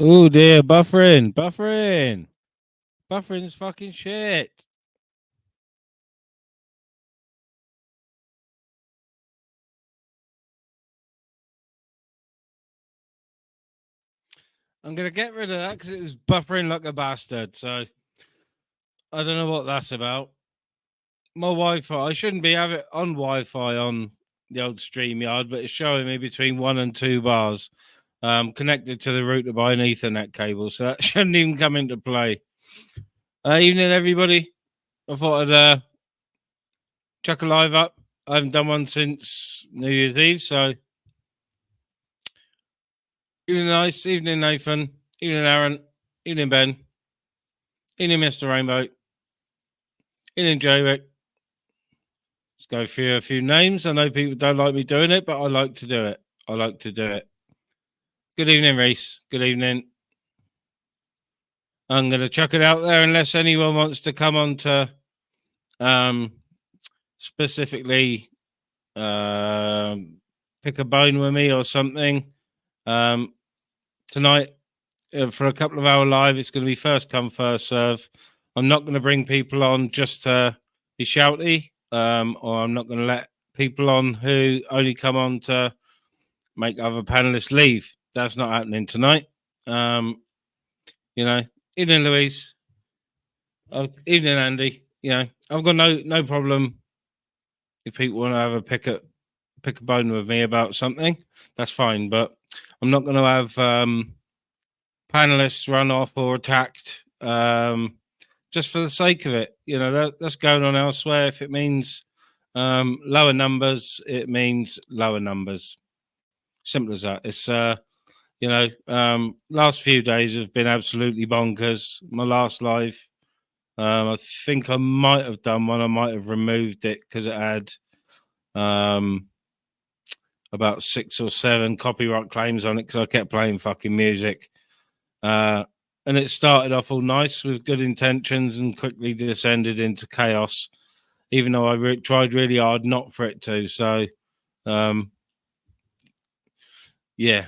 Oh dear, buffering's fucking shit. I'm gonna get rid of that because it was buffering like a bastard. So I don't know what that's about. My Wi-Fi, I shouldn't be having it on Wi-Fi on the old StreamYard, but it's showing me between 1 and 2 bars connected to the router by an Ethernet cable, so that shouldn't even come into play. Evening, everybody. I thought I'd chuck a live up. I haven't done one since New Year's Eve, so evening, nice. Evening, Nathan. Evening, Aaron. Evening, Ben. Evening, Mr. Rainbow. Evening, J-Wick. Let's go through a few names. I know people don't like me doing it, but I like to do it. I like to do it. Good evening, Reese. Good evening. I'm going to chuck it out there unless anyone wants to come on to specifically pick a bone with me or something. Tonight, for a couple of hour live, it's going to be first come, first serve. I'm not going to bring people on just to be shouty, or I'm not going to let people on who only come on to make other panelists leave. That's not happening tonight. Evening, Louise. Evening, Andy. I've got no problem if people want to have a pick a bone with me about something. That's fine, but I'm not going to have panelists run off or attacked just for the sake of it. That's going on elsewhere. If it means lower numbers, it means lower numbers. Simple as that. It's last few days have been absolutely bonkers. My last live, I think I might have done one. I might have removed it because it had about 6 or 7 copyright claims on it because I kept playing fucking music. And it started off all nice with good intentions and quickly descended into chaos, even though I tried really hard not for it to. So, yeah.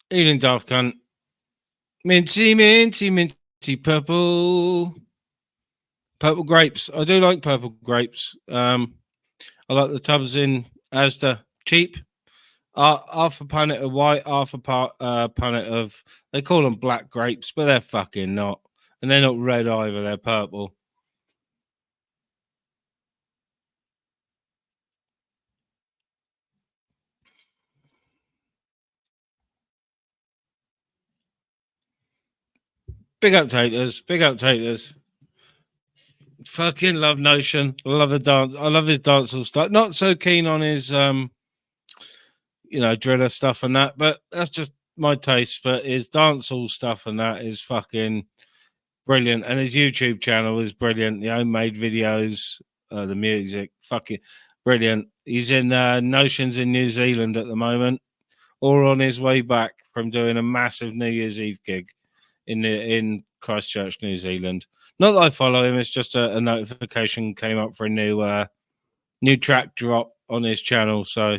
Evening, Daft Cunt. Minty, minty, minty purple. Purple grapes. I do like purple grapes. I like the tubs in Asda. Cheap. Half a punnet of white, half a punnet of, they call them black grapes, but they're fucking not. And they're not red either, they're purple. Big up taters, big up taters. Fucking love Notion. Love the dance. I love his dancehall stuff. Not so keen on his driller stuff and that, but that's just my taste. But his dancehall stuff and that is fucking brilliant. And his YouTube channel is brilliant. The homemade videos, the music, fucking brilliant. He's in Notions in New Zealand at the moment, or on his way back from doing a massive New Year's Eve gig in Christchurch, New Zealand. Not that I follow him; it's just a notification came up for a new track drop on his channel. So,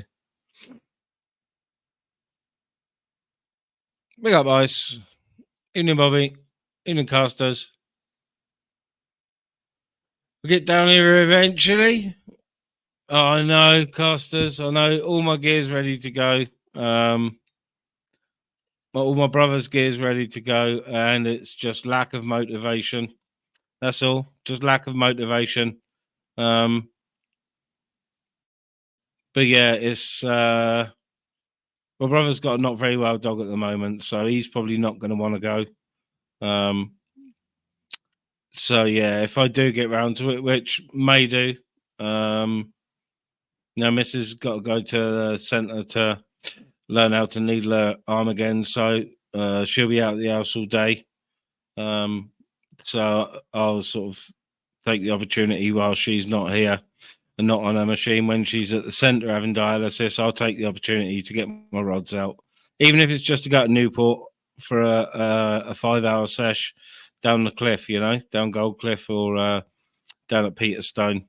big up, Ice. Evening, Bobby. Evening, Casters. We'll get down here eventually. Oh, I know, Casters. I know all my gear's ready to go. All my brother's gear's ready to go, and it's just lack of motivation. That's all. Just lack of motivation. But yeah, it's my brother's got a not very well dog at the moment, so he's probably not going to want to go. So yeah, if I do get round to it, which may do, Mrs. got to go to the centre to learn how to needle her arm again, so she'll be out of the house all day. So I'll sort of take the opportunity while she's not here and not on her machine when she's at the centre having dialysis. I'll take the opportunity to get my rods out, even if it's just to go to Newport for a 5-hour sesh down the cliff, down Gold Cliff or down at Peterstone.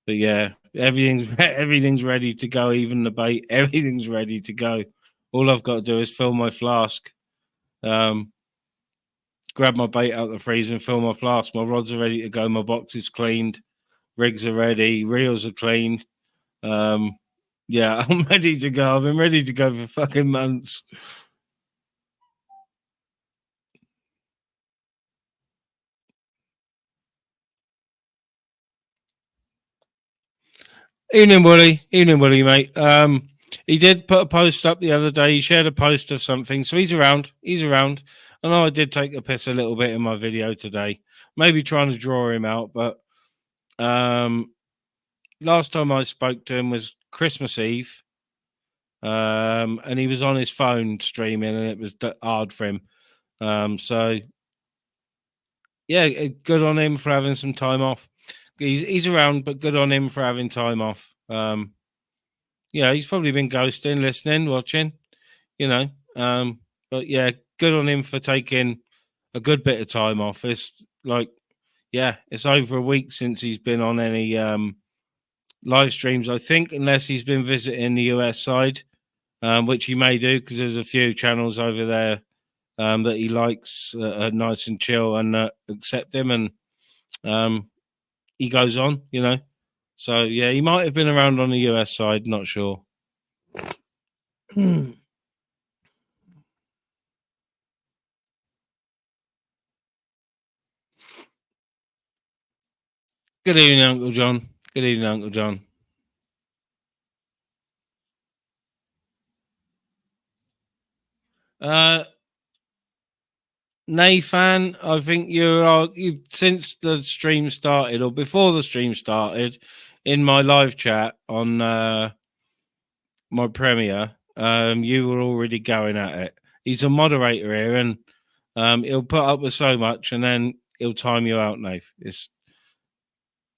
But yeah, everything's ready to go. Even the bait, everything's ready to go. All I've got to do is fill my flask. Grab my bait out the freezer and fill my flask. My rods are ready to go. My box is cleaned. Rigs are ready. Reels are clean. Yeah, I'm ready to go. I've been ready to go for fucking months. Evening, Willie, mate. He did put a post up the other day. He shared a post of something, so he's around. He's around. I know I did take a piss a little bit in my video today, maybe trying to draw him out, but last time I spoke to him was Christmas Eve, and he was on his phone streaming, and it was hard for him. So yeah, good on him for having some time off. He's around, but good on him for having time off. Yeah, he's probably been ghosting, listening, watching, you know. But yeah, good on him for taking a good bit of time off. It's like, yeah, it's over a week since he's been on any live streams, I think, unless he's been visiting the US side, which he may do because there's a few channels over there that he likes, nice and chill and accept him, and he goes on, you know. So yeah, he might have been around on the US side, not sure. Good evening, Uncle John. Good evening, Uncle John. Nathan, I think you since the stream started or before the stream started, in my live chat on my premiere, you were already going at it. He's a moderator here, and he'll put up with so much, and then he'll time you out, Nath.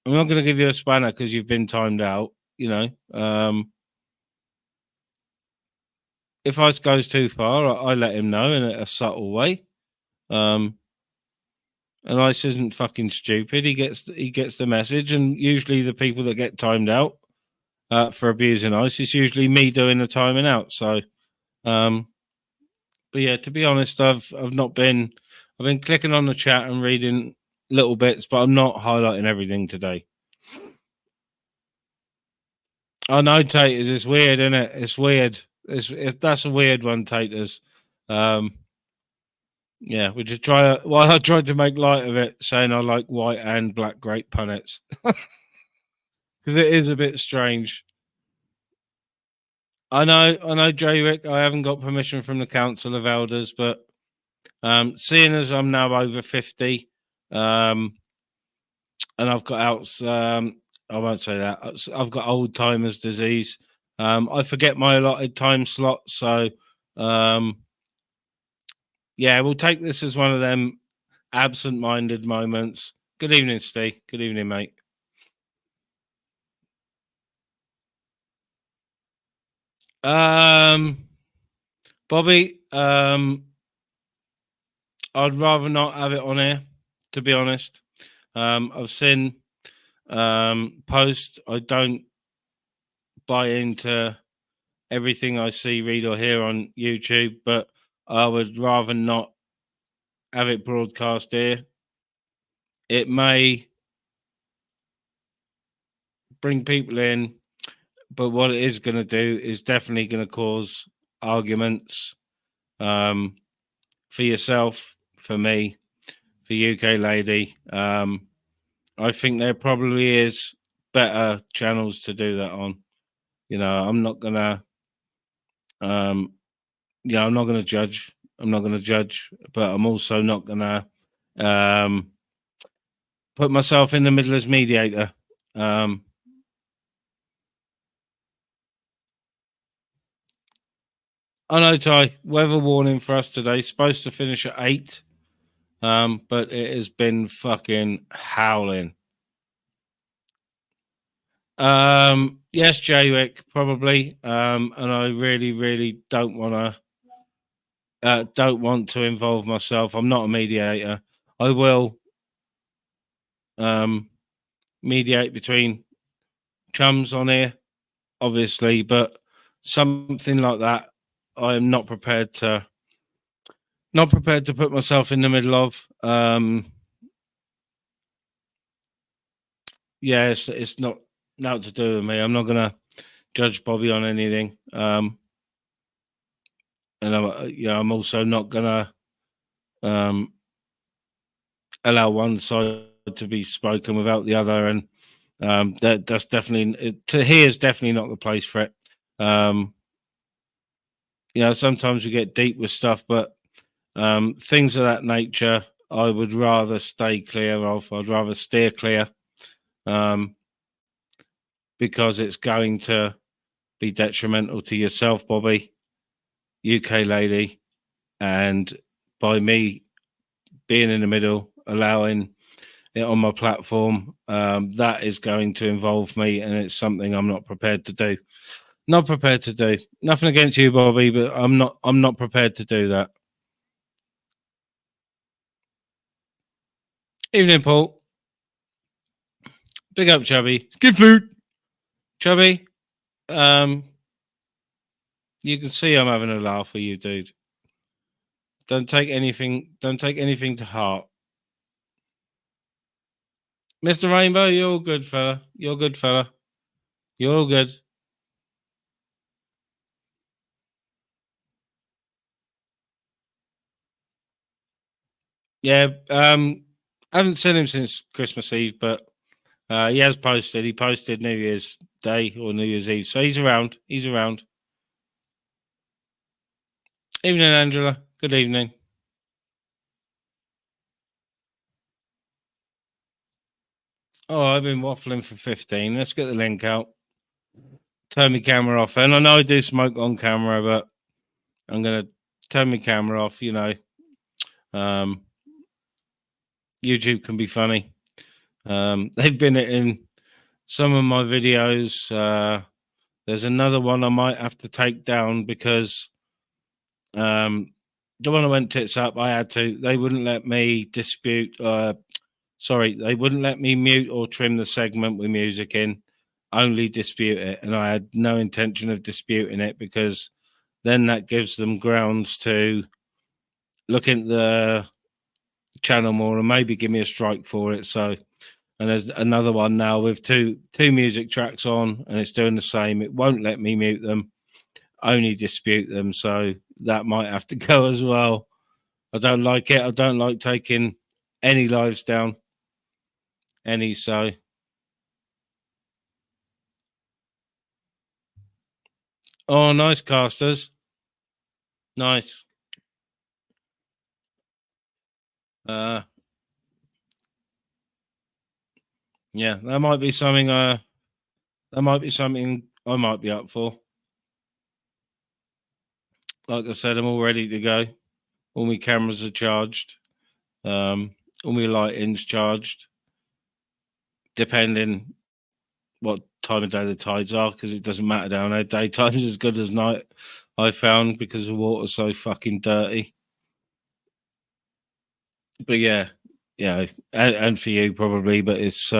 I'm not going to give you a spanner because you've been timed out. You know, if ice goes too far, I let him know in a subtle way. And Ice isn't fucking stupid. He gets the message, and usually the people that get timed out for abusing Ice is usually me doing the timing out. So, but yeah, to be honest, I've been clicking on the chat and reading little bits, but I'm not highlighting everything today. I know, Taters. It's weird, isn't it? It's weird. That's a weird one, Taters. Yeah, we just try. Well, I tried to make light of it, saying I like white and black grape punnets because it is a bit strange. I know, J Rick. I haven't got permission from the Council of Elders, but seeing as I'm now over 50, and I've got outs. I won't say that. I've got old timers disease. I forget my allotted time slot, so yeah, we'll take this as one of them absent-minded moments. Good evening, Steve. Good evening, mate. Bobby, I'd rather not have it on here, to be honest. I've seen post. I don't buy into everything I see, read, or hear on YouTube, but I would rather not have it broadcast here. It may bring people in, but what it is going to do is definitely going to cause arguments for yourself, for me, for UK Lady. I think there probably is better channels to do that on. You know, I'm not gonna I'm not gonna judge. I'm not gonna judge, but I'm also not gonna put myself in the middle as mediator. I know, Ty, weather warning for us today. Supposed to finish at 8, but it has been fucking howling. Yes, Jaywick, probably. And I really, really don't want to involve myself. I'm not a mediator. I will mediate between chums on here, obviously, but something like that, I am not prepared to put myself in the middle of. Yeah, it's not nothing to do with me. I'm not gonna judge Bobby on anything. And I'm also not gonna allow one side to be spoken without the other, and that's definitely to here is definitely not the place for it. Sometimes we get deep with stuff, but things of that nature, I would rather stay clear of. I'd rather steer clear, because it's going to be detrimental to yourself, Bobby, UK lady, and by me being in the middle, allowing it on my platform, that is going to involve me, and it's something I'm not prepared to do. Not prepared to do. Nothing against you, Bobby, but I'm not prepared to do that. Evening, Paul. Big up, Chubby. Skip flute. Chubby, you can see I'm having a laugh with you, dude. Don't take anything to heart. Mr. Rainbow, you're all good, fella. You're good, fella. You're all good. Yeah, I haven't seen him since Christmas Eve, but he has posted. He posted New Year's Day or New Year's Eve, so he's around. He's around. Evening, Angela. Good evening. Oh, I've been waffling for 15. Let's get the link out. Turn my camera off. And I know I do smoke on camera, but I'm going to turn my camera off. YouTube can be funny. They've been in some of my videos. There's another one I might have to take down because the one I went tits up, I had to. They wouldn't let me dispute. They wouldn't let me mute or trim the segment with music in. Only dispute it, and I had no intention of disputing it because then that gives them grounds to look into the channel more and maybe give me a strike for it. So, and there's another one now with two music tracks on, and it's doing the same. It won't let me mute them, only dispute them. So that might have to go as well. I don't like it. I don't like taking any lives down. So. Oh, nice casters. Nice. Yeah, that might be something. That might be something I might be up for. Like I said, I'm all ready to go. All my cameras are charged. All my lighting's charged. Depending what time of day the tides are, because it doesn't matter down there. Daytime's as good as night, I found, because the water's so fucking dirty. But yeah, and for you probably, but it's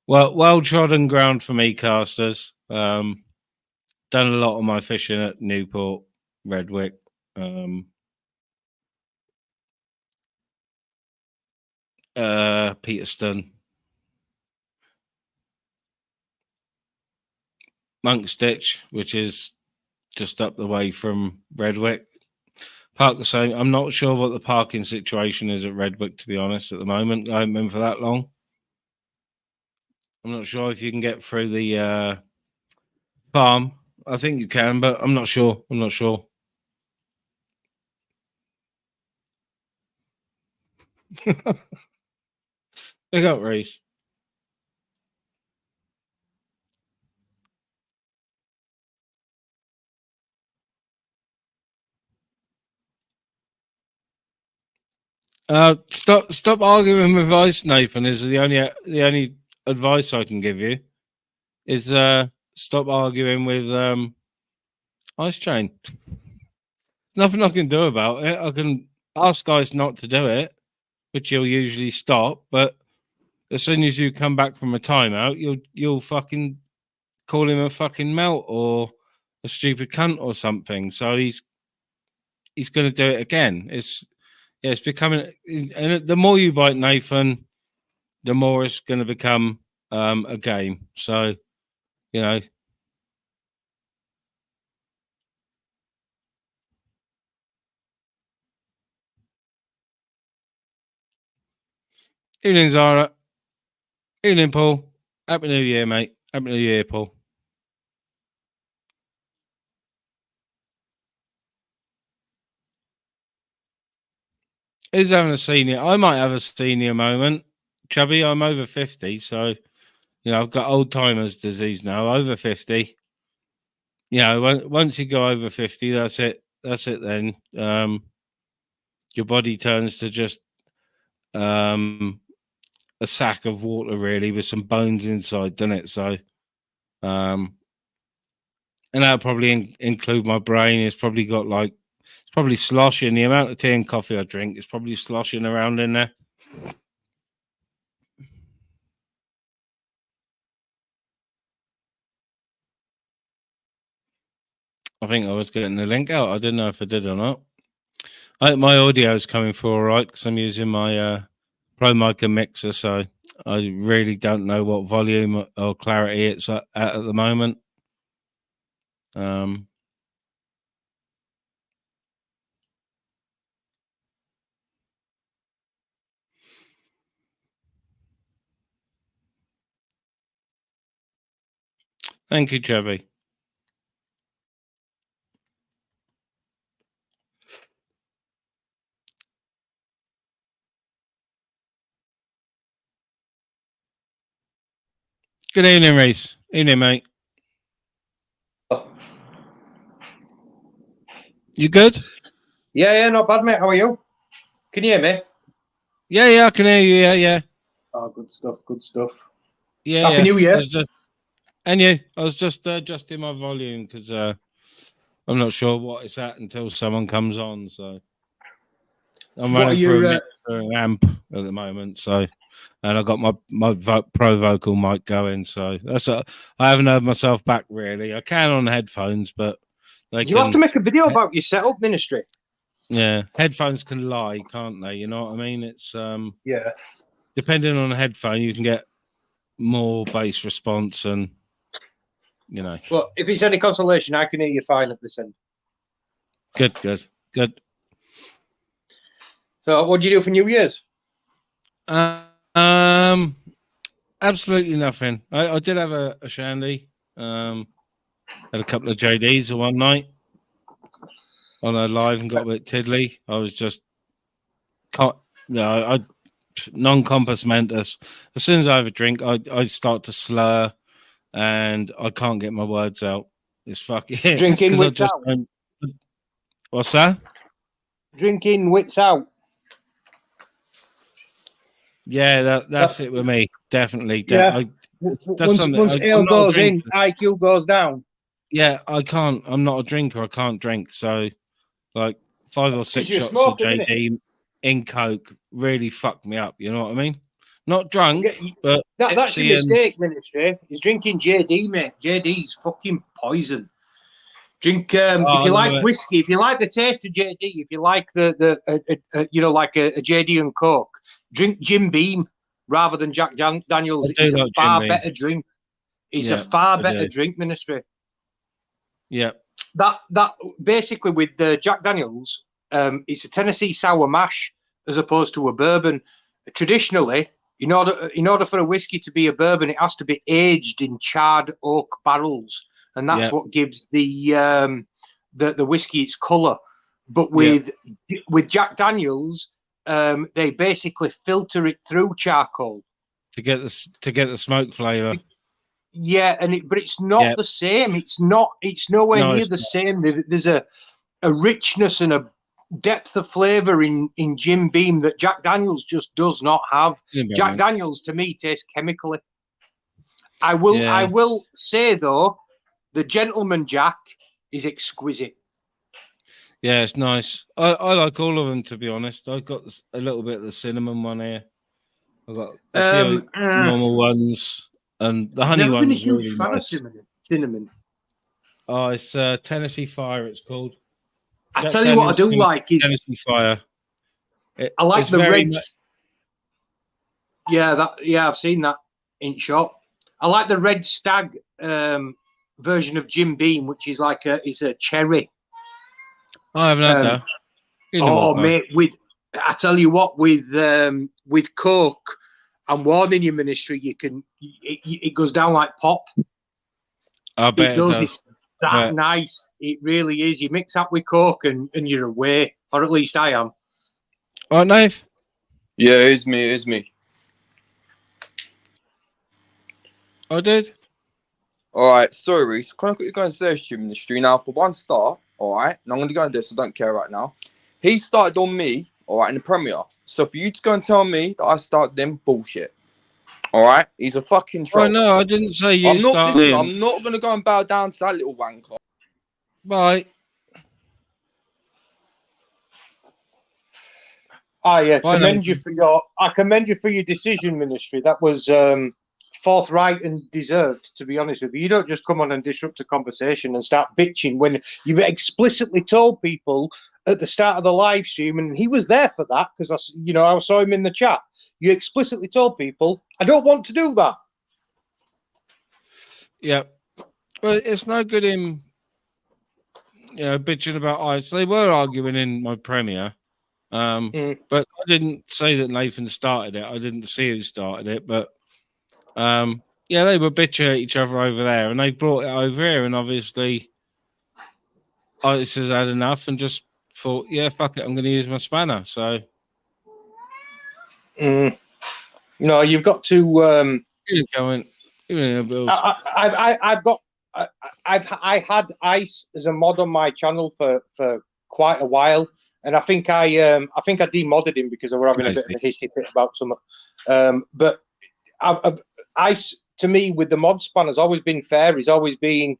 well trodden ground for me, casters. Done a lot of my fishing at Newport, Redwick. Peterston, Monkstitch, which is just up the way from Redwick. Park the same. I'm not sure what the parking situation is at Redwick, to be honest, at the moment. I haven't been for that long. I'm not sure if you can get through the farm. I think you can, but I'm not sure. Big up, Reese. Stop arguing with Ice, Nathan. Is the only advice I can give you is stop arguing with Ice Chain. Nothing I can do about it. I can ask guys not to do it, which you'll usually stop. But as soon as you come back from a timeout, you'll fucking call him a fucking melt or a stupid cunt or something. So he's going to do it again. It's becoming, and the more you bite Nathan, the more it's going to become a game. So, you know. Evening, Zara. Evening, Paul. Happy New Year, mate. Happy New Year, Paul. Who's having a senior? I might have a senior moment. Chubby, I'm over 50, so, you know, I've got old timers disease now, over 50. You know, once you go over 50, that's it. That's it then. Your body turns to just a sack of water, really, with some bones inside, doesn't it? So, and that'll probably include my brain. It's probably got like, it's probably sloshing. The amount of tea and coffee I drink, it's probably sloshing around in there. I think I was getting the link out. I didn't know if I did or not. My audio is coming through all right because I'm using my Pro Mic and mixer, so I really don't know what volume or clarity it's at the moment. Thank you, Chevy. Good evening, Reese. Evening, mate. You good? Yeah, not bad, mate. How are you? Can you hear me? Yeah, I can hear you. Yeah. Oh, good stuff. Yeah, Happy New Year. I was just adjusting my volume because I'm not sure what it's at until someone comes on. So I'm running through a mixer and amp at the moment. So, and I got my pro vocal mic going. So I haven't heard myself back really. I can on headphones, but have to make a video about your setup, Ministry. Yeah, headphones can lie, can't they? You know what I mean? It's yeah. Depending on the headphone, you can get more bass response, and you know. Well, if it's any consolation, I can hear you fine at this end. Good. So, what do you do for New Year's? Absolutely nothing. I did have a shandy. Had a couple of JDs one night on a live and got a bit tiddly. I was just non-compass mentis. As soon as I have a drink, I start to slur and I can't get my words out. It's fucking drinking wits out. What's that? Drinking wits out. Yeah, that's it with me. Definitely. Yeah. Once ale goes in, IQ goes down. Yeah, I can't. I'm not a drinker. I can't drink. So, like 5 or 6 shots of JD in Coke really fucked me up. You know what I mean? Not drunk, but that's a mistake, Ministry. He's drinking JD, mate. JD's fucking poison. Drink if you like whiskey, if you like the taste of JD, if you like like a JD and Coke, drink Jim Beam rather than Jack Daniels. It's a far better drink. It's a far better drink, Ministry. Yeah. That basically with the Jack Daniels, it's a Tennessee sour mash as opposed to a bourbon. Traditionally, in order for a whiskey to be a bourbon, it has to be aged in charred oak barrels, and that's what gives the whiskey its color. But with Jack Daniels, they basically filter it through charcoal to get the smoke flavor. Yeah, but it's not the same. It's nowhere near the same. There's a richness and a depth of flavor in Jim Beam that Jack Daniels just does not have. Jack Daniels to me tastes chemically. I will say though, the Gentleman Jack is exquisite. Yeah, it's nice. I like all of them, to be honest. I've got a little bit of the cinnamon one here. I've got a few normal ones, and the honey one is really nice. cinnamon. Oh, it's Tennessee Fire. It's called. I Jack tell you what I Daniel's do like is Tennessee Fire. I like it's the very reds. Yeah, I've seen that in shop. I like the Red Stag version of Jim Beam, which is like it's a cherry. I haven't had that. Oh, mate, I tell you what, with Coke, I'm warning you, Ministry, it goes down like pop. I bet it does. It's that nice. It really is. You mix that with Coke and you're away, or at least I am. All right, Nave? Yeah, it is me. I did. All right, sorry, Reese. Can I quickly go and say to you, Ministry? Now, for one star, all right, and I'm going to go into this, I don't care right now. He started on me, all right, in the Premier. So for you to go and tell me that I started him, bullshit. All right? He's a fucking troll. Oh, no, I didn't say you started. Listen, I'm not going to go and bow down to that little wanker. Bye. I commend you for your decision, Ministry. That was forthright and deserved, to be honest with you. You don't just come on and disrupt a conversation and start bitching when you've explicitly told people at the start of the live stream, and he was there for that because I saw him in the chat. You explicitly told people, I don't want to do that. Yeah. Well, it's no good him, bitching about ice. They were arguing in my Premier. But I didn't say that Nathan started it. I didn't see who started it, but they were bitching at each other over there, and they brought it over here, and obviously Ice has had enough and just thought, yeah, fuck it, I'm going to use my spanner. So no, you've got to. I've had Ice as a mod on my channel for quite a while. And I think I demodded him because I were having a bit of a hissy fit about something. But Ice, to me, with the mod span, has always been fair. He's always been,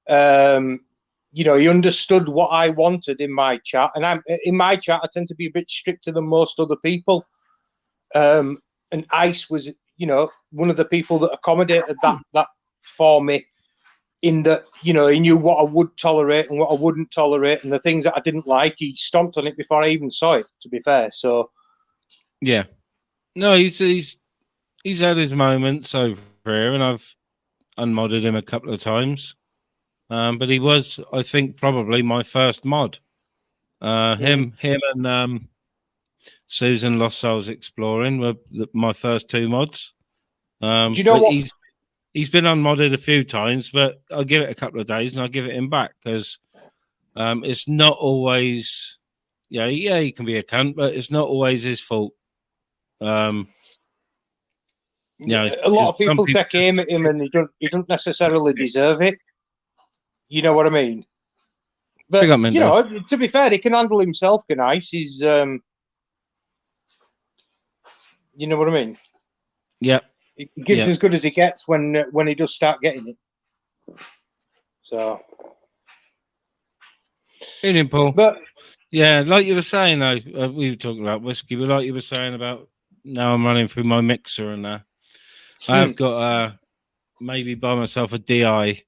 he understood what I wanted in my chat. And in my chat, I tend to be a bit stricter than most other people. And Ice was, one of the people that accommodated that for me. In that, he knew what I would tolerate and what I wouldn't tolerate, and the things that I didn't like, he stomped on it before I even saw it. To be fair, so yeah, no, he's had his moments over here, and I've unmodded him a couple of times. But he was, I think, probably my first mod. Him and Susan Lost Souls Exploring were my first two mods. Do you know what? He's been unmodded a few times, but I'll give it a couple of days and I'll give it him back because it's not always, he can be a cunt, but it's not always his fault. A lot of people take aim at him and he don't necessarily deserve it. You know what I mean? But to be fair, he can handle himself. Can Ice? He's, you know what I mean? Yeah. He gives as good as he gets when he does start getting it. So, in Paul. But like you were saying, though, we were talking about whiskey, but like you were saying about now I'm running through my mixer and I've got maybe buy myself a DI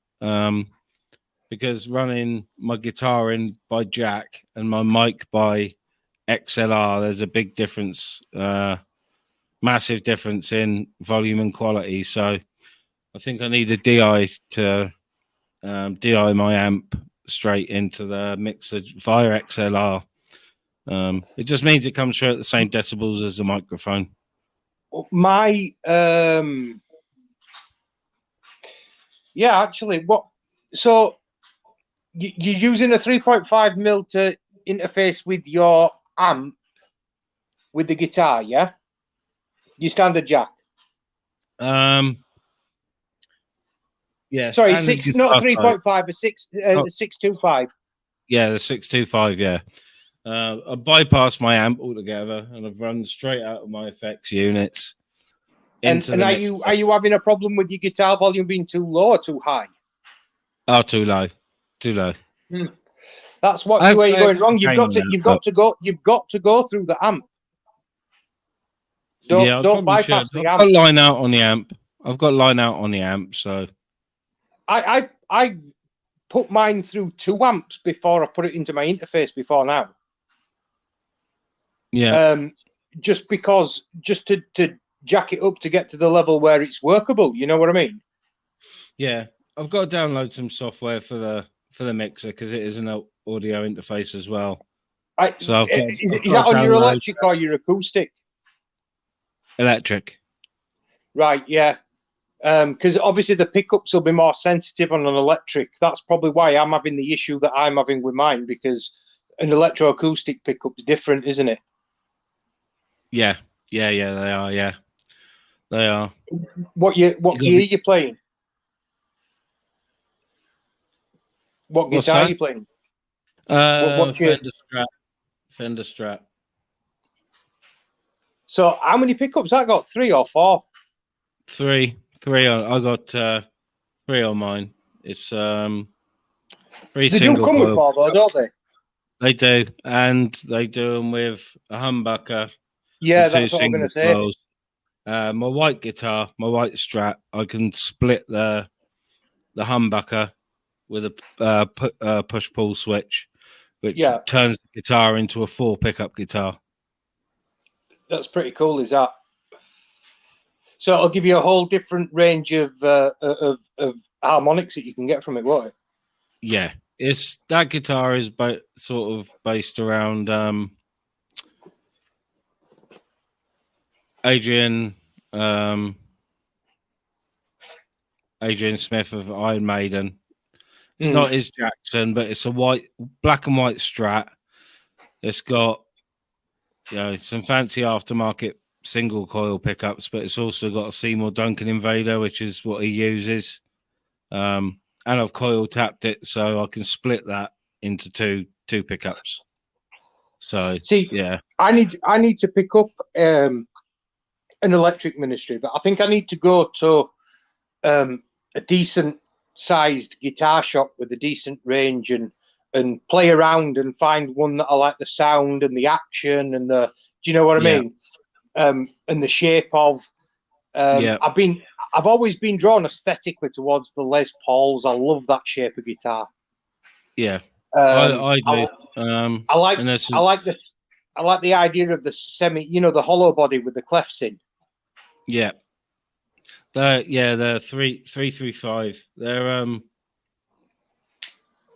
because running my guitar in by jack and my mic by XLR, there's a big difference. Massive difference in volume and quality. So I think I need a DI to DI my amp straight into the mixer via XLR. It just means it comes through at the same decibels as the microphone. My actually, so you're using a 3.5 mil to interface with your amp with the guitar, yeah? Your standard jack. Yeah. Sorry, not 3.5, a 625. Yeah, the 625. Yeah. I bypassed my amp altogether, and I've run straight out of my effects units. And are you having a problem with your guitar volume being too low or too high? Oh, too low. That's where you're going wrong. You've got to go through the amp. Don't bypass the amp. I've got line out on the amp. So I've I've put mine through 2 amps before I put it into my interface before now. Yeah. Just to jack it up to get to the level where it's workable. You know what I mean? Yeah. I've got to download some software for the mixer because it is an audio interface as well. So I've got, is that on your electric or your acoustic? Electric. Right, yeah. Because obviously the pickups will be more sensitive on an electric. That's probably why I'm having the issue that I'm having with mine, because an electroacoustic pickup is different, isn't it? Yeah, they are. Yeah, they are. What gear are you playing? What guitar are you playing? What's your Fender Strat. So how many pickups? I got 3 or 4. Three. I got 3 on mine. It's 3 they single do come coil. with 4 though, don't they? They do, and they do them with a humbucker. Yeah, and 2 that's what I'm single going to say. coils. My white guitar, my white Strat, I can split the humbucker with a push-pull switch, which turns the guitar into a 4 pickup guitar. That's pretty cool, is that? So it'll give you a whole different range of harmonics that you can get from it, won't it? Yeah, that guitar is sort of based around Adrian Smith of Iron Maiden. It's not his Jackson, but it's a black and white Strat. It's got some fancy aftermarket single coil pickups, but it's also got a Seymour Duncan Invader, which is what he uses. And I've coil tapped it, so I can split that into two pickups. So yeah, I need to pick up an electric ministry, but I think I need to go to a decent sized guitar shop with a decent range and play around and find one that I like the sound and the action and do you know what I mean? And the shape of. I've always been drawn aesthetically towards the Les Pauls. I love that shape of guitar. Yeah, I do. I like the idea of the the hollow body with the clefs in. Yeah. They're 335. They're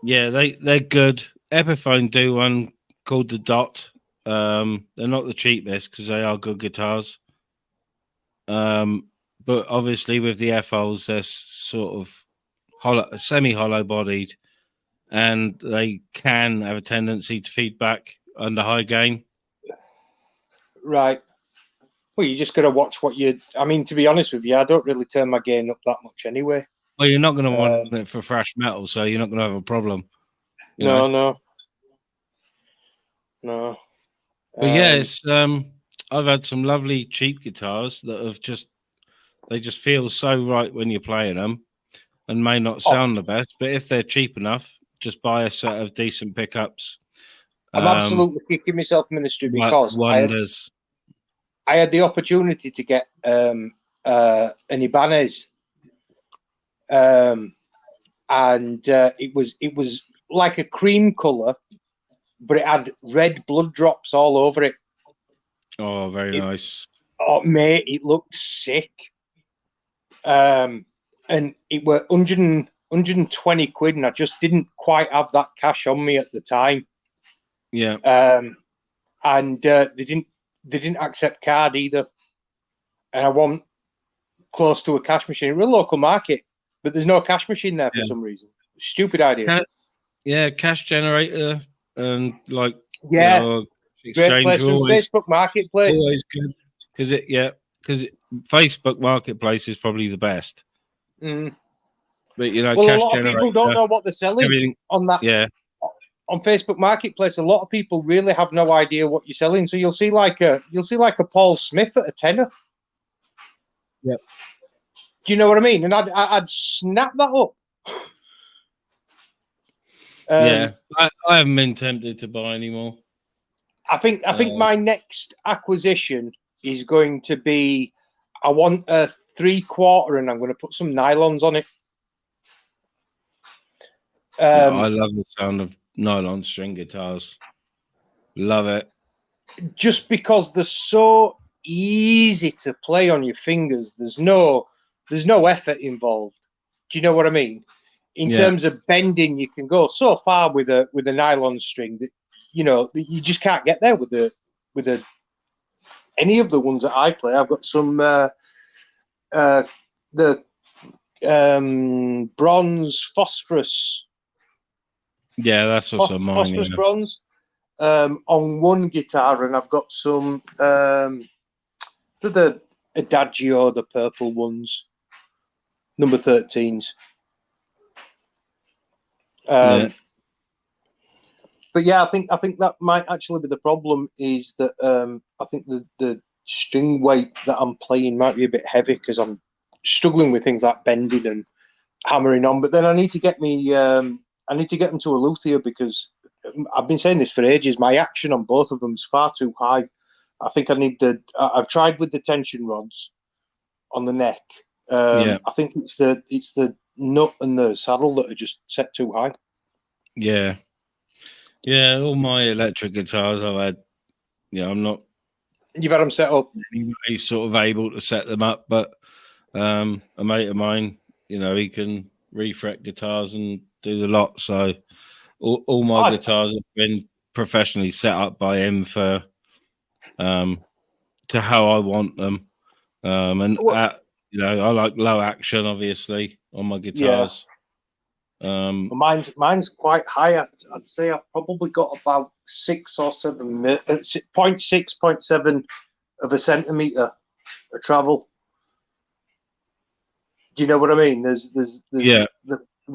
they're good. Epiphone do one called the Dot. They're not the cheapest because they are good guitars. But obviously with the FOs, they're sort of semi-hollow bodied, and they can have a tendency to feedback under high gain. Right. Well, you just got to watch what you. I mean, to be honest with you, I don't really turn my gain up that much anyway. Well, you're not going to want it for thrash metal, so you're not going to have a problem. No. But yes, I've had some lovely cheap guitars that have they just feel so right when you're playing them, and may not sound the best. But if they're cheap enough, just buy a set of decent pickups. I'm absolutely kicking myself, ministry, because wonders. I had the opportunity to get an Ibanez, and it was like a cream color, but it had red blood drops all over it. Oh, very nice. Oh, mate, it looked sick. And it were 120 quid, and I just didn't quite have that cash on me at the time. Yeah. And they didn't accept card either, and I want close to a cash machine. We're a local market, but there's no cash machine there for some reason. Stupid idea. Cash generator and great place from Facebook Marketplace. Always good because Facebook Marketplace is probably the best. Mm. But cash generator. A lot of people don't know what they're selling on that. Yeah. On Facebook Marketplace, a lot of people really have no idea what you're selling. So you'll see like a Paul Smith at a tenner. Yeah. Do you know what I mean? And I'd snap that up. I haven't been tempted to buy anymore. I think my next acquisition is going to be. I want a 3/4, and I'm going to put some nylons on it. Yeah, I love the sound of nylon string guitars. Love it. Just because they're so easy to play on your fingers. There's no effort involved. Do you know what I mean? In terms of bending, you can go so far with a nylon string that you just can't get there with any of the ones that I play. I've got some the bronze phosphorus. Yeah, that's also mine. Phosphorus bronze on one guitar, and I've got some the Adagio, the purple ones, number 13s. But yeah, I think that might actually be the problem. Is that I think the string weight that I'm playing might be a bit heavy because I'm struggling with things like bending and hammering on. But then I need to get them to a luthier because I've been saying this for ages. My action on both of them is far too high. I think I need I've tried with the tension rods on the neck. I think it's the nut and the saddle that are just set too high. Yeah. Yeah, all my electric guitars I've had, I'm not. You've had them set up. He's sort of able to set them up, but a mate of mine, he can refret guitars and do the lot. So all my guitars have been professionally set up by him for to how I want them. I like low action, obviously, on my guitars. Mine's quite high. I'd say I've probably got about 6 or 7 0.6, 0.7 of a centimeter of travel. Do you know what I mean? There's they're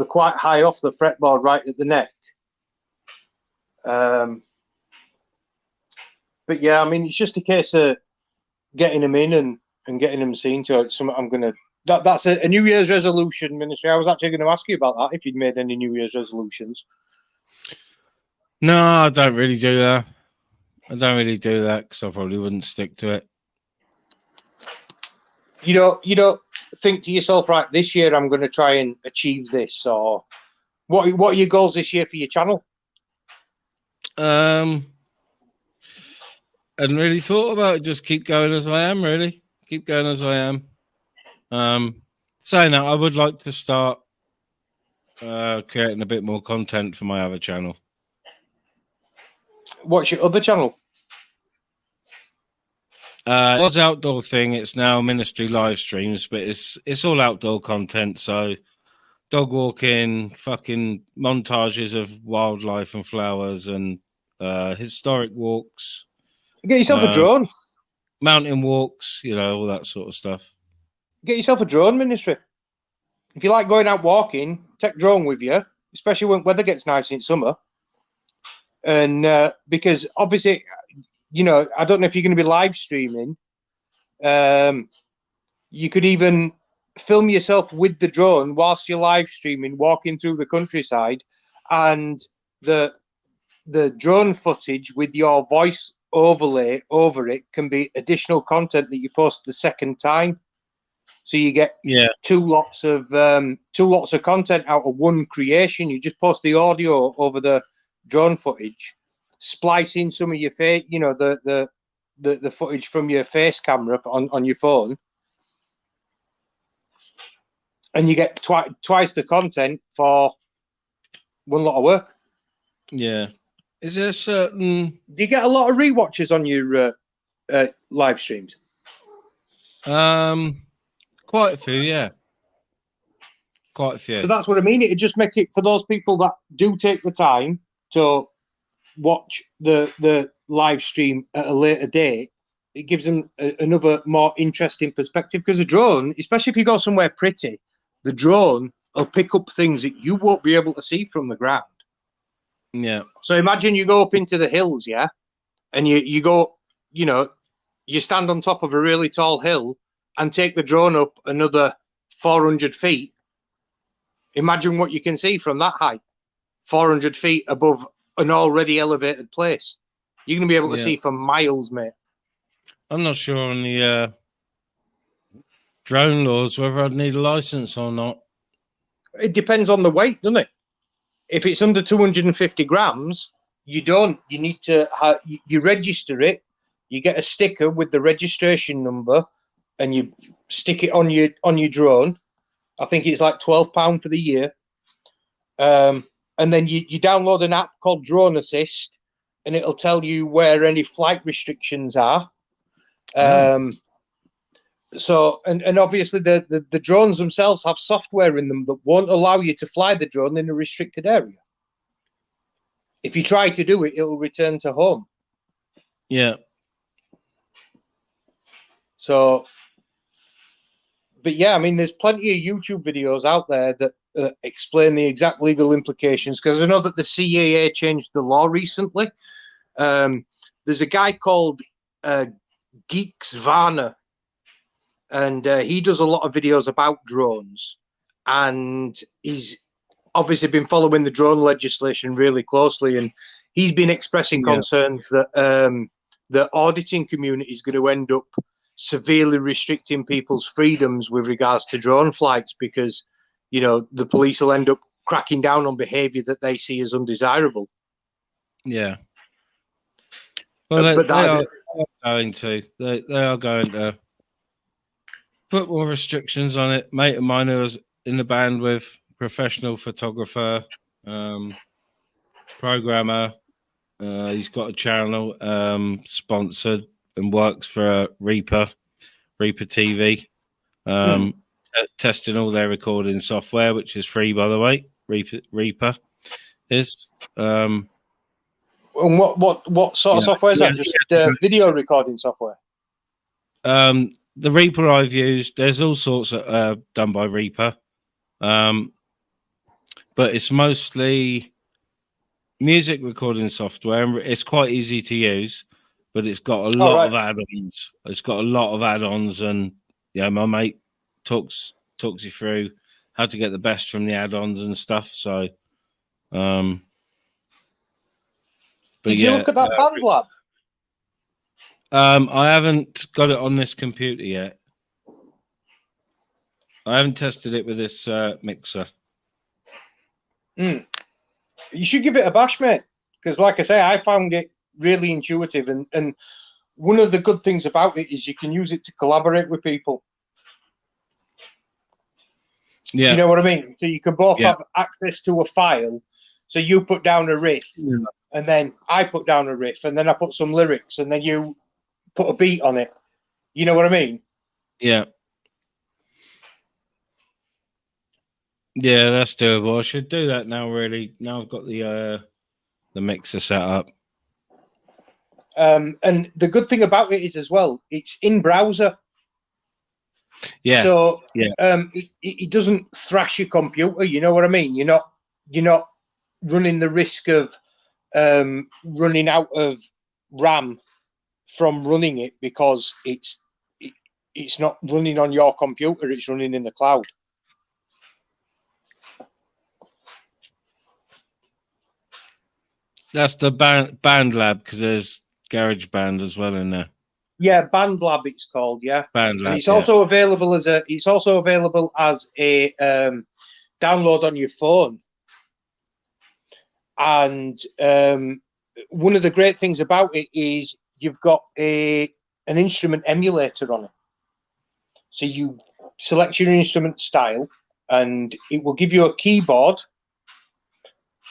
quite high off the fretboard, right at the neck. But yeah, I mean, it's just a case of getting them in and getting them seen to. It's something I'm gonna. That's a New Year's resolution, Ministry. I was actually going to ask you about that, if you'd made any New Year's resolutions. No, I don't really do that. Because I probably wouldn't stick to it. You don't think to yourself, right, this year I'm going to try and achieve this, or what are your goals this year for your channel? I hadn't really thought about it. Just keep going as I am, really. Keep going as I am. Saying that, I would like to start creating a bit more content for my other channel. What's your other channel? It was outdoor thing. It's now Ministry live streams, but it's all outdoor content. So dog walking, fucking montages of wildlife and flowers, and historic walks. Get yourself a drone. Mountain walks, all that sort of stuff. Get yourself a drone, Ministry. If you like going out walking, take drone with you, especially when weather gets nice in summer. And because obviously, I don't know if you're going to be live streaming. You could even film yourself with the drone whilst you're live streaming, walking through the countryside, and the drone footage with your voice overlay over it can be additional content that you post the second time. So you get two lots of content out of one creation. You just post the audio over the drone footage, splice in some of your face, the footage from your face camera on your phone, and you get twice the content for one lot of work. Yeah. Is there certain? Do you get a lot of rewatches on your live streams? Quite a few, yeah. Quite a few. So that's what I mean. It'd just make it for those people that do take the time to watch the live stream at a later date. It gives them another more interesting perspective, because a drone, especially if you go somewhere pretty, the drone will pick up things that you won't be able to see from the ground. Yeah. So imagine you go up into the hills, and you go, you stand on top of a really tall hill and take the drone up another 400 feet. Imagine what you can see from that height, 400 feet above an already elevated place. You're going to be able to see for miles, mate. I'm not sure on the drone laws whether I'd need a license or not. It depends on the weight, doesn't it? If it's under 250 grams, you don't. You need to you register it. You get a sticker with the registration number, and you stick it on your drone. I think it's like £12 for the year. And then you download an app called Drone Assist, and it'll tell you where any flight restrictions are. So, and obviously the drones themselves have software in them that won't allow you to fly the drone in a restricted area. If you try to do it, it'll return to home. Yeah. So, but yeah, I mean, there's plenty of YouTube videos out there that explain the exact legal implications, because I know that the CAA changed the law recently. There's a guy called Geeks Varner, and he does a lot of videos about drones, and he's obviously been following the drone legislation really closely, and he's been expressing concerns that the auditing community is going to end up severely restricting people's freedoms with regards to drone flights, because, you know, the police will end up cracking down on behavior that they see as undesirable. Yeah. Well, they are going to. They are going to put more restrictions on it. Mate of mine who was in the band with professional photographer, programmer. He's got a channel sponsored and works for Reaper TV, testing all their recording software, which is free, by the way. Reaper is. And what sort of software is that? Just video recording software? The Reaper I've used, there's all sorts of done by Reaper, but it's mostly music recording software, and it's quite easy to use, but it's got a lot of add-ons. It's got a lot of add-ons, and yeah, my mate talks you through how to get the best from the add-ons and stuff. So, but did you look at that BandLab? I haven't got it on this computer yet. I haven't tested it with this mixer. You should give it a bash, mate, because like I say, I found it really intuitive, and one of the good things about it is you can use it to collaborate with people. Yeah. You know what I mean? So you can both have access to a file. So you put down a riff, and then I put down a riff, and then I put some lyrics, and then you put a beat on it. You know what I mean? Yeah. Yeah, that's doable. I should do that now, really. Now I've got the mixer set up. And the good thing about it is as well, it's in browser. Yeah. So it doesn't thrash your computer. You know what I mean? You're not running the risk of running out of RAM from running it, because it's not running on your computer. It's running in the cloud. That's the BandLab, because there's GarageBand as well in there. Yeah, BandLab it's called. Yeah, BandLab. And it's also available as a download on your phone. And one of the great things about it is you've got an instrument emulator on it. So you select your instrument style, and it will give you a keyboard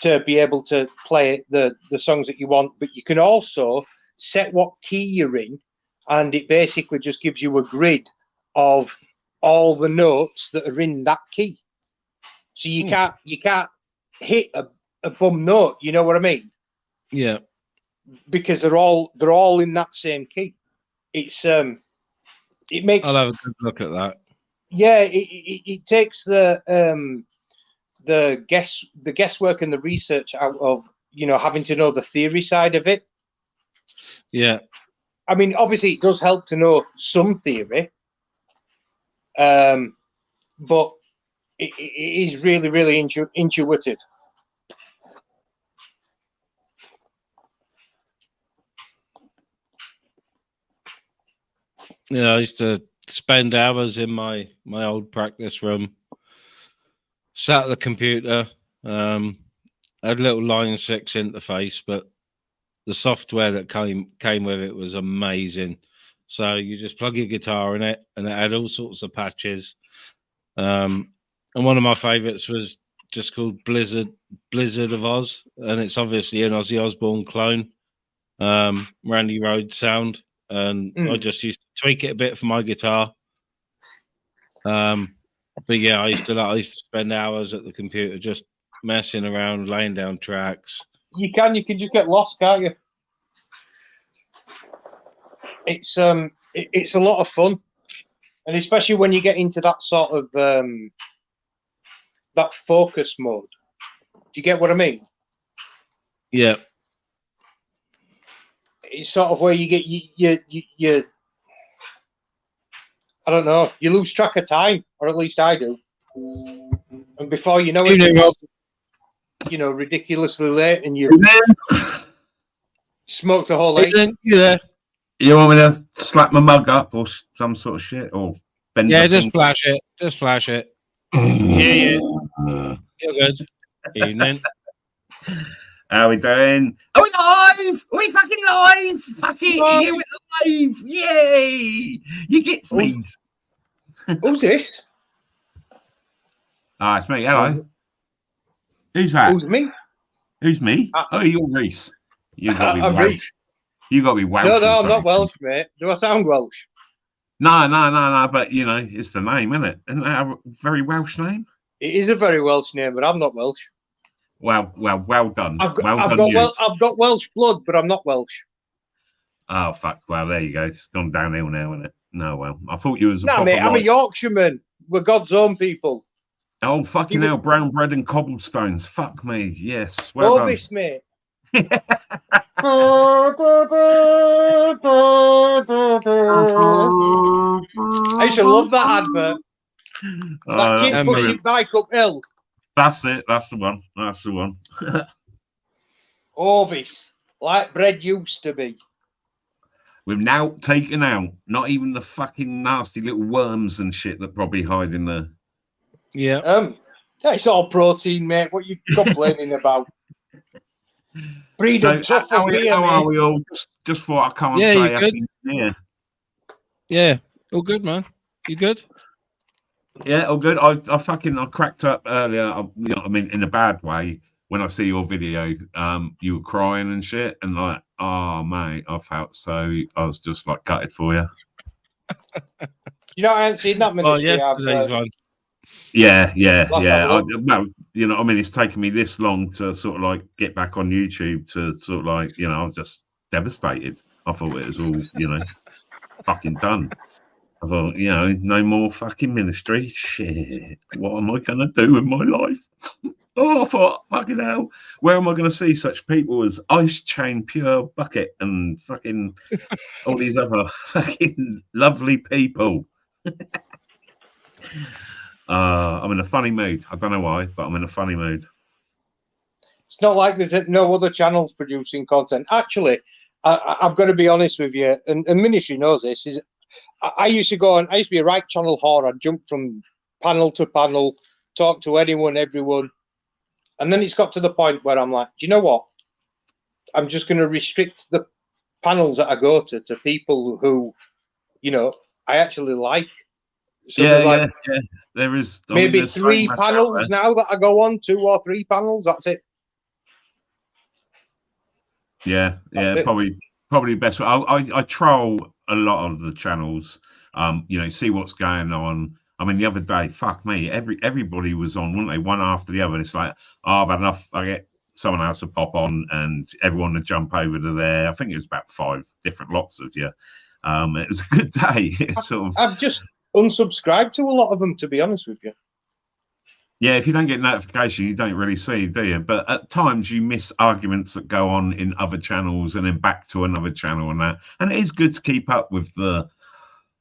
to be able to play the songs that you want, but you can also set what key you're in, and it basically just gives you a grid of all the notes that are in that key. So you can't hit a bum note, you know what I mean? Yeah. Because they're all in that same key. It's it makes. I'll have a good look at that. Yeah, it takes the guesswork and the research out of, you know, having to know the theory side of it. Yeah. I mean, obviously it does help to know some theory, but it is really, really intuitive. Yeah, I used to spend hours in my old practice room, sat at the computer, had a little Line 6 interface, but the software that came with it was amazing. So you just plug your guitar in it, and it had all sorts of patches. And one of my favourites was just called Blizzard of Oz, and it's obviously an Ozzy Osbourne clone, Randy Rhoads sound, and I just used to tweak it a bit for my guitar. But yeah, I used to spend hours at the computer just messing around, laying down tracks. You can just get lost, can't you? It's a lot of fun, and especially when you get into that sort of that focus mode. Do you get what I mean? Yeah. It's sort of where you get you I don't know, you lose track of time, or at least I do. And before you know it, you know, ridiculously late, and you smoked a whole eight. Yeah. You want me to slap my mug up or some sort of shit, or bend? Yeah, just flash it. Just flash it. Yeah. You're good. Evening. How we doing? Are we live? Are we fucking live? Fuck it! Yeah, we're live! Yay! You get me. Who's this? Ah, it's me. Hello. Who's that? Who's me? Who's me? Oh, you're Reese. You got to be I'm Welsh. Reese. You got to be Welsh. No, I'm not Welsh, mate. Do I sound Welsh? No. But you know, it's the name, isn't it? Isn't that a very Welsh name? It is a very Welsh name, but I'm not Welsh. Well done. I've got Welsh blood, but I'm not Welsh. Oh fuck! Well, there you go. It's gone downhill now, isn't it? No, well, I thought you was. Nah, mate, I'm a Yorkshireman. We're God's own people. Oh fucking hell! Brown bread and cobblestones. Fuck me. Yes. Well done. Obvious, mate. I used to love that advert. That kid pushing bike uphill. That's it. That's the one. That's the one. Ovis, like bread used to be. We've now taken out not even the fucking nasty little worms and shit that probably hide in there. Yeah. It's all protein, mate. What you complaining about? Breed them tough how are we all? Just thought I'd come and say happy New Year. Yeah. All good, man. You good? Yeah, all good. I cracked up earlier. I mean, in a bad way. When I see your video, you were crying and shit, and like, oh mate, I felt so. I was just like gutted for you. You know, I haven't seen that many. Oh, yesterday's one. Yeah. Well, you know, I mean, it's taken me this long to sort of like get back on YouTube to sort of like, you know, I was just devastated. I thought it was all, you know, fucking done. I thought, you know, no more fucking ministry. Shit, what am I gonna do with my life? Oh, I thought, fucking hell, where am I going to see such people as Ice Chain, Pure Bucket, and fucking all these other fucking lovely people? I'm in a funny mood. I don't know why, but I'm in a funny mood. It's not like there's no other channels producing content. Actually, I've got to be honest with you, and Ministry knows this, is I used to go on, I used to be a right channel whore. I'd jump from panel to panel, talk to anyone, everyone. And then it's got to the point where I'm like, do you know what? I'm just going to restrict the panels that I go to people who, you know, I actually like. So yeah. There is maybe 3 panels now that I go on, 2 or 3 panels. That's it. Yeah, probably best. I troll a lot of the channels. You know, see what's going on. I mean, the other day, fuck me, everybody was on, weren't they? One after the other. And it's like, oh, I've had enough. I get someone else to pop on, and everyone to jump over to there. I think it was about 5 different lots of you. It was a good day. I've just unsubscribed to a lot of them, to be honest with you. Yeah, if you don't get notification, you don't really see, do you? But at times you miss arguments that go on in other channels and then back to another channel and that. And it is good to keep up with the,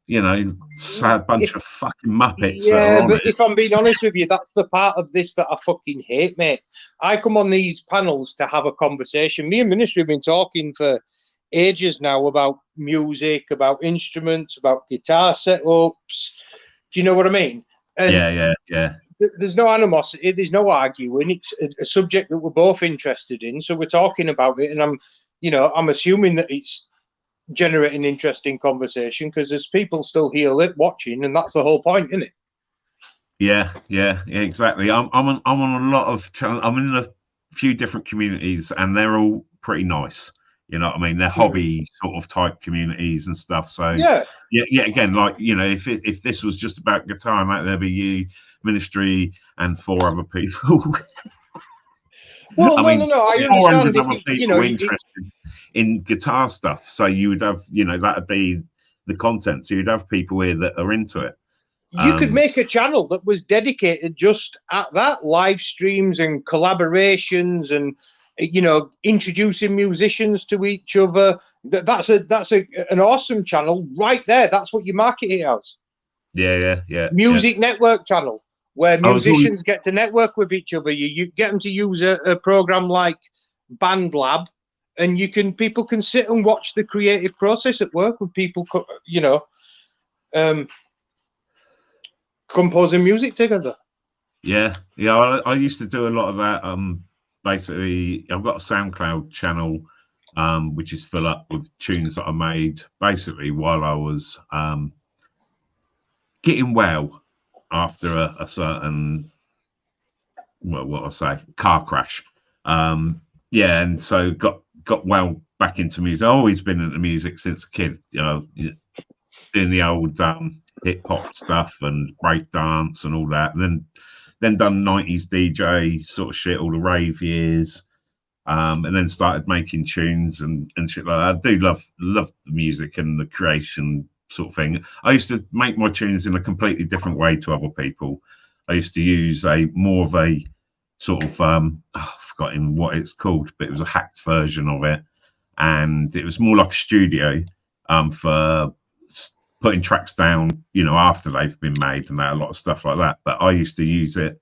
you know, sad bunch of fucking muppets. Yeah, but if I'm being honest with you, that's the part of this that I fucking hate, mate. I come on these panels to have a conversation. Me and Ministry have been talking for ages now about music, about instruments, about guitar setups. Do you know what I mean? And yeah. there's no animosity, there's no arguing. It's a subject that we're both interested in, so we're talking about it, and I'm assuming that it's generating interesting conversation because there's people still here watching, and that's the whole point, isn't it? Yeah, exactly. I'm on a lot of channels. I'm in a few different communities, and they're all pretty nice. You know what I mean? They're hobby sort of type communities and stuff. So yeah. Again, like, you know, if this was just about guitar, like, there'd be you, Ministry, and 4 other people. Well, I understand. Other people interested in guitar stuff. So you would have, you know, that'd be the content. So you'd have people here that are into it. You could make a channel that was dedicated just at that, live streams and collaborations and, you know, introducing musicians to each other. That's an awesome channel right there. That's what you market it as. Yeah. Music network channel where musicians get to network with each other. You get them to use a program like BandLab, and people can sit and watch the creative process at work with people, you know, composing music together. Yeah. I used to do a lot of that. Basically, I've got a SoundCloud channel, which is full up with tunes that I made basically while I was getting well after a certain, well, what I say, car crash. And so got well back into music. I've always been into music since a kid, you know, doing the old hip hop stuff and break dance and all that, and then done 90s DJ sort of shit, all the rave years, and then started making tunes and shit like that. I do love the music and the creation sort of thing. I used to make my tunes in a completely different way to other people. I used to use more of a sort of I've forgotten what it's called, but it was a hacked version of it, and it was more like a studio for putting tracks down, you know, after they've been made and that, a lot of stuff like that. But I used to use it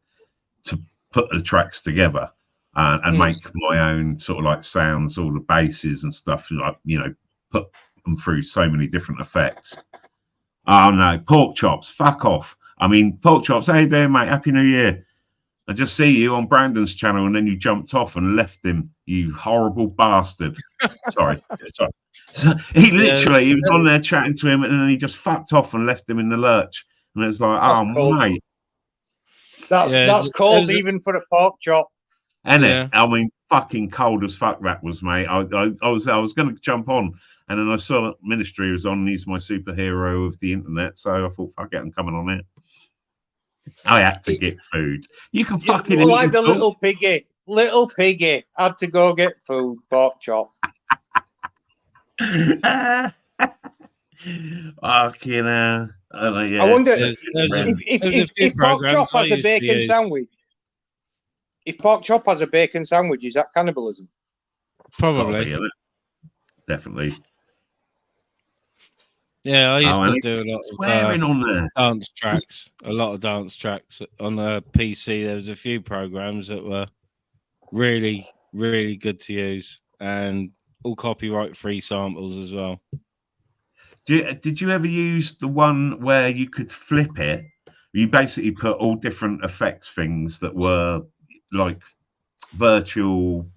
to put the tracks together and make my own sort of like sounds, all the basses and stuff, like, you know, put them through so many different effects. Oh no, Pork Chops, fuck off. I mean, Pork Chops, how you doing, mate? Happy New Year. I just see you on Brandon's channel and then you jumped off and left him, you horrible bastard. Sorry. So he literally, he was on there chatting to him and then he just fucked off and left him in the lurch. And it was like, that's cold, mate. That's cold even for a pork chop. Isn't it? I mean, fucking cold as fuck that was, mate. I was going to jump on and then I saw Ministry was on and he's my superhero of the internet. So I thought, fuck it, I'm coming on it. I had to get food. You can fucking eat like the little piggy. Little piggy had to go get food, pork chop. Fucking I wonder if pork chop has a bacon sandwich. If pork chop has a bacon sandwich, is that cannibalism? Probably. Definitely. Yeah, I used to do a lot of swearing on there. Dance tracks. A lot of dance tracks on the PC. There was a few programs that were really, really good to use, and all copyright-free samples as well. Did you ever use the one where you could flip it? You basically put all different effects things that were like virtual,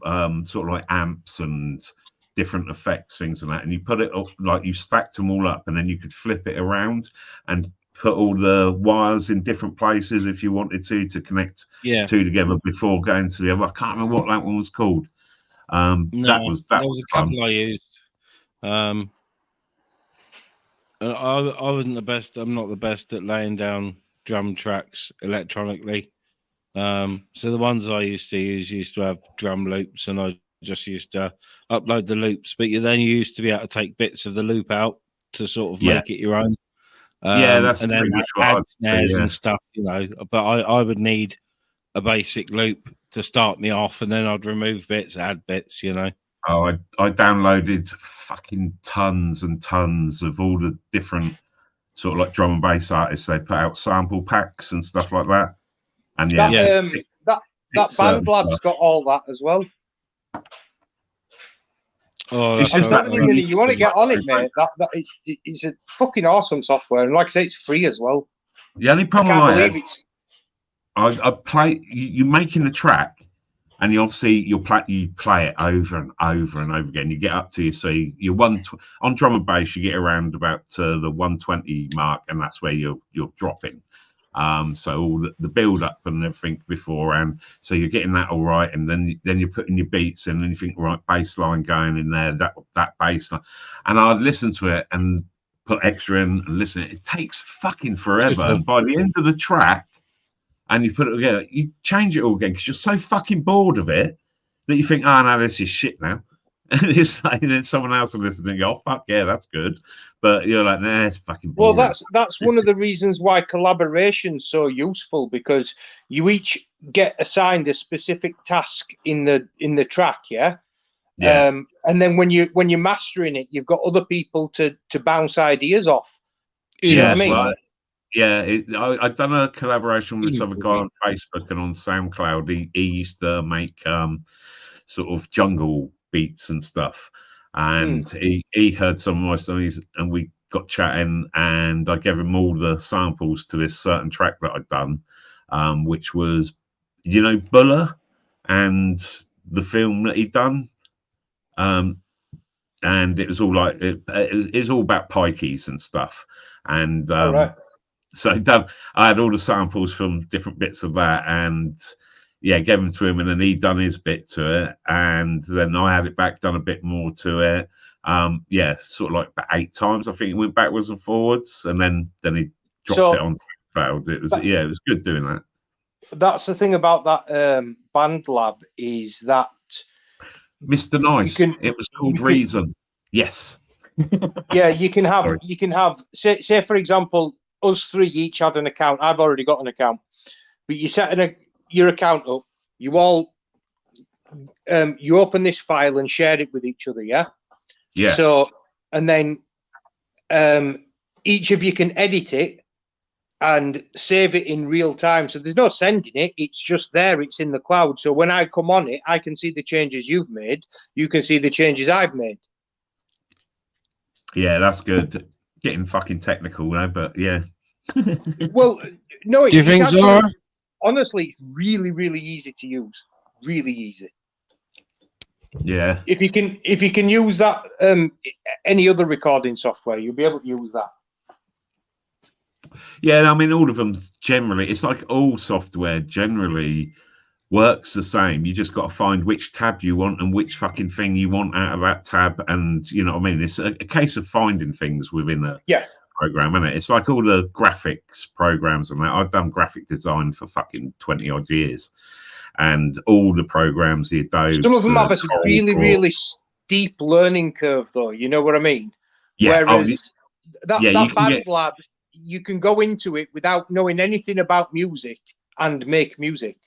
sort of like amps and different effects things and that, and you put it up, like you stacked them all up, and then you could flip it around and put all the wires in different places if you wanted to connect two together before going to the other. I can't remember what that one was called. That was a couple I used. I wasn't the best. I'm not the best at laying down drum tracks electronically. So the ones I used to use used to have drum loops, and I just used to upload the loops. But then you used to be able to take bits of the loop out to sort of make it your own. That's and then add snares and stuff, you know. But I would need a basic loop to start me off, and then I'd remove bits, add bits, you know. Oh, I downloaded fucking tons and tons of all the different sort of like drum and bass artists. They put out sample packs and stuff like that. And that BandLab's got all that as well. Oh, you want to get on it, mate? It's a fucking awesome software, and like I say, it's free as well. The only problem I play. You're making the track, and you play it over and over and over again. You get up to you're on drum and bass. You get around about the 120 mark, and that's where you're dropping. So all the build up and everything beforehand. So you're getting that all right, and then you're putting your beats in, and you think, right, bass line going in there, that bass line, and I'd listen to it and put extra in and listen. It takes fucking forever, and by the end of the track, and you put it together, you change it all again because you're so fucking bored of it that you think, oh no, this is shit now. And it's like, then someone else will listen and go, oh fuck yeah, that's good. But you're like, nah, it's fucking boring. Well, that's one of the reasons why collaboration's so useful, because you each get assigned a specific task in the track, yeah. And then when you're mastering it, you've got other people to bounce ideas off. You know what I mean? Right. Yeah, I've done a collaboration with this other guy on Facebook and on SoundCloud. He used to make sort of jungle beats and stuff, and he heard some of my songs, and we got chatting, and I gave him all the samples to this certain track that I'd done, which was, Buller and the film that he'd done, and it was all like it's all about pikeys and stuff, and so I had all the samples from different bits of that, and yeah, gave them to him, and then he done his bit to it, and then I had it back, done a bit more to it. Yeah, sort of like about 8 times. I think it went backwards and forwards, and then he dropped it on SoundCloud. It was good doing that. That's the thing about that band lab, is that Mr. Nice. It was called Reason. Yes. Yeah, you can have say for example, us 3 each had an account. I've already got an account, but you set your account up. You all you open this file and share it with each other. Yeah. Yeah. So, and then each of you can edit it and save it in real time. So there's no sending it. It's just there. It's in the cloud. So when I come on it, I can see the changes you've made. You can see the changes I've made. Yeah, that's good. Getting fucking technical, but yeah. Well, no. Do you think so? Honestly, it's really, really easy to use. Really easy. Yeah. If you can use that, any other recording software, you'll be able to use that. Yeah, I mean, all of them generally, it's like all software generally works the same. You just got to find which tab you want and which fucking thing you want out of that tab, and you know what I mean. It's a case of finding things within a program, isn't it? It's like all the graphics programs and that. I've done graphic design for fucking 20 odd years, and all the programs, the Adobe. Some of them have a really, really steep learning curve, though. You know what I mean? Yeah. Whereas that band lab, you can go into it without knowing anything about music and make music.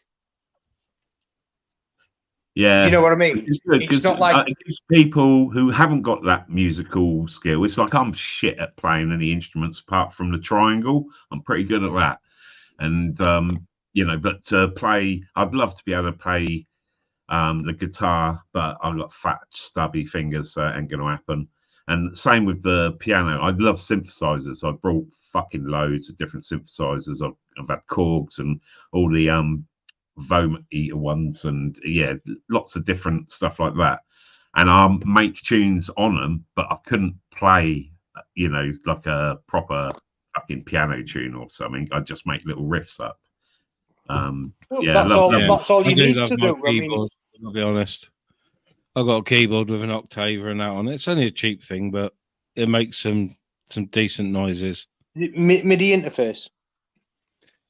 Yeah. Do you know what I mean? It's good, it's not like it gives people who haven't got that musical skill. It's like I'm shit at playing any instruments apart from the triangle. I'm pretty good at that. And but to play, I'd love to be able to play the guitar, but I've got fat, stubby fingers, so it ain't going to happen. And same with the piano. I love synthesizers. I brought fucking loads of different synthesizers. I've had Korgs and all the Vomit Eater ones, and yeah, lots of different stuff like that. And I make tunes on them, but I couldn't play, like a proper fucking piano tune or something. I just make little riffs up. That's all you need to do. Keyboard, I'll be honest. I've got a keyboard with an octaver and that on it. It's only a cheap thing, but it makes some decent noises. MIDI interface.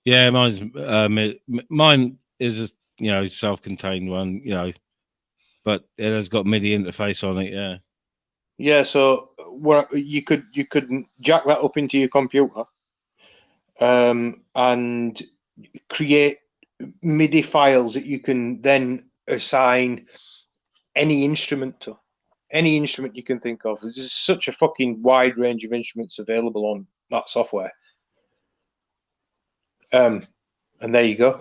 Yeah, mine is a self-contained one, but it has got MIDI interface on it. Yeah. Yeah. So you could jack that up into your computer, and create MIDI files that you can then assign any instrument to. Any instrument you can think of. There's such a fucking wide range of instruments available on that software. And there you go.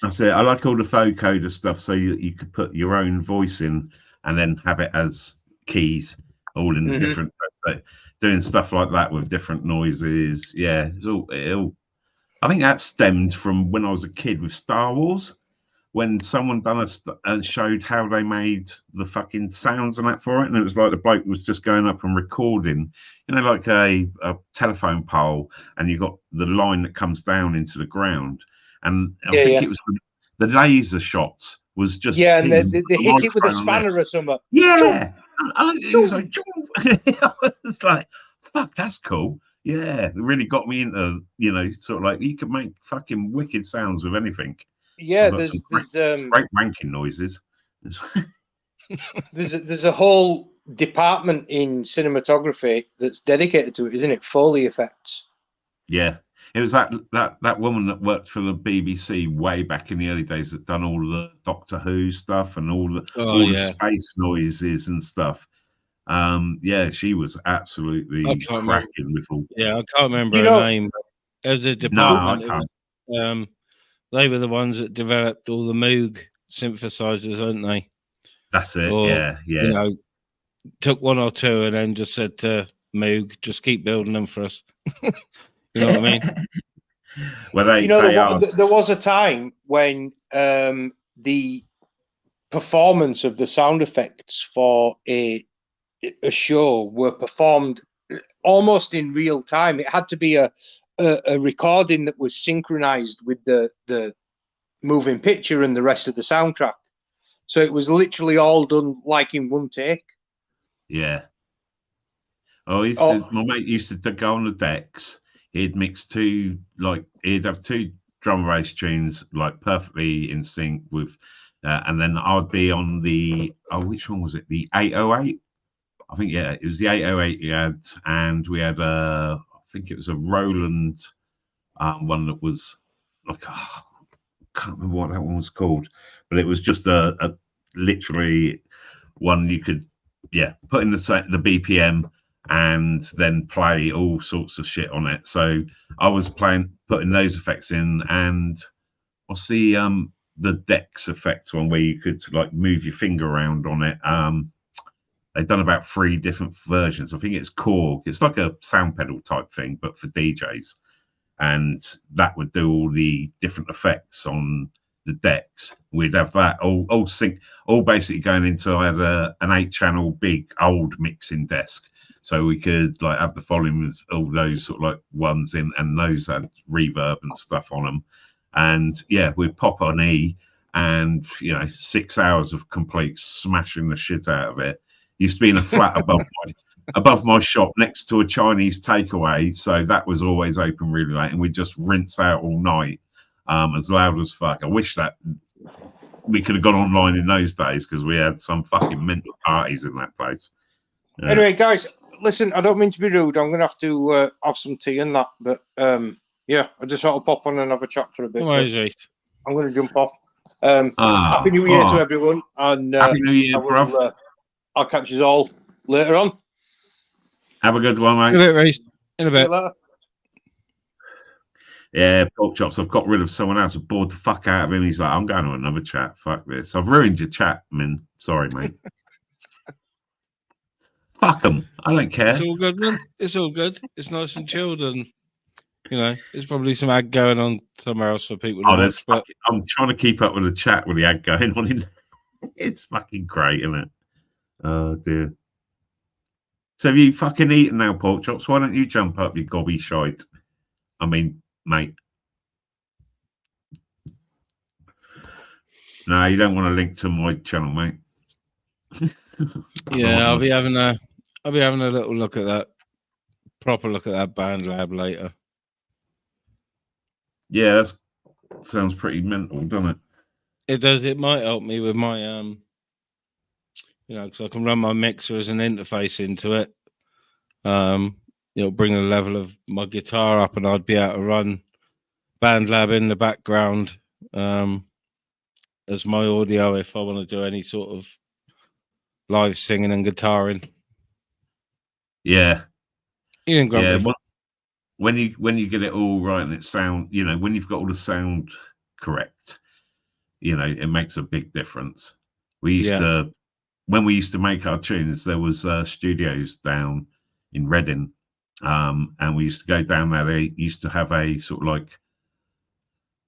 That's it. I like all the vocoder stuff, so you could put your own voice in and then have it as keys, all in different. Doing stuff like that with different noises. Yeah, I think that stemmed from when I was a kid with Star Wars, when someone done and showed how they made the fucking sounds and that for it, and it was like the bloke was just going up and recording, you know, like a telephone pole, and you got the line that comes down into the ground, and I think it was the laser shots was just and they hit it with a spanner or something. Yeah, and it was like, it's like, fuck, that's cool. Yeah, it really got me into, you know, sort of like you could make fucking wicked sounds with anything. Yeah, there's great wanking noises. there's a whole department in cinematography that's dedicated to it, isn't it? Foley effects. Yeah, it was that woman that worked for the BBC way back in the early days that done all the Doctor Who stuff and all the space noises and stuff. Yeah, she was absolutely cracking with all. Yeah, I can't remember her name. But as a department, they were the ones that developed all the Moog synthesizers, aren't they? That's it. Yeah. You know, took one or two and then just said to Moog, just keep building them for us. You know what I mean? Well, there was a time when the performance of the sound effects for a show were performed almost in real time. It had to be a recording that was synchronized with the moving picture and the rest of the soundtrack. So it was literally all done like in one take. Yeah. My mate used to go on the decks. He'd mix he'd have two drum and bass tunes like perfectly in sync with, and then I'd be on which one was it? The 808. I think, it was the 808 you had, and we had I think it was a Roland one that was like, I can't remember what that one was called, but it was just a literally one you could, put in the BPM and then play all sorts of shit on it. So I was putting those effects in, and what's the Dex effect one where you could like move your finger around on it. They've done about 3 different versions. I think it's Korg. It's like a sound pedal type thing, but for DJs. And that would do all the different effects on the decks. We'd have that all sync, all basically going into an 8-channel big old mixing desk. So we could like have the volume of all those sort of like ones in, and those had reverb and stuff on them. And we'd pop on E, and 6 hours of complete smashing the shit out of it. Used to be in a flat above my shop next to a Chinese takeaway, so that was always open really late, and we'd just rinse out all night, as loud as fuck. I wish that we could have gone online in those days, because we had some fucking mental parties in that place. Anyway, guys, listen, I don't mean to be rude. I'm going to have to have some tea and that, but I just want to pop on and have a chat for a bit. I'm going to jump off. Happy New Year to everyone, and Happy New Year, bruv. I'll catch you all later on. Have a good one, mate. In a bit. Yeah, pork chops. I've got rid of someone else. I bored the fuck out of him. He's like, I'm going to another chat. Fuck this. I've ruined your chat, man. Sorry, mate. Fuck them. I don't care. It's all good, man. It's all good. It's nice and chilled, and there's probably some ad going on somewhere else for people to watch. But I'm trying to keep up with the chat with the ad going on. It's fucking great, isn't it? Oh dear. So have you fucking eaten now, pork chops? Why don't you jump up, you gobby shite? I mean, mate. No, you don't want to link to my channel, mate. Yeah, I'll be having a little look at that, proper look at that Band Lab later. Yeah, that sounds pretty mental, doesn't it? It does. It might help me with my because I can run my mixer as an interface into it. It'll bring the level of my guitar up, and I'd be able to run BandLab in the background as my audio if I want to do any sort of live singing and guitaring. Yeah. Yeah. When you get it all right and it sound, when you've got all the sound correct, it makes a big difference. When we used to make our tunes, there was studios down in Reading, and we used to go down there. They used to have a sort of like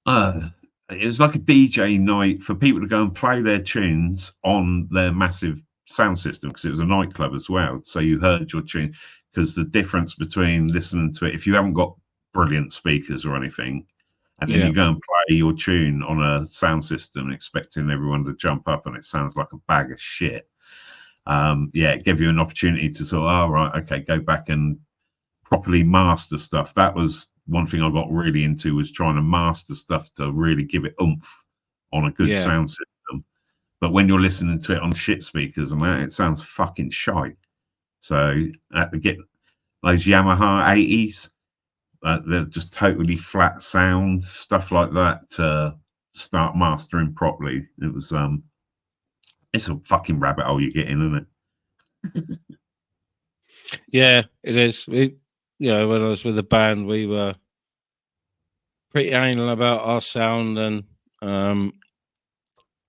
it was like a DJ night for people to go and play their tunes on their massive sound system, because it was a nightclub as well. So you heard your tune, because the difference between listening to it, if you haven't got brilliant speakers or anything, and then you go and play your tune on a sound system expecting everyone to jump up and it sounds like a bag of shit. It gave you an opportunity to sort of, okay, go back and properly master stuff. That was one thing I got really into, was trying to master stuff to really give it oomph on a good sound system. But when you're listening to it on shit speakers and that, it sounds fucking shite. So I had to get those Yamaha 80s, they're just totally flat sound, stuff like that, to start mastering properly. It was it's a fucking rabbit hole you get in, isn't it? Yeah, it is. When I was with the band, we were pretty anal about our sound, and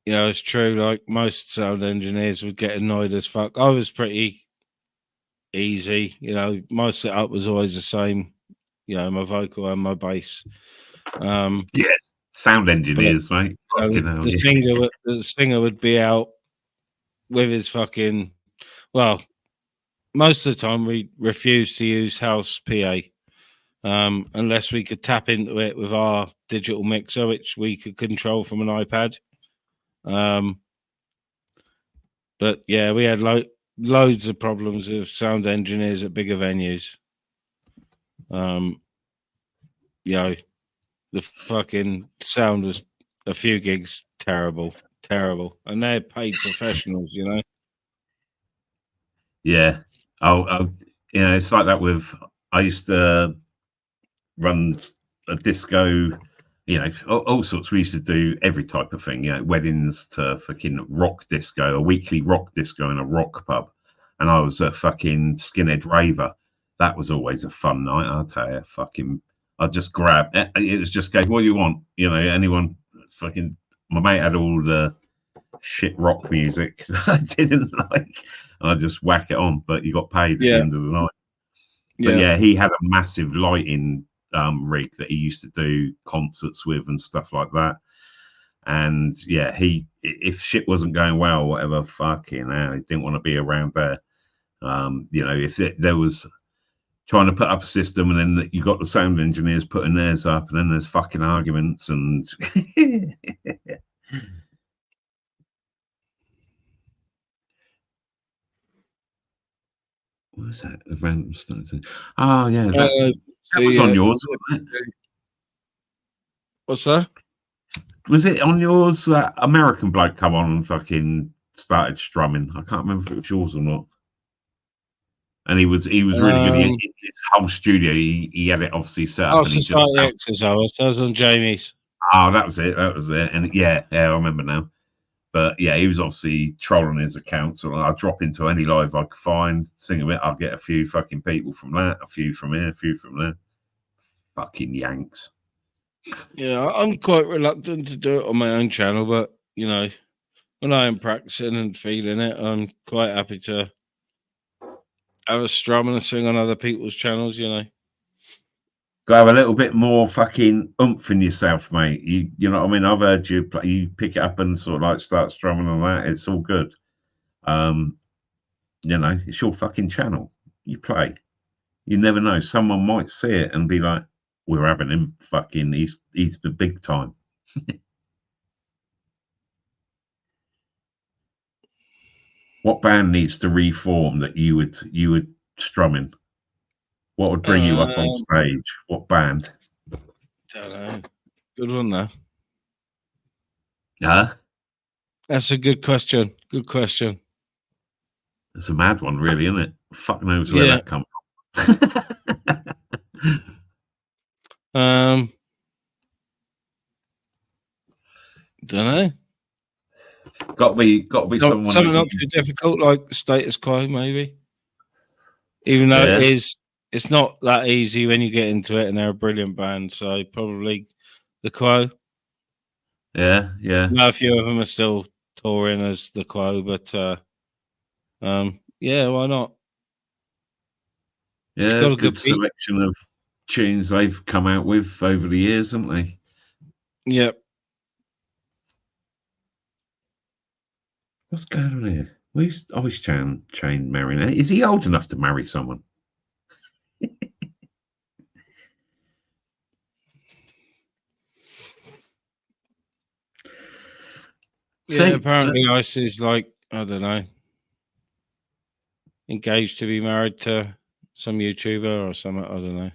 it's true. Like most sound engineers would get annoyed as fuck. I was pretty easy. My setup was always the same. My vocal and my bass. Sound engineers, mate. The singer would be out with his fucking. Well, most of the time we refused to use house PA, unless we could tap into it with our digital mixer, which we could control from an iPad. But yeah, we had loads of problems with sound engineers at bigger venues. The fucking sound was a few gigs terrible, and they're paid professionals, Yeah. It's like that with. I used to run a disco, all sorts. We used to do every type of thing, weddings to fucking rock disco, a weekly rock disco in a rock pub. And I was a fucking skinhead raver. That was always a fun night, I'll tell you. Fucking, I'd just grab it. It was just go, what do you want? Anyone fucking, my mate had all the shit rock music I didn't like. And I'd just whack it on, but you got paid at the end of the night. But he had a massive lighting rig that he used to do concerts with and stuff like that. And if shit wasn't going well, whatever, fucking hell, he didn't want to be around there. If there was trying to put up a system and then you got the sound engineers putting theirs up, and then there's fucking arguments and what was that? The random starting. Oh yeah, that was on yours, wasn't it? What's that? Was it on yours? That American bloke come on and fucking started strumming. I can't remember if it was yours or not. And he was really good. In his whole studio, he had it obviously set up. Society X's. That was on Jamie's. Oh, that was it. And yeah, I remember now. But yeah, he was obviously trolling his account. So I'll drop into any live I could find, sing a bit. I'll get a few fucking people from that, a few from here, a few from there. Fucking Yanks. Yeah, I'm quite reluctant to do it on my own channel, but when I am practicing and feeling it, I'm quite happy to have a strum and a sing on other people's channels. Got to have a little bit more fucking oomph in yourself, mate. You know what I mean? I've heard you play, you pick it up and sort of like start strumming on that. It's all good. It's your fucking channel. You play. You never know. Someone might see it and be like, "We're having him. Fucking, he's the big time." What band needs to reform that you would strum in? What would bring you up on stage? What band? Don't know. Good one, though. Huh? That's a good question. Good question. It's a mad one, really, isn't it? Fuck knows where that comes from. Don't know. Got to be someone something not too difficult, like Status Quo, maybe. Even though it's not that easy when you get into it, and they're a brilliant band. So probably the Quo. Yeah. A few of them are still touring as the Quo, but why not? Yeah, it's got a good selection of tunes they've come out with over the years, haven't they? Yep. What's going on here? Where's Ice Chain marrying? Is he old enough to marry someone? Yeah, apparently Ice is like, I don't know, engaged to be married to some YouTuber or something. I don't know.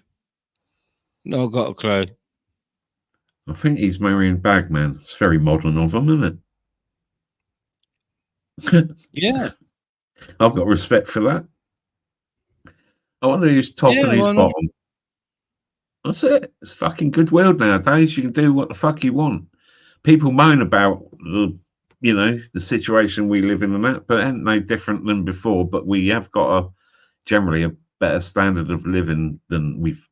Not got a clue. I think he's marrying Bagman. It's very modern of him, isn't it? Yeah. I've got respect for that. I wonder who's top and who's bottom. That's it. It's a fucking good world nowadays. You can do what the fuck you want. People moan about the, you know, the situation we live in and that, but it ain't no different than before. But we have got generally a better standard of living than we've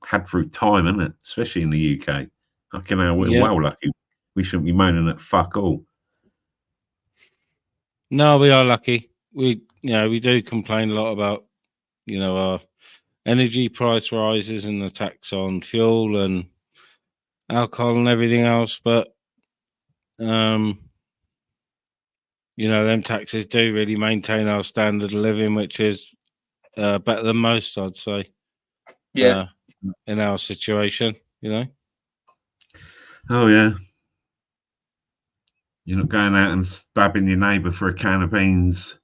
had through time, isn't it? Especially in the UK. Fucking hell, we're well lucky. We shouldn't be moaning at fuck all. No, we are lucky. We do complain a lot about, our energy price rises and the tax on fuel and alcohol and everything else, but them taxes do really maintain our standard of living, which is better than most, I'd say. Yeah. In our situation, Oh yeah. You're not going out and stabbing your neighbour for a can of beans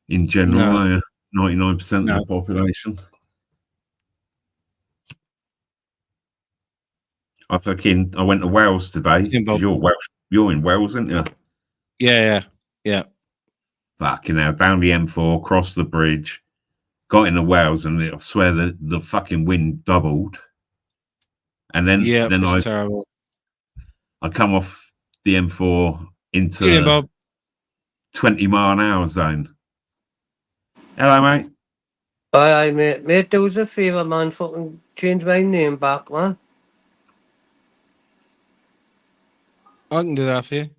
in general, are you? 99% of the population. I went to Wales today. You're in Wales, aren't you? Yeah. Fucking hell, down the M4, across the bridge, got into Wales, and I swear the fucking wind doubled. And then it's terrible. I come off the M4 into 20-mile-an-hour zone. Hello, mate. Aye, mate. Mate, do us a favour, man. Fucking change my name back, man. I can do that for you.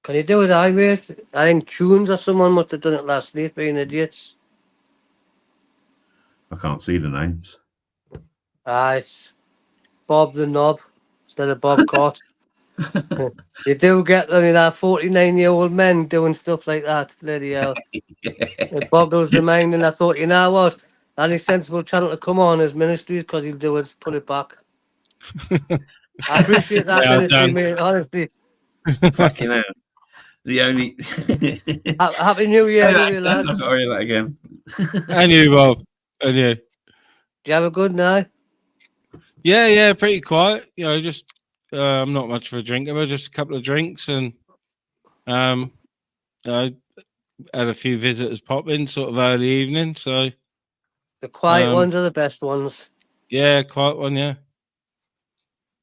Can you do it, aye, mate? I think Tunes or someone must have done it last night, being idiots. I can't see the names. It's Bob the Knob instead of Bob Cott. You do get them, 49-year-old men doing stuff like that. Bloody hell. It boggles the mind, and I thought, you know what? Any sensible channel to come on is Ministries, because he'll do it, put it back. I appreciate that, Ministry, mate, honestly. Fucking hell. The only Happy New Year, lads. I've got to hear that again. And you, Bob. And you. Do you have a good night? Yeah, pretty quiet. Just I'm not much of a drinker, but just a couple of drinks, and I had a few visitors pop in sort of early evening. So the quiet ones are the best ones. Yeah, quiet one, yeah.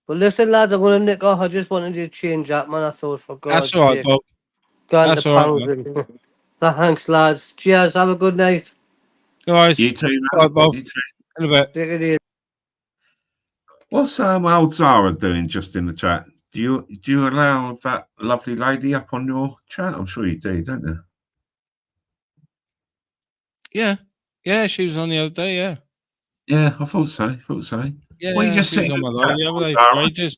But listen, lads, I'm going to nick off. I just wanted you to change that, man. I thought, for God's sake. That's all right, Bob. That's all right. Thanks, lads. Cheers. Have a good night. Guys, you too, all right, Bob. In a bit. Take it easy. What's old Zara doing just in the chat? Do you allow that lovely lady up on your chat? I'm sure you do, don't you? Yeah, she was on the other day. Yeah, I thought so. Yeah, well, you just she was on my live the other day for ages.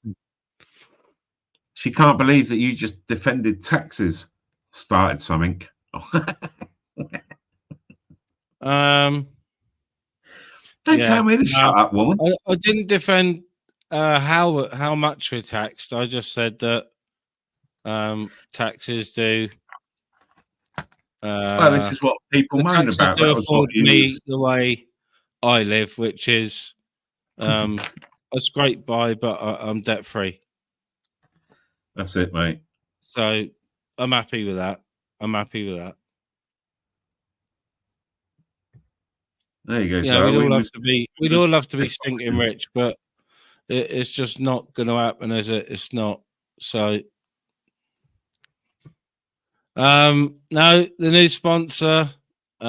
She can't believe that you just defended taxes. Started something. Don't tell me to shut up, woman. I didn't defend how much we're taxed. I just said that taxes do. Well, this is what people moan about. Do afford me the way I live, which is a scrape by, but I'm debt free. That's it, mate. So I'm happy with that. There you go. Yeah, we'd all love to be stinking rich, but it's just not going to happen, is it? It's not. So, no, the new sponsor. They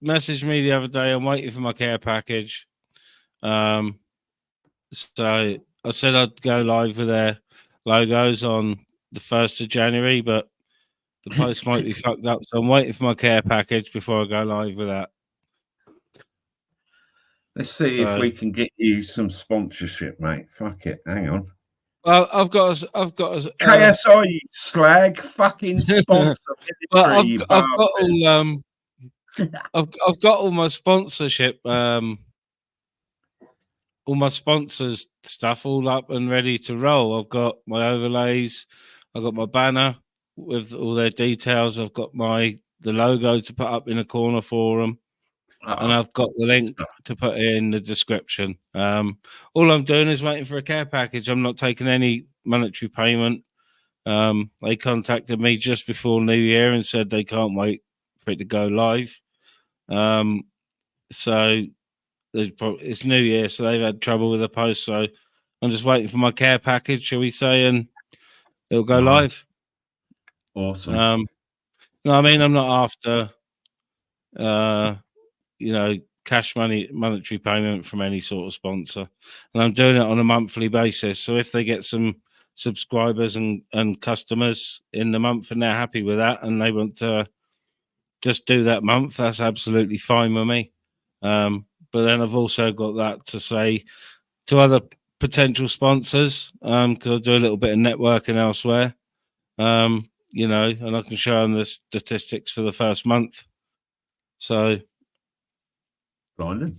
messaged me the other day. I'm waiting for my care package. So I said I'd go live with their logos on the 1st of January, but the post might be fucked up. So I'm waiting for my care package before I go live with that. Let's see if So- we can get you some sponsorship, mate. Fuck it. Hang on. Well, I've got KSI, you slag, fucking sponsor. well, ministry, you I've got bastard. all I've got all my sponsorship all my sponsors stuff all up and ready to roll. I've got my overlays, I've got my banner with all their details, I've got the logo to put up in a corner for them, and I've got the link to put in the description. All I'm doing is waiting for a care package. I'm not taking any monetary payment. They contacted me just before New Year and said they can't wait for it to go live. So it's New Year, so they've had trouble with the post. So I'm just waiting for my care package, shall we say, and it'll go live. Awesome. No, I mean, I'm not after, cash monetary payment from any sort of sponsor, and I'm doing it on a monthly basis. So if they get some subscribers and customers in the month and they're happy with that and they want to just do that month, that's absolutely fine with me. But then I've also got that to say to other potential sponsors, because I do a little bit of networking elsewhere, and I can show them the statistics for the first month. So, Blinding.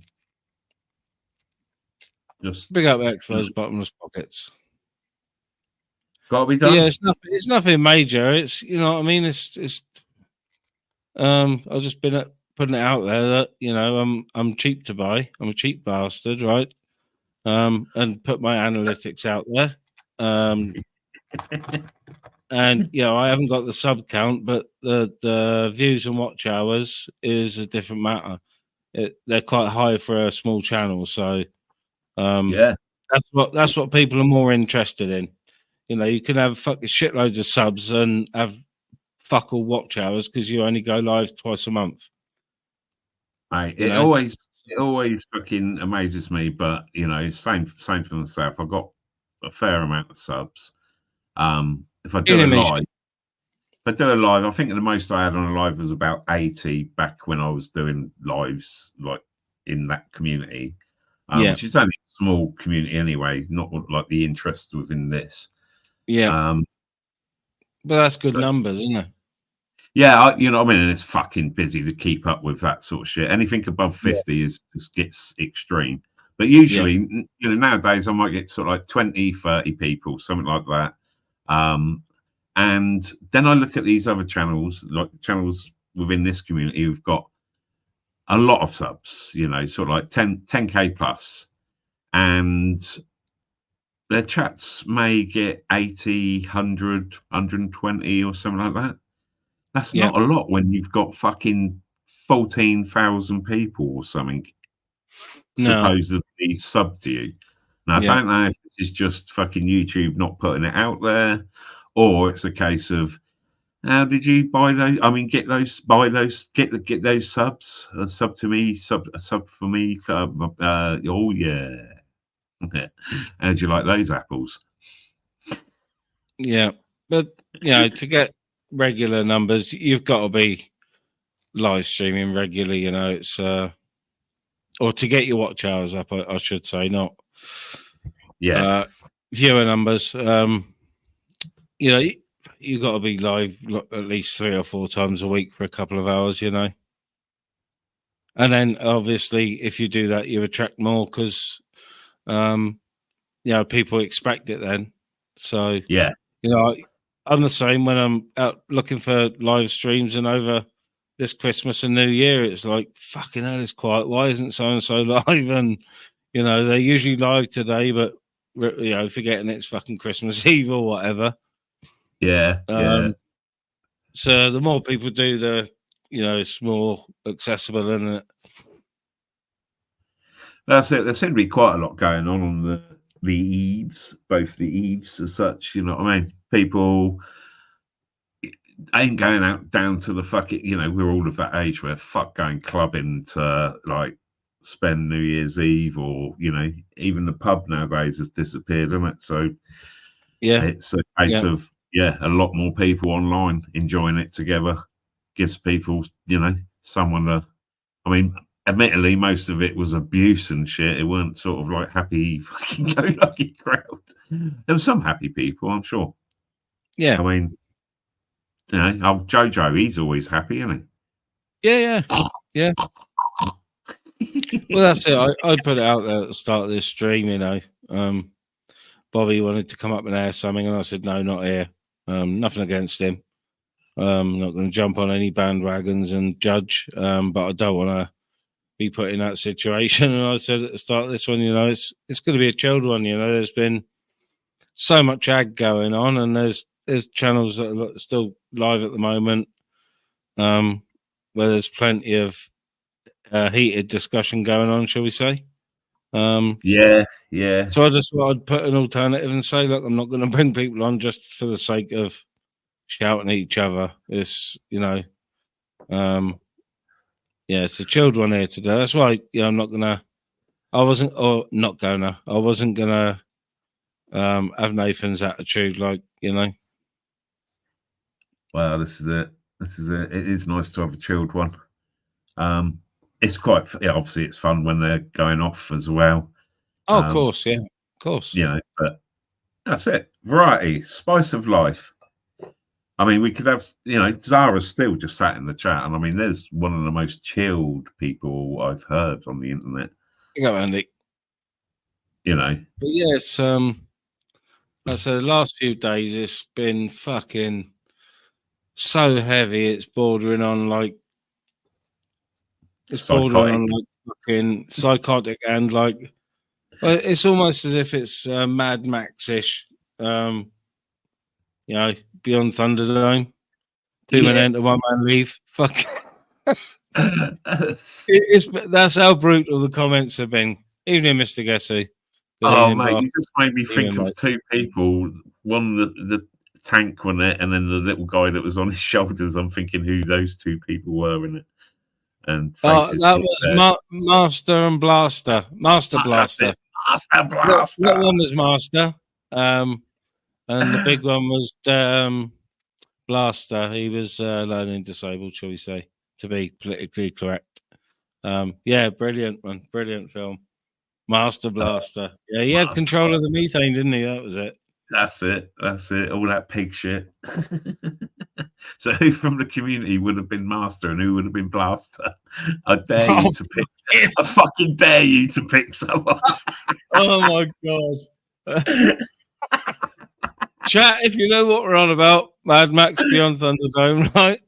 Just big up Expo's bottomless pockets. got to be But done. yeah, it's nothing major. It's what I mean. I've just been putting it out there that I'm cheap to buy. I'm a cheap bastard, right? And put my analytics out there. And I haven't got the sub count, but the views and watch hours is a different matter. They're quite high for a small channel, so Yeah. that's what people are more interested in. You can have fucking shitloads of subs and have fuck all watch hours because you only go live twice a month. Mate, it always fucking amazes me, but same for myself. I've got a fair amount of subs. If I do a live, I think the most I had on a live was about 80 back when I was doing lives like in that community, which is only a small community anyway, not like the interest within this. Yeah. But that's good numbers, isn't it? Yeah, you know what I mean? And it's fucking busy to keep up with that sort of shit. Anything above 50 just gets extreme. But usually, nowadays I might get sort of like 20, 30 people, something like that. And then I look at these other channels, like channels within this community who've got a lot of subs, sort of like 10K plus. And their chats may get 80, 100, 120 or something like that. That's not a lot when you've got fucking 14,000 people or something supposedly sub to you. Now, I don't know if this is just fucking YouTube not putting it out there, or it's a case of how did you buy those? I mean, get those subs. A sub to me, a sub for me. Oh yeah. How'd you like those apples? Yeah, but to get regular numbers, you've got to be live streaming regularly. It's or to get your watch hours up, I should say, not viewer numbers. You've got to be live at least 3 or 4 times a week for a couple of hours, and then obviously if you do that, you attract more because people expect it then. So I'm the same when I'm out looking for live streams, and over this Christmas and New Year, it's like, fucking hell, it's quiet. Why isn't so-and-so live? And, they're usually live today, but, forgetting it's fucking Christmas Eve or whatever. So the more people do it's more accessible, isn't it? That's it. There seems to be quite a lot going on the eves, both the eves as such, you know what I mean? People ain't going out down to the fucking, we're all of that age where fuck going clubbing to like spend New Year's Eve, or, even the pub nowadays has disappeared, isn't it? So it's a case of, a lot more people online enjoying it together. Gives people, someone to, I mean, admittedly, most of it was abuse and shit. It weren't sort of like happy fucking go lucky crowd. There were some happy people, I'm sure. Yeah. I mean, you know, old Jojo, he's always happy, isn't Yeah. Well, that's it. I put it out there at the start of this stream, you know. Bobby wanted to come up and air something, and I said, no, not here. Nothing against him. Not going to jump on any bandwagons and judge, but I don't want to be put in that situation. And I said at the start of this one, you know, it's going to be a chilled one. You know, there's been so much ag going on, and there's channels that are still live at the moment, where there's plenty of heated discussion going on, shall we say? Yeah. So I just thought I'd put an alternative and say, look, I'm not going to bring people on just for the sake of shouting at each other. It's, you know, yeah, it's a chilled one here today. That's why, you know, I wasn't gonna have Nathan's attitude, like, you know. Well, this is it. It is nice to have a chilled one. It's quite, obviously it's fun when they're going off as well. Oh, of course, yeah, of course. You know, but that's it. Variety, spice of life. I mean, we could have, you know, Zara's still just sat in the chat, and I mean, there's one of the most chilled people I've heard on the internet. Go, Andy. You know, but yes, I said the last few days it's been fucking so heavy. It's bordering on like fucking psychotic, and like, well, it's almost as if it's Mad Max-ish. You know, Beyond Thunderdome. 2 men enter, 1 man leave. Fuck. That's how brutal the comments have been. Evening, Mr. Gessie. Oh, mate, you just made me think of two people. One, the tank on it, and then the little guy that was on his shoulders. I'm thinking who those two people were in it. And that was Master and Blaster. Master Blaster. Master Blaster. That one was Master. And the big one was Blaster. He was learning disabled, shall we say, to be politically correct. Yeah, brilliant one. Brilliant film. Master Blaster. Yeah, he had control of the methane, didn't he? That was it. That's it. All that pig shit. So who from the community would have been Master and who would have been Blaster? I dare you to pick. I fucking dare you to pick someone. Oh my god. Chat, if you know what we're on about, Mad Max Beyond Thunderdome, right?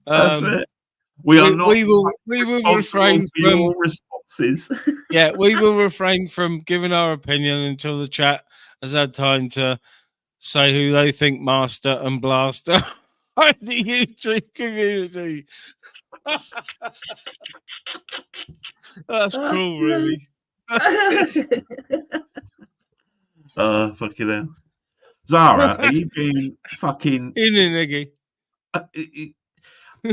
That's it. We will refrain from responses. Yeah, we will refrain from giving our opinion until the chat has had time to say who they think Master and Blaster are in the YouTube community. That's cool, really. Fucking hell. Zara, are you being fucking in Iggy?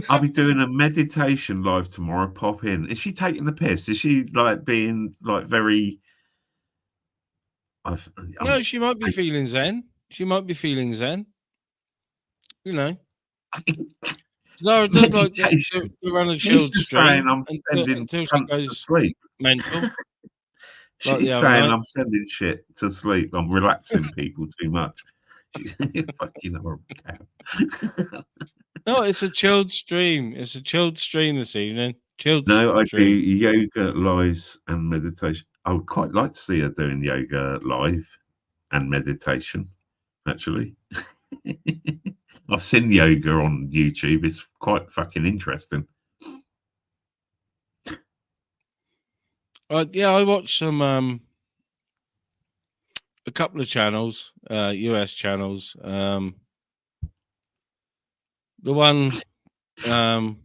I'll be doing a meditation live tomorrow. Pop in. Is she taking the piss? Is she like being like very? No, she might be feeling zen. You know, Zara does like to run a chilled stream until she goes mental. She's saying I'm sending shit to sleep. I'm relaxing people too much. She's fucking horrible cat. No, it's a chilled stream. It's a chilled stream this evening. No, I do yoga, lives, and meditation. I would quite like to see her doing yoga live and meditation, actually. I've seen yoga on YouTube. It's quite fucking interesting. Yeah, I watched some a couple of channels, US channels. The one man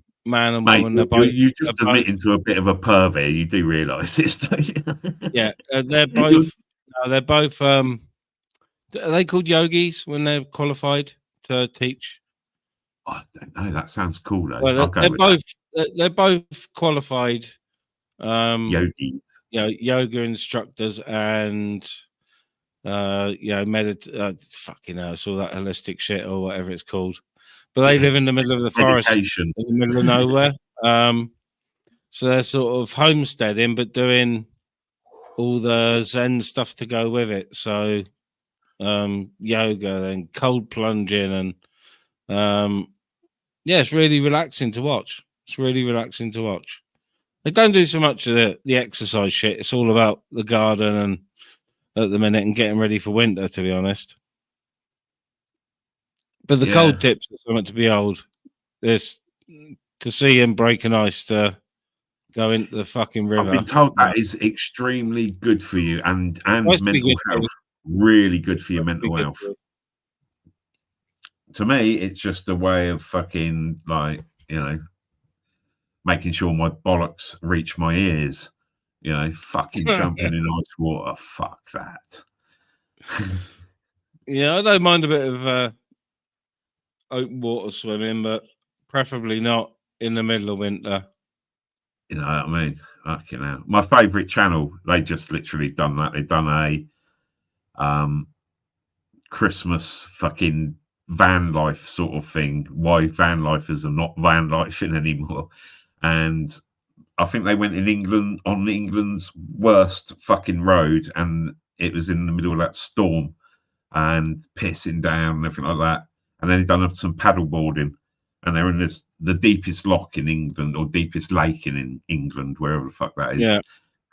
and woman. You're just admitting to a bit of a pervert. You do realise this, don't you? Yeah, they're both. They're both. Are they called yogis when they're qualified to teach? I don't know. That sounds cool, though. Well, they're both qualified. Yogis. Yoga instructors and fucking hell, it's all that holistic shit or whatever it's called. But they live in the middle of the forest, in the middle of nowhere. So they're sort of homesteading, but doing all the Zen stuff to go with it. So yoga and cold plunging, and yeah, it's really relaxing to watch. It's really relaxing to watch. They don't do so much of the exercise shit. It's all about the garden and at the minute and getting ready for winter, to be honest. But the cold tips are something to behold. There's to see him breaking ice to go into the fucking river. I've been told that is extremely good for you and mental health. Really good for your mental health. To me, it's just a way of fucking, like, you know, making sure my bollocks reach my ears. You know, fucking jumping in ice water. Fuck that. Yeah, I don't mind a bit of open water swimming, but preferably not in the middle of winter. You know what I mean? Fucking hell. My favourite channel, they just literally done that. They've done a Christmas fucking van life sort of thing. Why van lifers are not van lifing anymore. And I think they went in England on England's worst fucking road, and it was in the middle of that storm and pissing down and everything like that. And then they done some paddle boarding, and they're in the deepest lock in England, or deepest lake in England, wherever the fuck that is.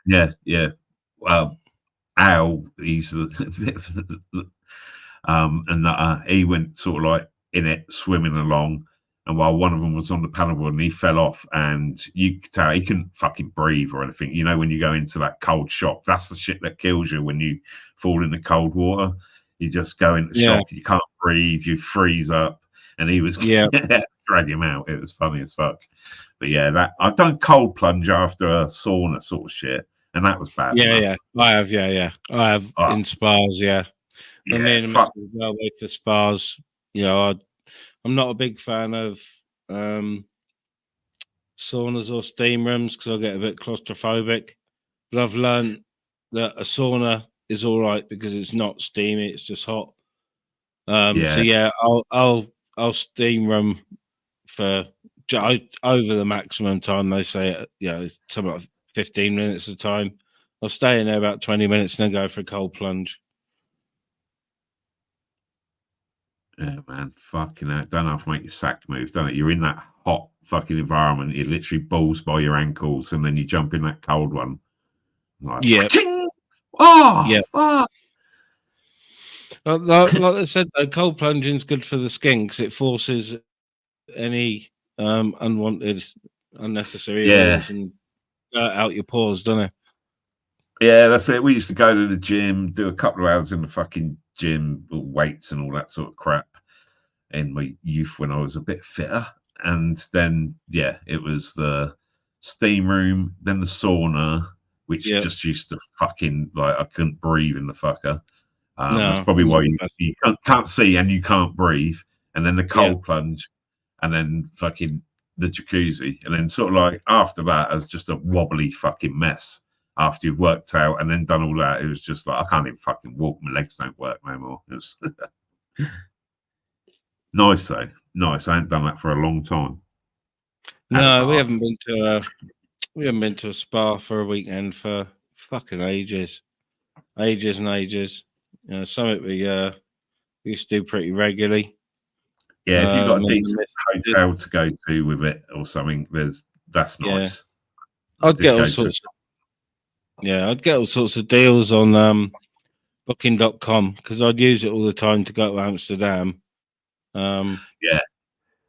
Yeah. Al, he's and he went sort of like in it, swimming along. And while one of them was on the paddleboard, and he fell off, and you could tell he couldn't fucking breathe or anything. You know, when you go into that cold shock, that's the shit that kills you when you fall in the cold water. You just go into shock, you can't breathe, you freeze up. And he was drag him out. It was funny as fuck. But yeah, that I've done cold plunge after a sauna sort of shit, and that was bad. Yeah, I have. I have in spas. Yeah, me and the missus go away for spas. You know, I'm not a big fan of saunas or steam rooms because I get a bit claustrophobic. But I've learned that a sauna is all right because it's not steamy; it's just hot. So yeah, I'll steam room for over the maximum time. They say, something like 15 minutes at a time. I'll stay in there about 20 minutes and then go for a cold plunge. Yeah, man, fucking hell. Don't have to make your sack move, don't it? You're in that hot fucking environment. It literally balls by your ankles, and then you jump in that cold one. Like, fuck. Like I said, though, cold plunging is good for the skin because it forces any unwanted, unnecessary oils and out your pores, doesn't it? Yeah, that's it. We used to go to the gym, do a couple of hours in the fucking gym, weights and all that sort of crap in my youth when I was a bit fitter. And then, it was the steam room, then the sauna, which just used to fucking, like, I couldn't breathe in the fucker. That's probably why you can't see and you can't breathe. And then the cold plunge, and then fucking the jacuzzi. And then sort of like after that, it was just a wobbly fucking mess. After you've worked out and then done all that, it was just like, I can't even fucking walk. My legs don't work no more. It was nice, though. Nice. I ain't done that for a long time. No, we haven't been to a spa for a weekend for fucking ages. Ages and ages. You know, something we used to do pretty regularly. Yeah, if you've got a decent hotel to go to with it or something, that's nice. I'd get all sorts of deals on booking.com because I'd use it all the time to go to Amsterdam. And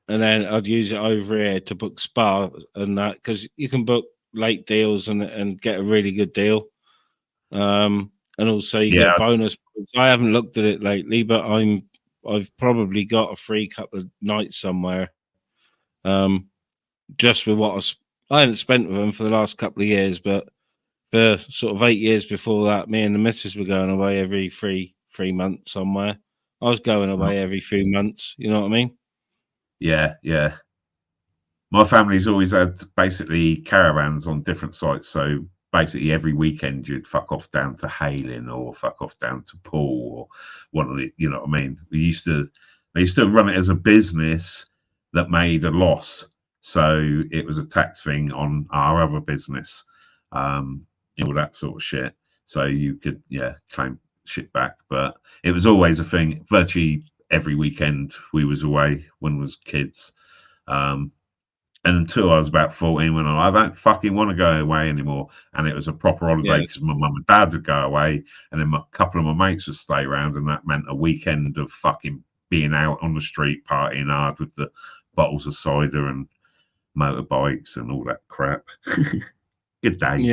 then I'd use it over here to book spa and that because you can book late deals and get a really good deal. And also you get bonus. I haven't looked at it lately, but I've probably got a free couple of nights somewhere. Just with what I haven't spent with them for the last couple of years, but for sort of 8 years before that, me and the missus were going away every three months somewhere. I was going away every few months. You know what I mean? Yeah. My family's always had basically caravans on different sites. So basically every weekend you'd fuck off down to Hailing or fuck off down to Poole or one of the, you know what I mean? They used to run it as a business that made a loss. So it was a tax thing on our other business, all that sort of shit. So you could, claim shit back. But it was always a thing. Virtually every weekend we was away when we was kids. And until I was about 14, when I don't fucking want to go away anymore. And it was a proper holiday because my mum and dad would go away, and then a couple of my mates would stay around, and that meant a weekend of fucking being out on the street partying hard with the bottles of cider and motorbikes and all that crap. Good days.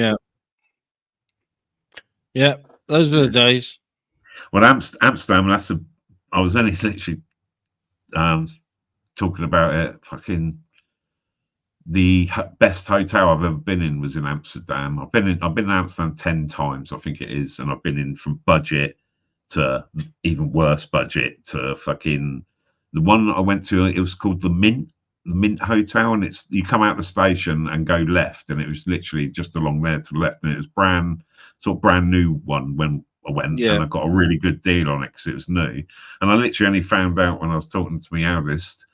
Yeah, those were the days. Well, Amsterdam, I was only literally talking about it. Fucking the best hotel I've ever been in was in Amsterdam. I've been in Amsterdam 10 times, I think it is, and I've been in from budget to even worse budget to fucking the one that I went to. It was called the Mint Hotel, and you come out the station and go left, and it was literally just along there to the left, and it was brand new one when I went, and I got a really good deal on it because it was new. And I literally only found out when I was talking to my eldest,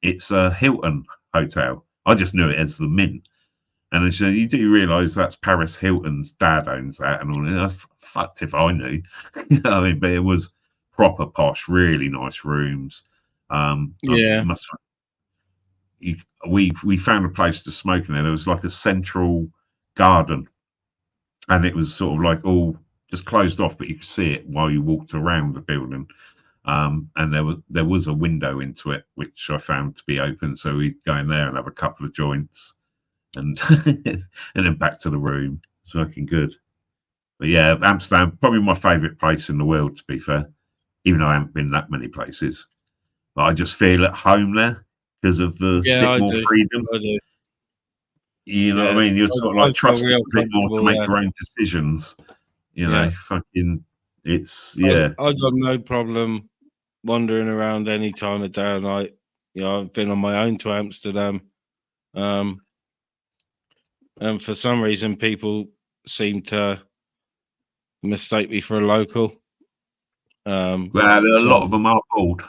it's a Hilton hotel. I just knew it as the Mint. And I said, you do realise that's Paris Hilton's dad owns that and all that. Fucked if I knew. You know what I mean? But it was proper posh, really nice rooms. We found a place to smoke in there. There was like a central garden, and it was sort of like all just closed off, but you could see it while you walked around the building. And there was a window into it, which I found to be open. So we'd go in there and have a couple of joints, and and then back to the room. It's looking good. But yeah, Amsterdam, probably my favourite place in the world, to be fair, even though I haven't been that many places. But I just feel at home there because of the bit more freedom. I do. You know what I mean? You're sort of like trusting a bit more to make your own decisions. You know, fucking, it's, I got no problem wandering around any time of day or night. You know, I've been on my own to Amsterdam. And for some reason, people seem to mistake me for a local. Well, a lot of them are old.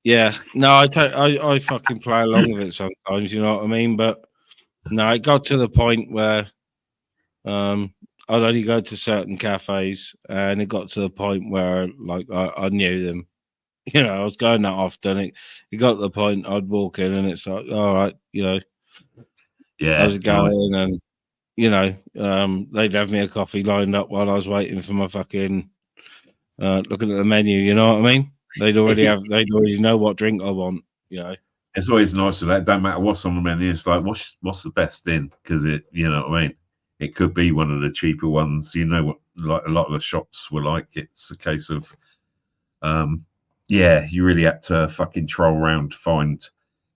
Yeah, no, I fucking play along with it sometimes. You know what I mean? But no, it got to the point where I'd only go to certain cafes, and it got to the point where like I knew them. You know, I was going that often. It got to the point I'd walk in, and it's like, all right, you know, how's it going? Nice. And you know, they'd have me a coffee lined up while I was waiting for my fucking looking at the menu. You know what I mean? They'd already know what drink I want. You know, it's always nice with that. It don't matter what's on the menu. It's like what's the best in, because it, you know what I mean. It could be one of the cheaper ones. You know what, like a lot of the shops were like. It's a case of, you really had to fucking troll around,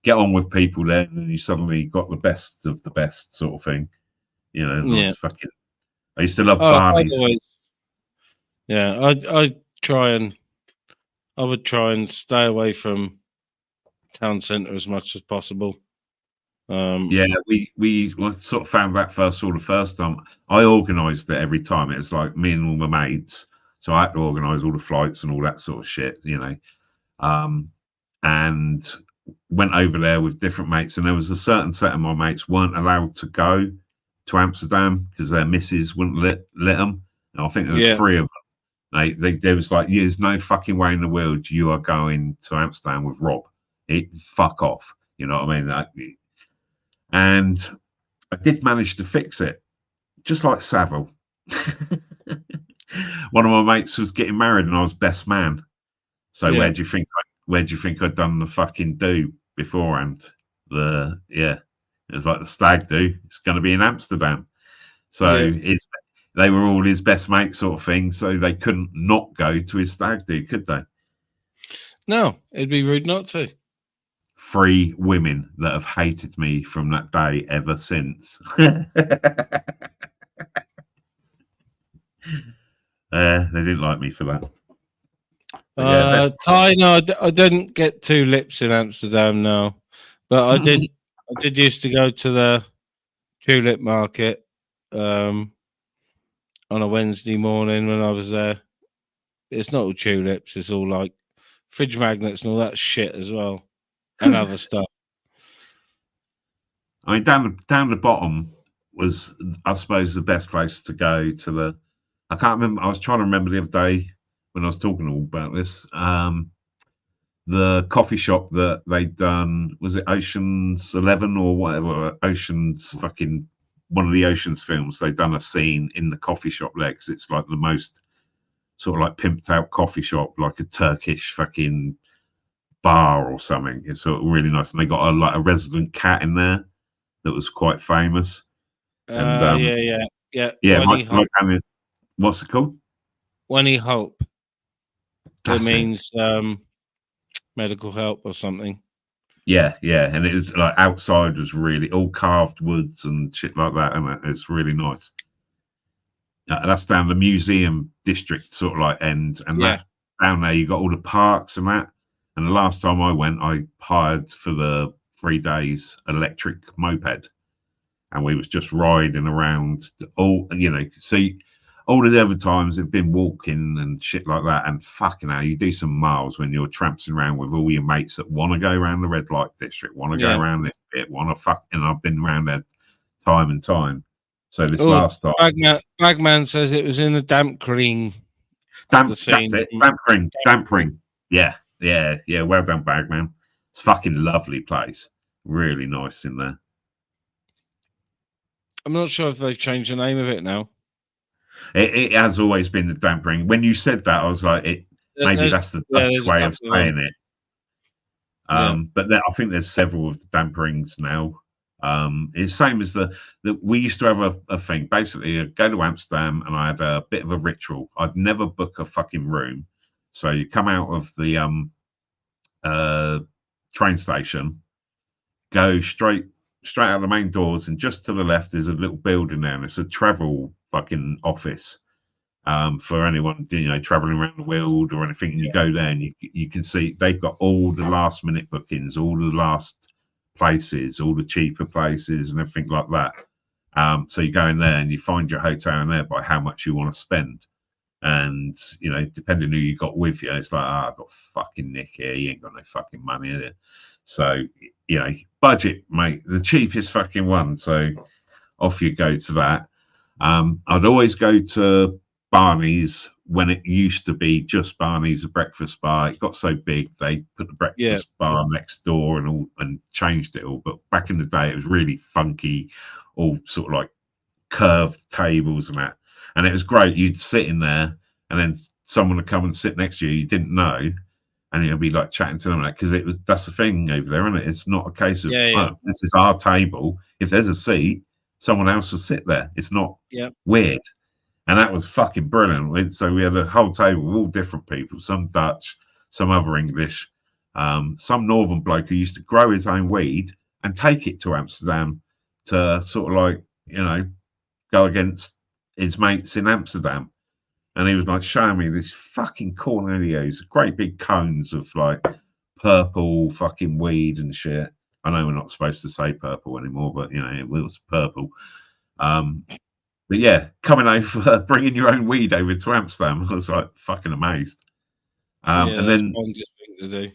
get on with people there, and you suddenly got the best of the best sort of thing. You know, nice fucking. I used to love Barney's. I would try and stay away from town centre as much as possible. We sort of found that the first time. I organised it every time. It was like me and all my mates, so I had to organise all the flights and all that sort of shit, you know. And went over there with different mates, and there was a certain set of my mates weren't allowed to go to Amsterdam because their missus wouldn't let them. And I think there was 3 of them. There was like, there's no fucking way in the world you are going to Amsterdam with Rob. Fuck off. You know what I mean? And I did manage to fix it, just like Savile. One of my mates was getting married, and I was best man. So where do you think I'd done the fucking do beforehand? It was like the stag do. It's going to be in Amsterdam. So they were all his best mates, sort of thing. So they couldn't not go to his stag do, could they? No, it'd be rude not to. 3 women that have hated me from that day ever since. They didn't like me for that. Ty, no, I didn't get 2 lips in Amsterdam, no, but I did used to go to the tulip market on a Wednesday morning when I was there. It's not all tulips; it's all like fridge magnets and all that shit as well, and other stuff. I mean, down the bottom was, I suppose, the best place to go to the. I can't remember. I was trying to remember the other day when I was talking all about this. The coffee shop that they'd done, was it Ocean's 11 or whatever? Ocean's fucking one of the Ocean's films. They'd done a scene in the coffee shop there because it's like the most sort of like pimped out coffee shop, like a Turkish fucking bar or something. It's sort of really nice, and they got like a resident cat in there that was quite famous. And yeah. like, I mean, what's it called? Winnie Hope. That's It means medical help or something. Yeah, and it was like outside was really all carved woods and shit like that, and it's really nice. That's down the museum district sort of like end, and that down there you got all the parks and that. And the last time I went, I hired for the 3 days electric moped, and we was just riding around all, see, all of the other times it'd been walking and shit like that, and fucking hell, you do some miles when you're tramping around with all your mates that want to go around the red light district, want to go around this bit, want to and I've been around there time and time. So this last time, Bagman says it was in the damp ring. That's it. Damp ring. Yeah. Well done, Bagman. It's a fucking lovely place. Really nice in there. I'm not sure if they've changed the name of it now. It has always been the damp ring. When you said that, I was like, maybe that's the Dutch way of saying it. But I think there's several of the damp rings now. It's the same as the we used to have a thing. Basically, I'd go to Amsterdam and I had a bit of a ritual. I'd never book a fucking room. So you come out of the train station, go straight out the main doors, and just to the left is a little building there, and it's a travel fucking office for anyone traveling around the world or anything. And you go there and you can see they've got all the last minute bookings, all the last places, all the cheaper places and everything like that. So you go in there and you find your hotel in there by how much you want to spend. And depending who you got with you, it's like, I've got fucking Nick here, you ain't got no fucking money in it. So budget, mate, the cheapest fucking one. So off you go to that. I'd always go to Barney's when it used to be just Barney's, a breakfast bar. It got so big they put the breakfast bar next door and changed it all. But back in the day, it was really funky, all sort of like curved tables and that. And it was great. You'd sit in there, and then someone would come and sit next to you didn't know, and you'd be like chatting to them, because that's the thing over there, isn't it? It's not a case of this is our table. If there's a seat, someone else will sit there. It's not weird. And that was fucking brilliant. So we had a whole table with all different people, some Dutch, some other English, some northern bloke who used to grow his own weed and take it to Amsterdam to sort of like, go against his mates in Amsterdam. And he was like showing me this fucking Cornelios, great big cones of like purple fucking weed and shit. I know we're not supposed to say purple anymore, but it was purple. But yeah, coming over, bringing your own weed over to Amsterdam, I was like fucking amazed. And then to do.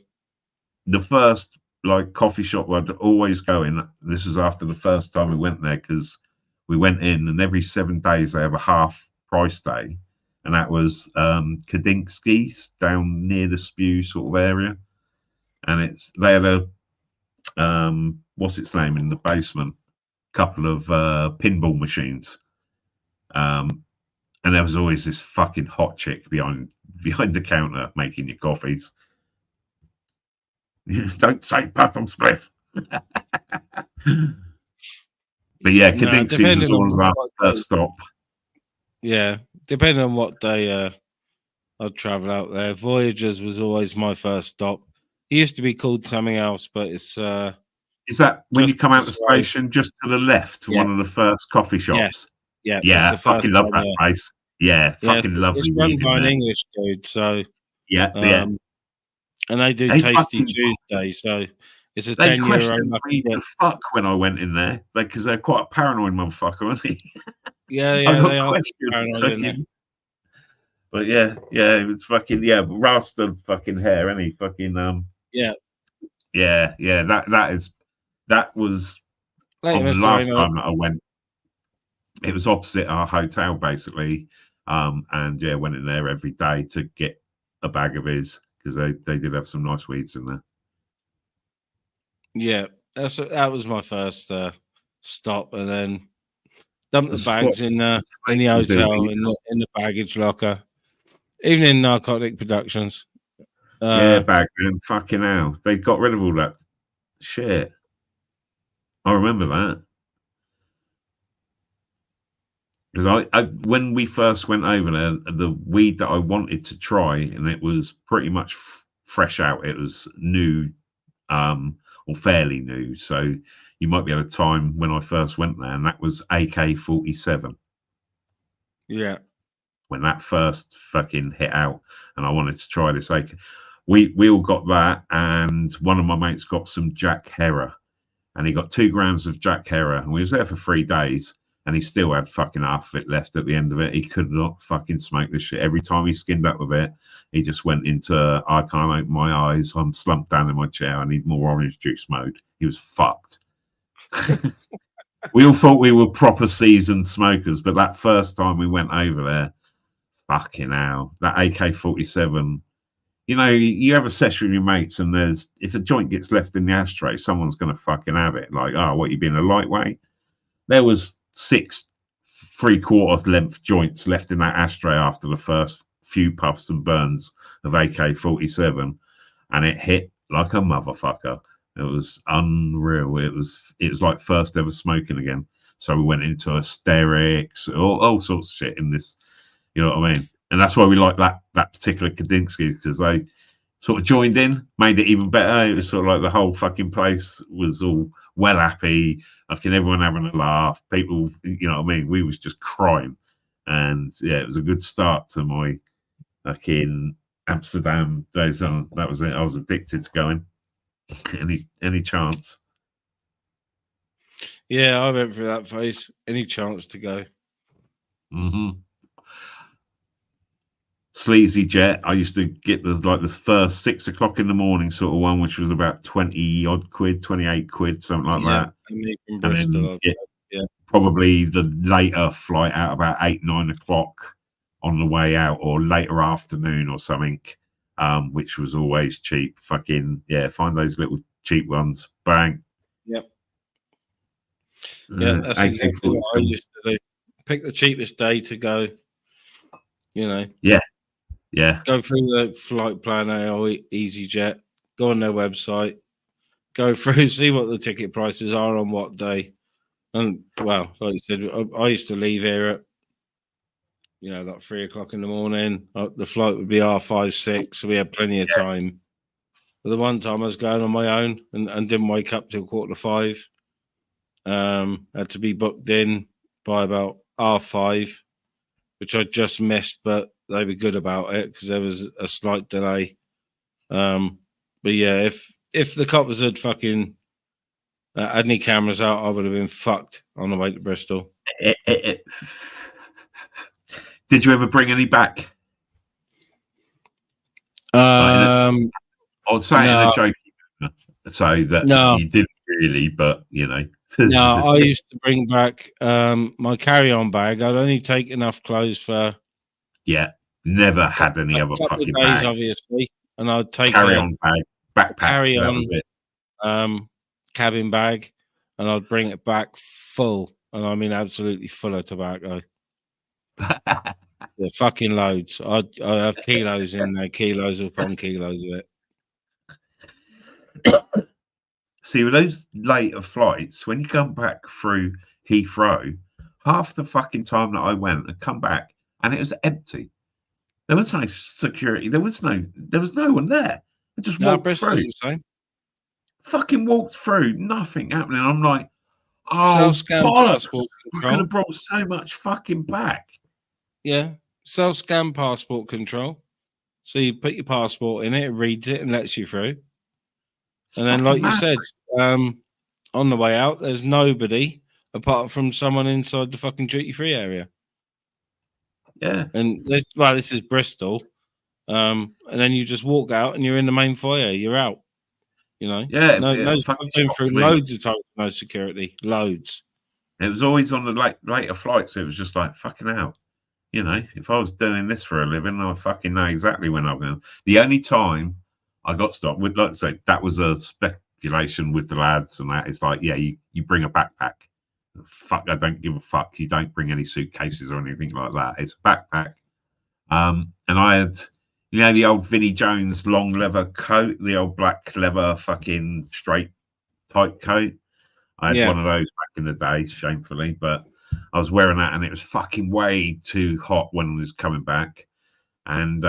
The first like coffee shop I'd always go in. This was after the first time we went there, because we went in, and every 7 days they have a half price day, and that was Kadinsky's down near the Spew sort of area, and they had a what's its name in the basement, couple of pinball machines. And there was always this fucking hot chick behind the counter making your coffees. Don't say puff and spliff. But yeah, Kadinsky's was always our first stop. Yeah, depending on what day I'd travel out there. Voyagers was always my first stop. It used to be called something else, but it's is that when you come out the station just to the left, one of the first coffee shops? Yeah, I fucking love that place. Yeah, fucking lovely. It's run by an English dude, so yeah. And they do Tasty Tuesday, so it's a 10-year-old. The fuck when I went in there, because they're quite a paranoid motherfucker, aren't they? Yeah, they are paranoid in there. But yeah, it was fucking Rasta fucking hair, any fucking yeah. That was Later, On the Mr. last Raymond. time that I went, it was opposite our hotel basically, and yeah, went in there every day to get a bag of his because they did have some nice weeds in there. Yeah, that was my first stop, and then dumped the bags in the hotel in the baggage locker. Evening Narcotic Productions. Yeah, Bagman, fucking hell. They got rid of all that shit. I remember that. Because I when we first went over there, the weed that I wanted to try, and it was pretty much fresh out. It was new, or fairly new. So you might be at a time when I first went there, and that was AK-47. Yeah. When that first fucking hit out, and I wanted to try this AK. We all got that, and one of my mates got some Jack Herer, and he got 2 grams of Jack Herer, and we was there for 3 days, and he still had fucking half of it left at the end of it. He could not fucking smoke this shit. Every time he skinned up with it, he just went into, I can't open my eyes, I'm slumped down in my chair, I need more orange juice mode. He was fucked. We all thought we were proper seasoned smokers, but that first time we went over there, fucking hell, that AK-47, you know, you have a session with your mates, and there's, if a joint gets left in the ashtray, someone's going to fucking have it. Like, oh, what, you being a lightweight? There was 6 3/4 length joints left in that ashtray after the first few puffs and burns of AK-47, and it hit like a motherfucker. It was unreal. It was like first ever smoking again. So we went into hysterics, all sorts of shit in this. You know what I mean? And that's why we like that particular Kadinsky, because they sort of joined in, made it even better. It was sort of like the whole fucking place was all well happy, like everyone having a laugh. People, you know what I mean? We was just crying, and yeah, it was a good start to my fucking Amsterdam days on. That was it. I was addicted to going. Any chance? Yeah, I went through that phase. Any chance to go? Mm-hmm. Sleazy Jet. I used to get the first 6 o'clock in the morning sort of one, which was about 20 odd quid, 28 quid, something like that. And Bristol, then probably the later flight out about 8, 9 o'clock on the way out, or later afternoon or something, which was always cheap. Fucking yeah, find those little cheap ones. Bang. Yep. Yeah, that's exactly what I used to do. Pick the cheapest day to go. You know. Yeah. Yeah. Go through the flight planner or EasyJet. Go on their website. Go through, see what the ticket prices are on what day. And well, like you said, I used to leave here at, you know, like 3 o'clock in the morning. The flight would be 5:30, 6, so we had plenty of time. But the one time I was going on my own and didn't wake up till 4:45. Had to be booked in by about 5:30, which I just missed, but they were good about it because there was a slight delay. But yeah, if the coppers had fucking had any cameras out, I would have been fucked on the way to Bristol. Did you ever bring any back? I would say in a joking manner, so that you didn't really, but you know. No, I used to bring back my carry-on bag. I'd only take enough clothes for. Yeah, never had any other fucking days, bag. Obviously, and I'd take carry-on bag, backpack, carry-on, that was it. Cabin bag, and I'd bring it back full, and I mean absolutely full of tobacco. Yeah, fucking loads. I have kilos in there, kilos upon kilos of it. See, with those later flights, when you come back through Heathrow, half the fucking time that I went and come back, and it was empty. There was no security. There was no one there. I just walked through. The same. Fucking walked through, nothing happening. I'm like, oh, bollocks! We could have brought so much fucking back. Yeah, self-scan passport control. So you put your passport in it reads it and lets you through. And then, like you said, on the way out, there's nobody apart from someone inside the fucking duty-free area. Yeah. And this is Bristol. And then you just walk out and you're in the main foyer. You're out. You know, Yeah, no, it no. fucking I've been shocked through me. loads of times, no security, loads. It was always on the later flights. It was just like fucking hell. You know, if I was doing this for a living, I fucking know exactly when I'm going. The only time I got stopped, would like to say that was a speculation with the lads, and that it's like, yeah, you bring a backpack. Fuck, I don't give a fuck. You don't bring any suitcases or anything like that. It's a backpack. And I had, you know, the old Vinnie Jones long leather coat, the old black leather fucking straight type coat. I had one of those back in the day, shamefully, but I was wearing that and it was fucking way too hot when I was coming back. And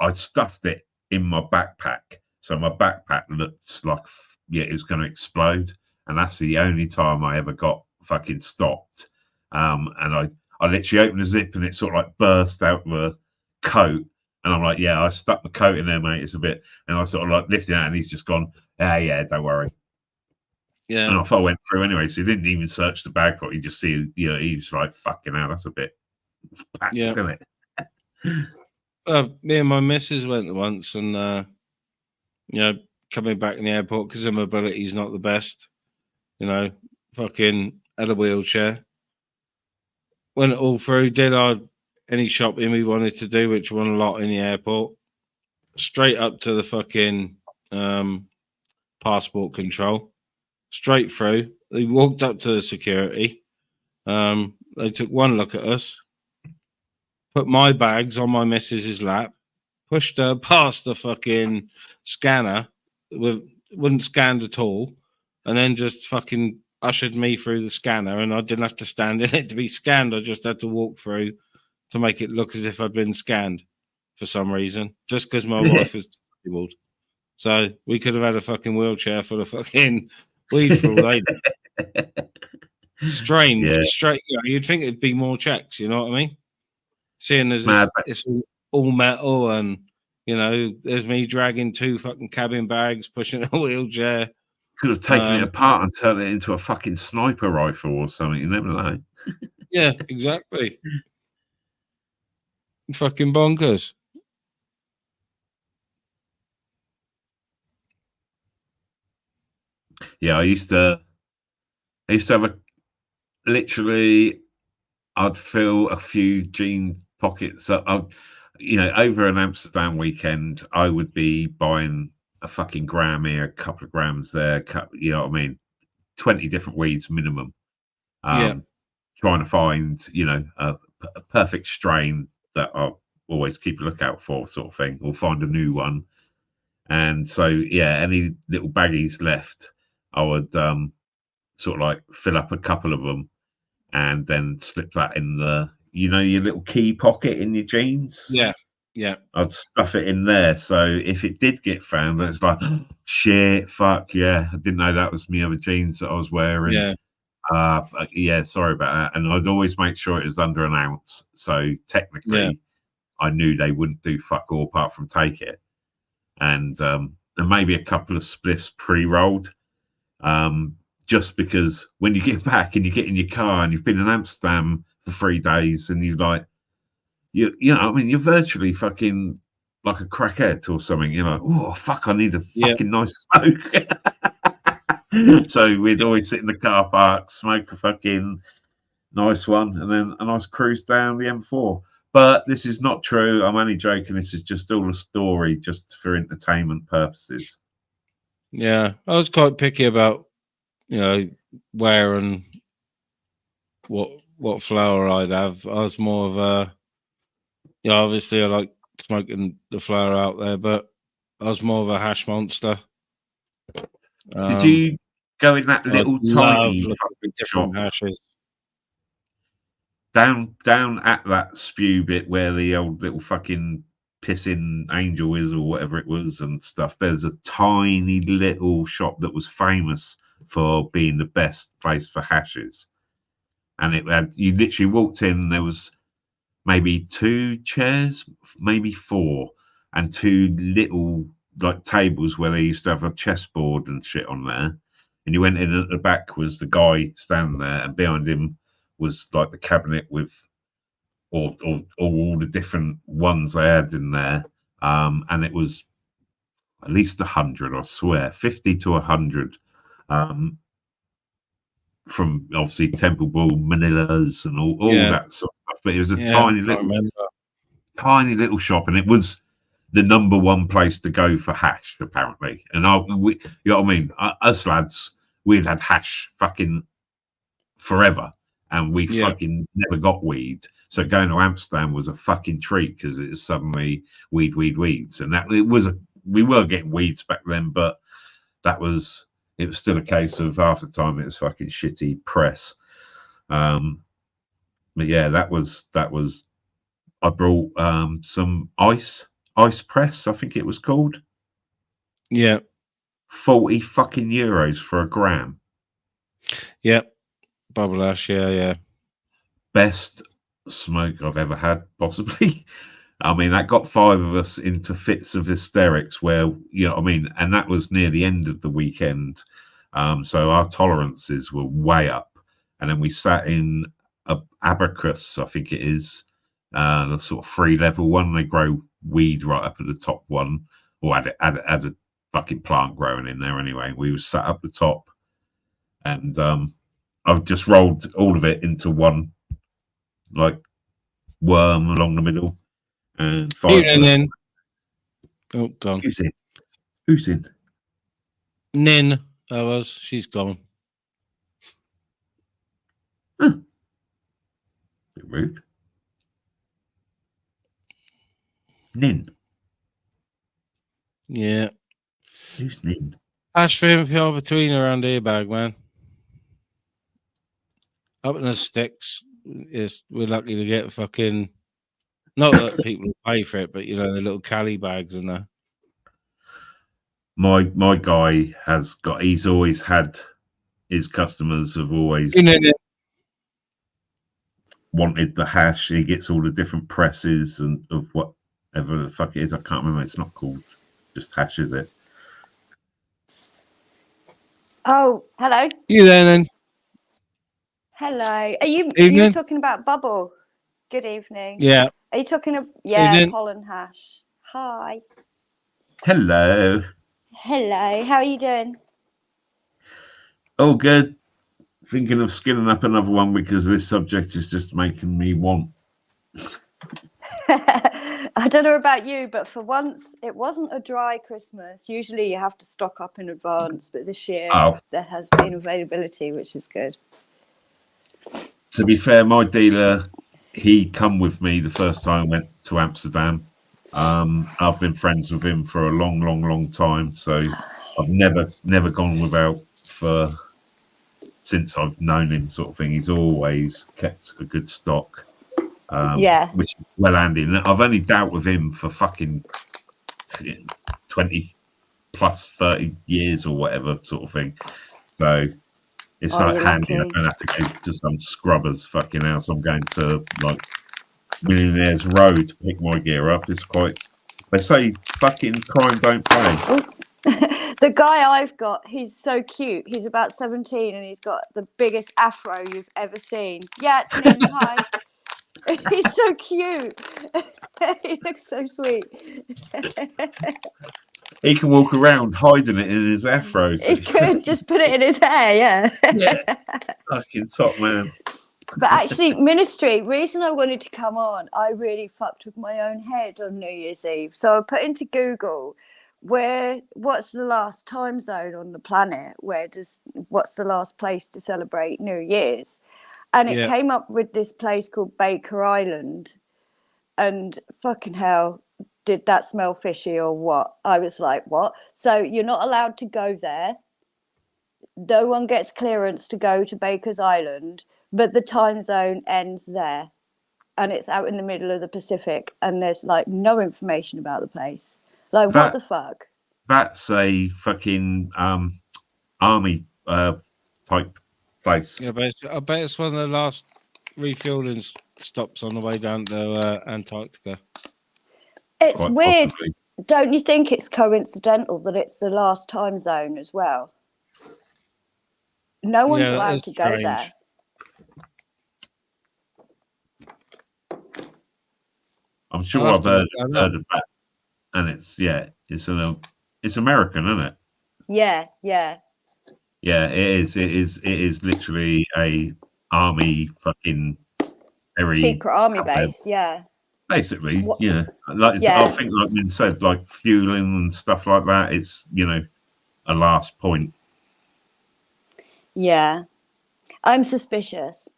I stuffed it in my backpack. So my backpack looks like, yeah, it was going to explode. And that's the only time I ever got fucking stopped. And I literally opened the zip and it sort of like burst out the coat. And I'm like, yeah, I stuck the coat in there, mate. It's a bit, and I sort of like lifted it out and he's just gone, yeah, don't worry. Yeah. And off I went through anyway. So he didn't even search the bag for it. You just see, you know, he was like, fucking hell, that's a bit packed, isn't it? Me and my missus went once, and you know, coming back in the airport because her mobility's not the best. You know, fucking had a wheelchair. Went all through. Did any shopping we wanted to do, which won a lot in the airport. Straight up to the fucking passport control. Straight through. They walked up to the security. They took one look at us. Put my bags on my missus's lap. Pushed her past the fucking scanner. Wouldn't scan at all. And then just fucking ushered me through the scanner, and I didn't have to stand in it to be scanned. I just had to walk through to make it look as if I'd been scanned for some reason, just because my wife was disabled. So we could have had a fucking wheelchair full of fucking weed for all they know. Strange, straight. You know, you'd think it'd be more checks. You know what I mean? Seeing as it's all metal, and you know, there's me dragging 2 fucking cabin bags, pushing a wheelchair. Could have taken it apart and turned it into a fucking sniper rifle or something. You never know. Yeah, exactly. Fucking bonkers. Yeah, I used to have a literally. I'd fill a few jean pockets up. You know, over an Amsterdam weekend, I would be buying a fucking gram here, a couple of grams there. You know what I mean? 20 different weeds minimum. Trying to find, you know, a perfect strain that I'll always keep a lookout for, sort of thing, or find a new one. And so, yeah, any little baggies left, I would sort of like fill up a couple of them and then slip that in the, you know, your little key pocket in your jeans. Yeah. I'd stuff it in there. So if it did get found, it's like, shit, fuck, yeah, I didn't know that was me other jeans that I was wearing. Yeah, sorry about that. And I'd always make sure it was under an ounce. So technically, I knew they wouldn't do fuck all apart from take it. And maybe a couple of spliffs pre-rolled. Just because when you get back and you get in your car and you've been in Amsterdam for 3 days and you're like, you know, I mean, you're virtually fucking like a crackhead or something. You're like, oh, fuck, I need a fucking nice smoke. So we'd always sit in the car park, smoke a fucking nice one, and then a nice cruise down the M4. But this is not true. I'm only joking. This is just all a story, just for entertainment purposes. Yeah, I was quite picky about, you know, where and what flower I'd have. I was more of a, you know, obviously I like smoking the flower out there, but I was more of a hash monster. Did you go in that little tiny different shop hashes down at that spew bit where the old little fucking pissing angel is or whatever it was and stuff? There's a tiny little shop that was famous for being the best place for hashes, and it had, you literally walked in, there was maybe 2 chairs, maybe 4, and 2 little like tables where they used to have a chessboard and shit on there. And you went in, at the back was the guy standing there, and behind him was like the cabinet with all the different ones they had in there. And it was at least 100, I swear, 50 to 100. From obviously Temple Ball, Manilas, and all that sort of stuff. But it was a tiny little shop, and it was the number one place to go for hash, apparently. And you know what I mean? Us lads, we'd had hash fucking forever, and we fucking never got weed. So going to Amsterdam was a fucking treat because it was suddenly weeds, and that we were getting weeds back then, but it was still a case of half the time it was fucking shitty press. But yeah, that was. I brought some ice press, I think it was called. Yeah. 40 fucking euros for a gram. Yep. Bubble ash, yeah. Best smoke I've ever had, possibly. I mean, that got 5 of us into fits of hysterics where, you know what I mean? And that was near the end of the weekend. So our tolerances were way up. And then we sat in a Abacus, I think it is, the sort of 3-level one. They grow weed right up at the top one, or had a fucking plant growing in there anyway. We were sat up the top, and I've just rolled all of it into one, like, worm along the middle. And 5 and then, oh, gone. Who's in? Nin, that was. She's gone. Huh. Bit rude. Nin. Yeah. Who's Nin? Ash for him far between around here, bag man. Up in the sticks, we're lucky to get fucking. Not that people pay for it, but you know the little Cali bags and that. My guy has got. He's always had. His customers have always wanted the hash. He gets all the different presses and of whatever the fuck it is. I can't remember. It's not called just hash, is it? Oh, hello. You there then? Hello. Are you talking about bubble? Good evening. Yeah. Are you talking about pollen hash? Hi. Hello. Hello. How are you doing? Oh, good. Thinking of skinning up another one because this subject is just making me want. I don't know about you, but for once it wasn't a dry Christmas. Usually you have to stock up in advance, but this year there has been availability, which is good. To be fair, my dealer, he come with me the first time I went to Amsterdam. I've been friends with him for a long time, so I've never gone without since I've known him, sort of thing. He's always kept a good stock, which is well handy. And I've only dealt with him for fucking 20 plus 30 years or whatever, sort of thing. So it's like handy. Lucky. I don't have to go to some scrubber's fucking house. I'm going to like Millionaire's Road to pick my gear up. It's quite. They say fucking crime don't pay. The guy I've got, he's so cute. He's about 17 and he's got the biggest afro you've ever seen. Yeah, it's Nin. Hi. He's so cute. He looks so sweet. He can walk around hiding it in his afro. He could just put it in his hair, yeah. Fucking top man. But actually, ministry, reason I wanted to come on, I really fucked with my own head on New Year's Eve. So I put into Google, what's the last time zone on the planet? What's the last place to celebrate New Year's? And it came up with this place called Baker Island. And fucking hell, did that smell fishy or what? I was like, what? So you're not allowed to go there. No one gets clearance to go to Baker's Island, but the time zone ends there. And it's out in the middle of the Pacific, and there's like no information about the place. Like, what the fuck? That's a fucking army type place. Yeah, but I bet it's one of the last refueling stops on the way down to Antarctica. It's quite weird. Possibly. Don't you think it's coincidental that it's the last time zone as well? No one's allowed to go there. I'm sure I've heard of that, and it's in It's American, isn't it? Yeah, yeah. Yeah, it is. It is literally a army fucking very Secret army outfit. base, yeah. Basically, What- yeah. Like I Yeah. think, like Min said, like fueling and stuff like that. It's a last point. Yeah. I'm suspicious.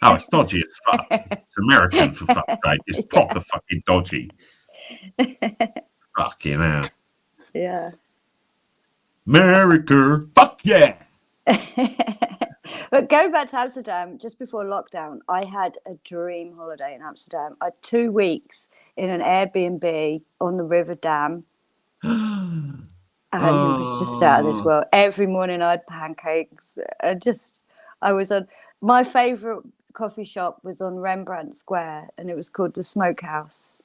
Oh, it's dodgy as fuck. It's American, for fuck's sake. It's proper fucking dodgy. Fucking hell. Yeah. America, fuck yeah. But going back to Amsterdam, just before lockdown, I had a dream holiday in Amsterdam. I had 2 weeks in an Airbnb on the River Dam. And it was just out of this world. Every morning I had pancakes. I was on, my favourite coffee shop was on Rembrandt Square, and it was called the Smokehouse.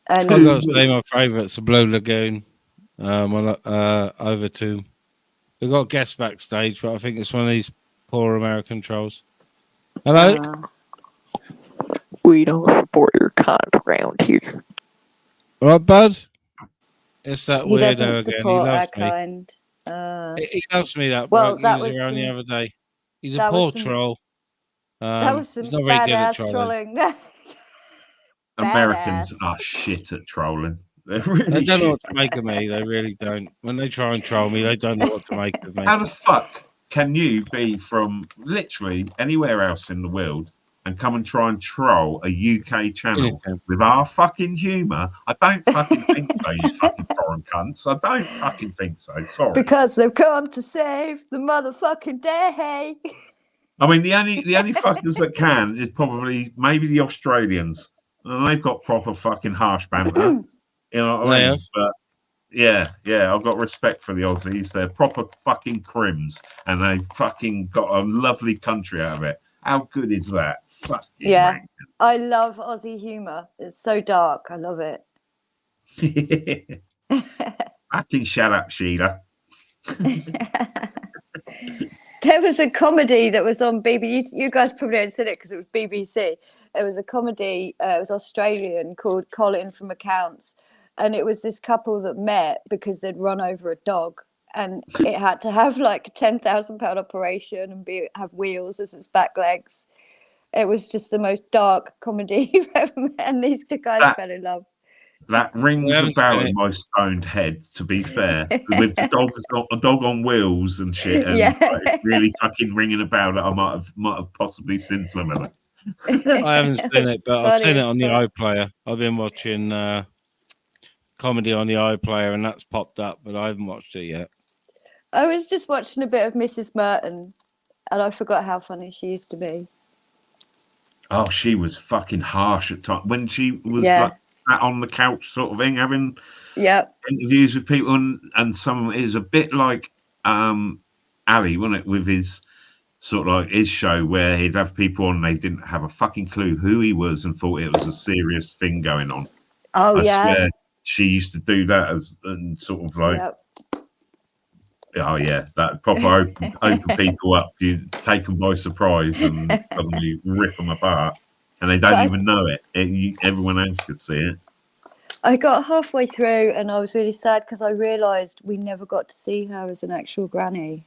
And I've got to say my favourite's the Blue Lagoon. Over to, we've got guests backstage, but I think it's one of these poor American trolls. Hello. We don't support your kind around here. All right, bud. It's that he weirdo doesn't again. He support our loves me. kind. He loves me. That Well, bloke. that He was was around the some- other day. He's a that poor was some- troll. That was some he's not very good at badass trolling. trolling. Americans Badass. are shit at trolling. They're really They don't know what shit. to make of me. They really don't. When they try and troll me, they don't know what to make of me. How the fuck can you be from literally anywhere else in the world and come and try and troll a UK channel Anything. with our fucking humour? I don't fucking think so, you fucking foreign cunts. I don't fucking think so. Sorry. Because they've come to save the motherfucking day. I mean, the only fuckers that can is probably maybe the Australians. And they've got proper fucking harsh banter. You know what I mean? Have. But yeah, I've got respect for the Aussies. They're proper fucking crims, and they've fucking got a lovely country out of it. How good is that? Fucking Yeah. I love Aussie humour. It's so dark. I love it. Fucking shut up, Sheila. There was a comedy that was on BBC. You guys probably haven't seen it because it was BBC. It was a comedy. It was Australian, called Colin from Accounts, and it was this couple that met because they'd run over a dog, and it had to have like a £10,000 operation and have wheels as its back legs. It was just the most dark comedy you've ever met, and these two guys fell in love. That rings a bell in my stoned head, to be fair. With the dog on wheels and shit, and it's really fucking ringing a bell that I might have possibly seen some of it. I haven't seen it, but I've seen it on the iPlayer. I've been watching comedy on the iPlayer, and that's popped up, but I haven't watched it yet. I was just watching a bit of Mrs. Merton, and I forgot how funny she used to be. Oh, she was fucking harsh at times when she was like sat on the couch, sort of thing, having interviews with people, and some is a bit like Ali, wasn't it, with his sort of like his show where he'd have people on and they didn't have a fucking clue who he was and thought it was a serious thing going on. Oh, I swear she used to do that and sort of like, oh yeah, that proper open people up, you take them by surprise and suddenly rip them apart, and they don't even know it. Everyone else could see it. I got halfway through and I was really sad because I realised we never got to see her as an actual granny.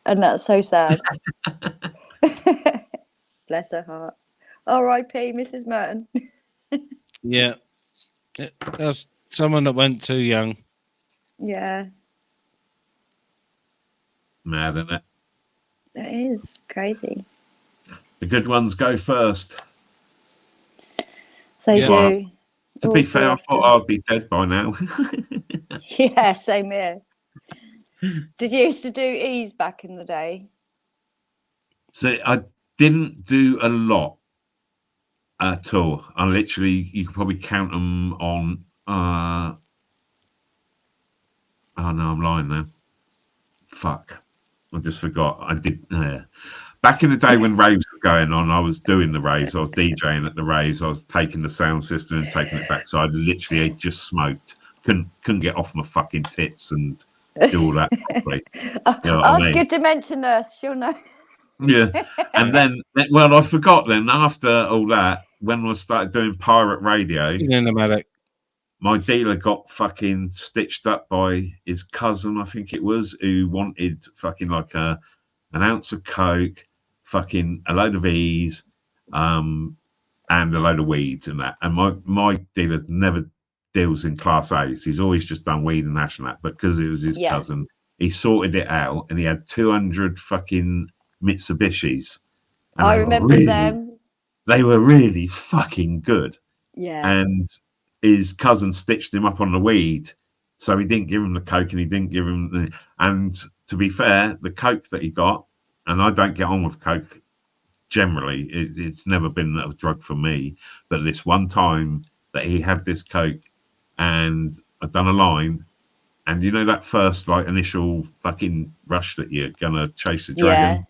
And that's so sad. Bless her heart. R.I.P. Mrs. Merton. Yeah. That's someone that went too young. Yeah. Mad, isn't it? It is crazy. The good ones go first. They do. To be fair, I thought I'd be dead by now. Yeah, same here. Did you used to do E's back in the day? So I didn't do a lot at all. I literally, you could probably count them on. Oh no, I'm lying now. Fuck, I just forgot. I did. Back in the day when raves were going on, I was doing the raves. I was DJing at the raves. I was taking the sound system and taking it back. So I literally just smoked. Couldn't get off my fucking tits and do all that properly. You know Ask your dementia nurse, she'll know. Yeah, and then, well, I forgot then after all that, when I started doing pirate radio, my dealer got fucking stitched up by his cousin, I think it was, who wanted fucking like an ounce of coke, fucking a load of E's, and a load of weed and that. And my dealer never deals in class A's. He's always just done weed and hash and that. But because it was his cousin, he sorted it out, and he had 200 fucking Mitsubishis. And I remember them. They were really fucking good. Yeah. And his cousin stitched him up on the weed, so he didn't give him the coke, and he didn't give him the. And to be fair, the coke that he got, and I don't get on with coke generally. It's never been a drug for me. But this one time that he had this coke, and I'd done a line, and you know that first like initial fucking rush that you're gonna chase the dragon. Yeah.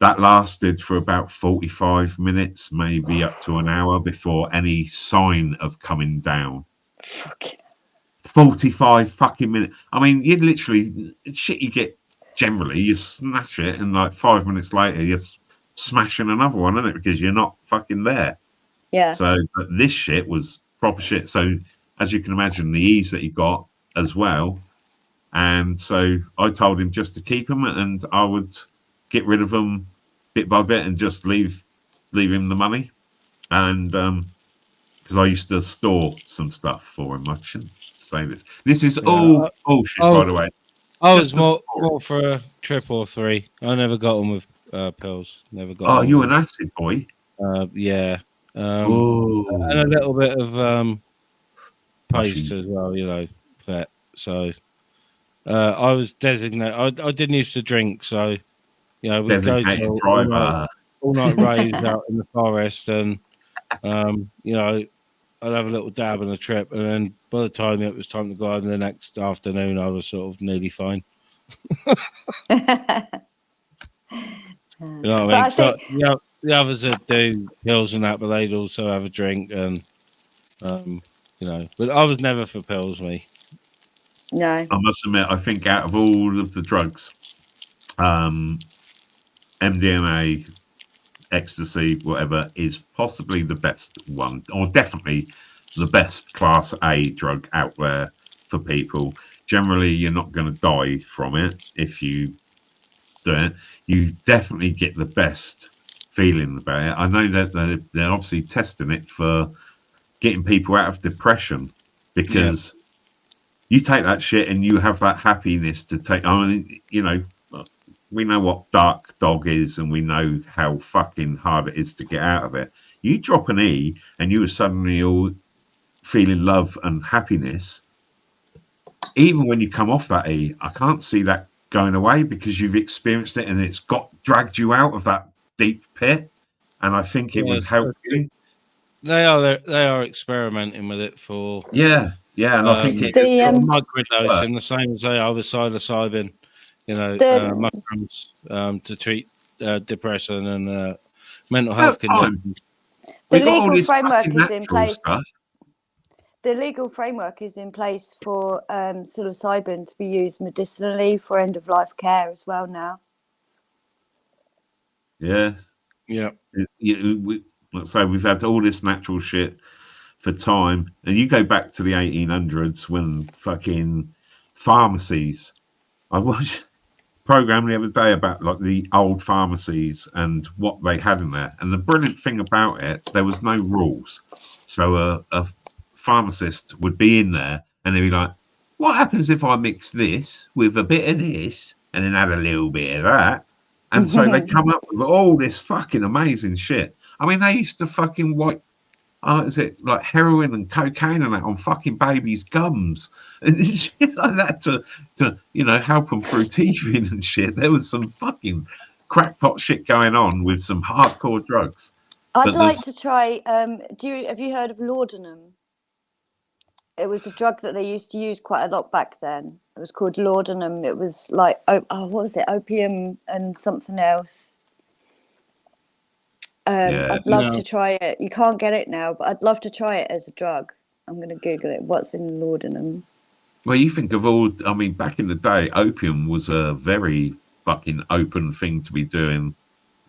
That lasted for about 45 minutes, maybe up to an hour before any sign of coming down. Fuck. 45 fucking minutes. I mean, you'd literally, shit you get generally, you snatch it, and like 5 minutes later, you're smashing another one, isn't it? Because you're not fucking there. Yeah. So, but this shit was proper shit. So, as you can imagine, the ease that he got as well. And so I told him just to keep them, and I would get rid of them bit by bit and just leave him the money. And because I used to store some stuff for him. I shouldn't say this. This is all bullshit, by the way. I was more for a trip or three. I never got on with pills. Never got. Oh, on you with, an acid boy? Yeah. And Oh, a little bit of paste as well. You know, vet. So I was designated. I didn't used to drink, so you know, we'd go designated to driver. all night raves out in the forest, and you know, I'd have a little dab on a trip, and then by the time it was time to go home the next afternoon, I was sort of nearly fine. You know what I mean? So, the others that do pills and that, but they'd also have a drink, and you know, but I was never for pills, me. No. I must admit, I think out of all of the drugs, MDMA, ecstasy, whatever, is possibly the best one, or definitely the best class A drug out there for people. Generally, you're not going to die from it if you do it. You definitely get the best feeling about it. I know that they're obviously testing it for getting people out of depression, because you take that shit and you have that happiness to take. I mean, you know, we know what dark dog is, and we know how fucking hard it is to get out of it. You drop an E and you are suddenly all feeling love and happiness. Even when you come off that E, I can't see that going away, because you've experienced it and it's dragged you out of that deep pit. And I think it would help you. They are experimenting with it for And I think it's microdosing, the same as they are with psilocybin. You know, mushrooms to treat depression and mental health conditions. The legal framework is in place. The legal framework is in place for psilocybin to be used medicinally for end-of-life care as well now. Yeah. Let's say we've had all this natural shit for time, and you go back to the 1800s when fucking pharmacies. I watched a program the other day about like the old pharmacies and what they had in there, and the brilliant thing about it, there was no rules. So a pharmacist would be in there and they'd be like, what happens if I mix this with a bit of this and then add a little bit of that? And so they come up with all this fucking amazing shit. I mean, they used to fucking wipe, is it like heroin and cocaine and that on fucking babies' gums and shit like that to you know, help them through teething and shit. There was some fucking crackpot shit going on with some hardcore drugs. I'd like to try. Have you heard of laudanum? It was a drug that they used to use quite a lot back then. It was called laudanum. It was like, what was it? Opium and something else. I'd love to try it. You can't get it now, but I'd love to try it as a drug. I'm going to Google it. What's in laudanum? Well, you think of all, I mean, back in the day, opium was a very fucking open thing to be doing.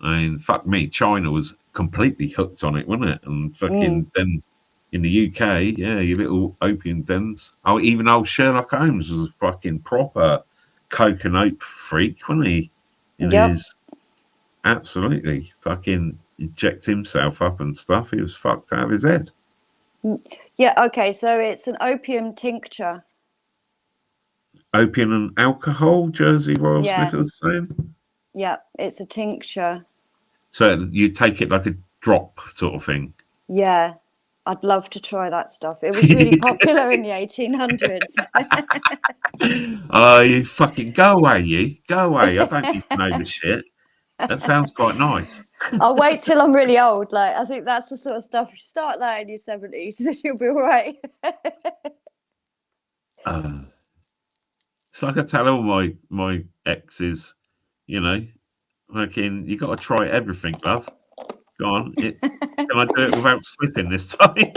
I mean, fuck me, China was completely hooked on it, wasn't it? And fucking then in the UK, yeah, your little opium dens. Oh, even old Sherlock Holmes was a fucking proper coke and ope freak, wasn't he? In Yep. his absolutely fucking inject himself up and stuff. He was fucked out of his head. Yeah, okay, so it's an opium tincture. Opium and alcohol, Jersey Royal Yeah. Sniffers saying. Yeah, it's a tincture. So you take it like a drop sort of thing. Yeah, I'd love to try that stuff. It was really popular in the 1800s. Oh, you fucking go away, you. Go away. I don't need to know this shit. That sounds quite nice. I'll wait till I'm really old. Like, I think that's the sort of stuff you start like in your 70s and you'll be all right. It's like I tell all my exes, you know, fucking, you got to try everything, love. Go on. Can I do it without slipping this time?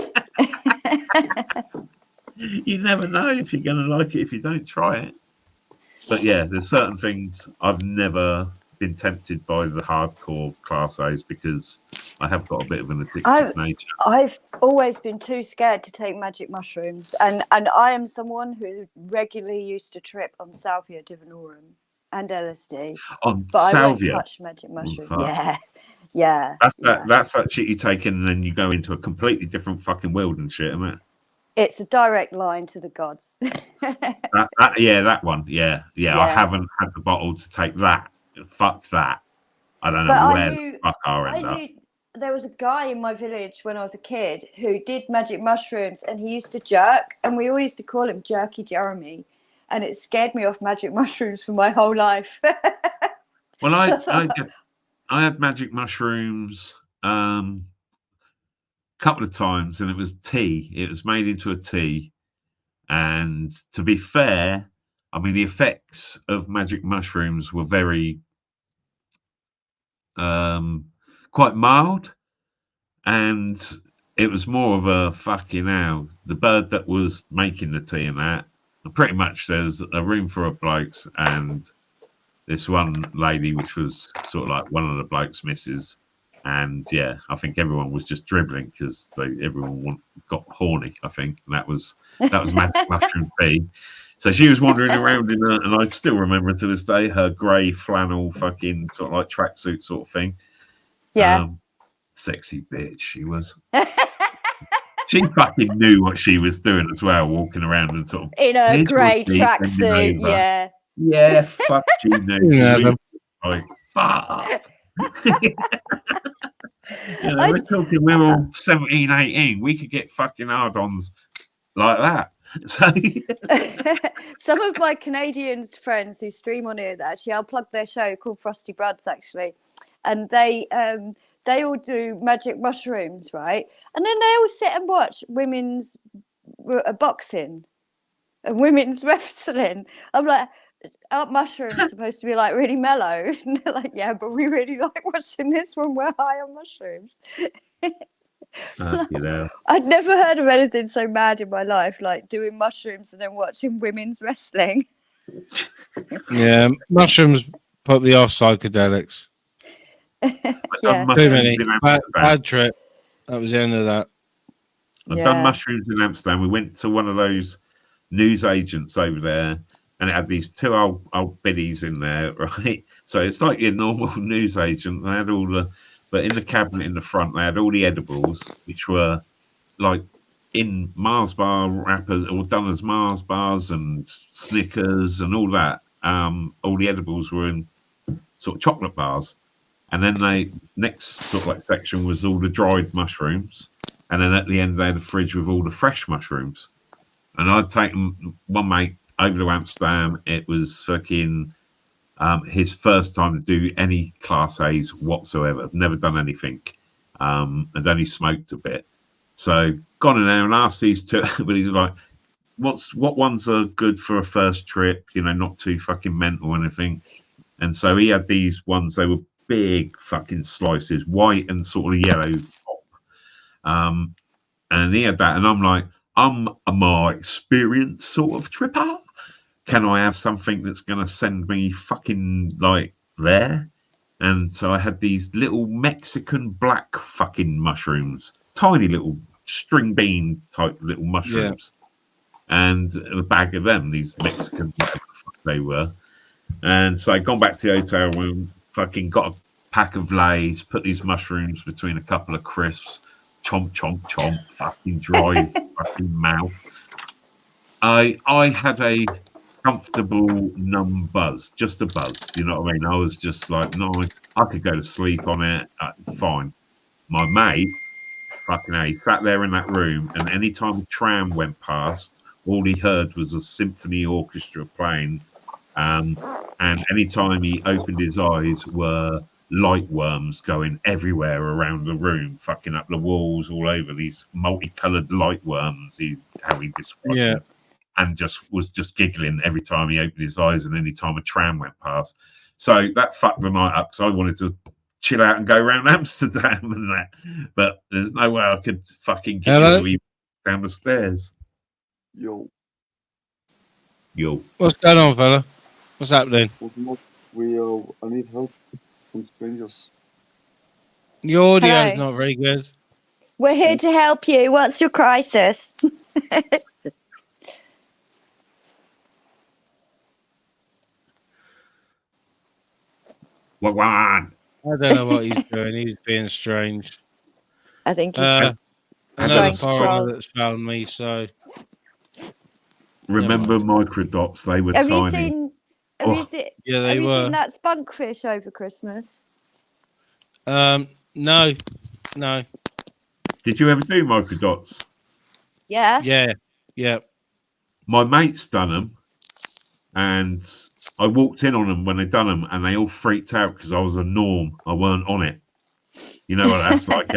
You never know if you're going to like it if you don't try it. But yeah, there's certain things I've never been tempted by the hardcore class A's because I have got a bit of an addictive nature. I've always been too scared to take magic mushrooms, and I am someone who regularly used to trip on salvia divinorum and LSD. On but salvia? I won't touch magic mushrooms. Yeah. That's that shit you take in and then you go into a completely different fucking world and shit, isn't it? It's a direct line to the gods. That one. Yeah. I haven't had the bottle to take that. Fuck that. I don't know where the fuck I'll end up. There was a guy in my village when I was a kid who did magic mushrooms, and he used to jerk, and we all used to call him Jerky Jeremy, and it scared me off magic mushrooms for my whole life. Well, I had magic mushrooms couple of times, and it was tea. It was made into a tea, and to be fair, I mean the effects of magic mushrooms were very quite mild, and it was more of a fucking hell. The bird that was making the tea and that, pretty much there's a room full of blokes and this one lady, which was sort of like one of the blokes' misses. And yeah, I think everyone was just dribbling because everyone got horny. I think and that was magic mushroom tea. So she was wandering around in and I still remember to this day her grey flannel fucking sort of like tracksuit sort of thing. Yeah, sexy bitch she was. She fucking knew what she was doing as well, walking around and sort of in a grey tracksuit. Yeah, fuck, she knew. Like fuck. You know, we're talking we're all 17, 18. We could get fucking hard-ons like that. So some of my Canadian friends who stream on here, actually, I'll plug their show called Frosty Bruds, actually, and they all do magic mushrooms, right? And then they all sit and watch women's boxing and women's wrestling. I'm like, aren't mushrooms supposed to be like really mellow? And they're like, yeah, but we really like watching this when we're high on mushrooms. I'd never heard of anything so mad in my life, like doing mushrooms and then watching women's wrestling. Yeah, mushrooms put me off psychedelics. Yeah. Too many. Bad trip. That was the end of that. I've done mushrooms in Amsterdam. We went to one of those news agents over there, and it had these two old biddies in there, right? So it's like your normal news agent. They had but in the cabinet in the front, they had all the edibles, which were like in Mars bar wrappers, or done as Mars bars and Snickers and all that. All the edibles were in sort of chocolate bars. And then next sort of like section was all the dried mushrooms. And then at the end, they had a fridge with all the fresh mushrooms. And I'd taken one mate over to Amsterdam. It was fucking his first time to do any Class A's whatsoever. Never done anything. And only smoked a bit. So gone in there and asked these two, but he's like, what ones are good for a first trip? You know, not too fucking mental or anything. And so he had these ones, they were big fucking slices, white and sort of yellow top. And he had that, and I'm like, I'm a more experienced sort of tripper. Can I have something that's going to send me fucking like there? And so I had these little Mexican black fucking mushrooms, tiny little string bean type little mushrooms, and a bag of them. These Mexican, whatever the fuck they were. And so I gone back to the hotel room, fucking got a pack of Lays, put these mushrooms between a couple of crisps, chomp, chomp, chomp, fucking dry fucking mouth. I had a comfortable numb buzz, just a buzz. You know what I mean? I was just like, no, I could go to sleep on it. Fine. My mate, fucking hell, he sat there in that room, and any time a tram went past, all he heard was a symphony orchestra playing. And anytime he opened his eyes were light worms going everywhere around the room, fucking up the walls, all over, these multicolored light worms, how he described them. And was giggling every time he opened his eyes and any time a tram went past. So that fucked the night up, because I wanted to chill out and go around Amsterdam and that. But there's no way I could fucking get down the stairs. Yo. What's going on, fella? What's happening? I need help from strangers. Your audio's Hello. not very good. We're here to help you. What's your crisis? What one? I don't know what he's doing. He's being strange. I think he's Another trying to foreigner troll. that's found me, so... Remember microdots? They were Have tiny. you seen? Have you seen? Yeah, they have you were. seen that spunkfish over Christmas? No. Did you ever do microdots? Yeah. Yeah. My mate's done them, and I walked in on them when they'd done them, and they all freaked out because I was a norm. I weren't on it. You know what that's like.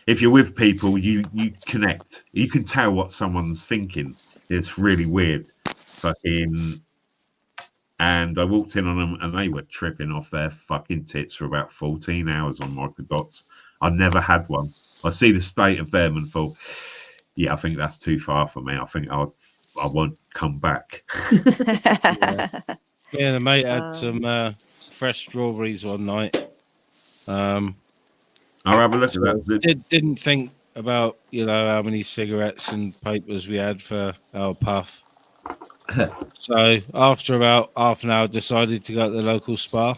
If you're with people, you connect. You can tell what someone's thinking. It's really weird. And I walked in on them, and they were tripping off their fucking tits for about 14 hours on microdots. I never had one. I see the state of them and thought, yeah, I think that's too far for me. I think I won't come back. Yeah, the mate had some fresh strawberries one night. I'll have a look at that. Didn't think about, how many cigarettes and papers we had for our puff. So after about half an hour, decided to go to the local spa.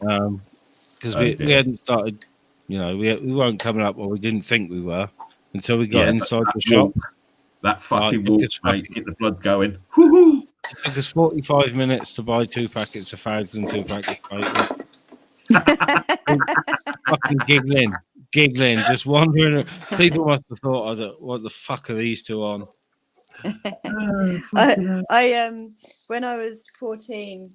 Because we hadn't started, we weren't coming up, or we didn't think we were, until we got inside the shop. That fucking walk, mate, get the blood going. Woo-hoo! It took us 45 minutes to buy 2 packets of fags and 2 packets of papers. Fucking giggling, just wondering. People must have thought, what the fuck are these two on? I when I was 14,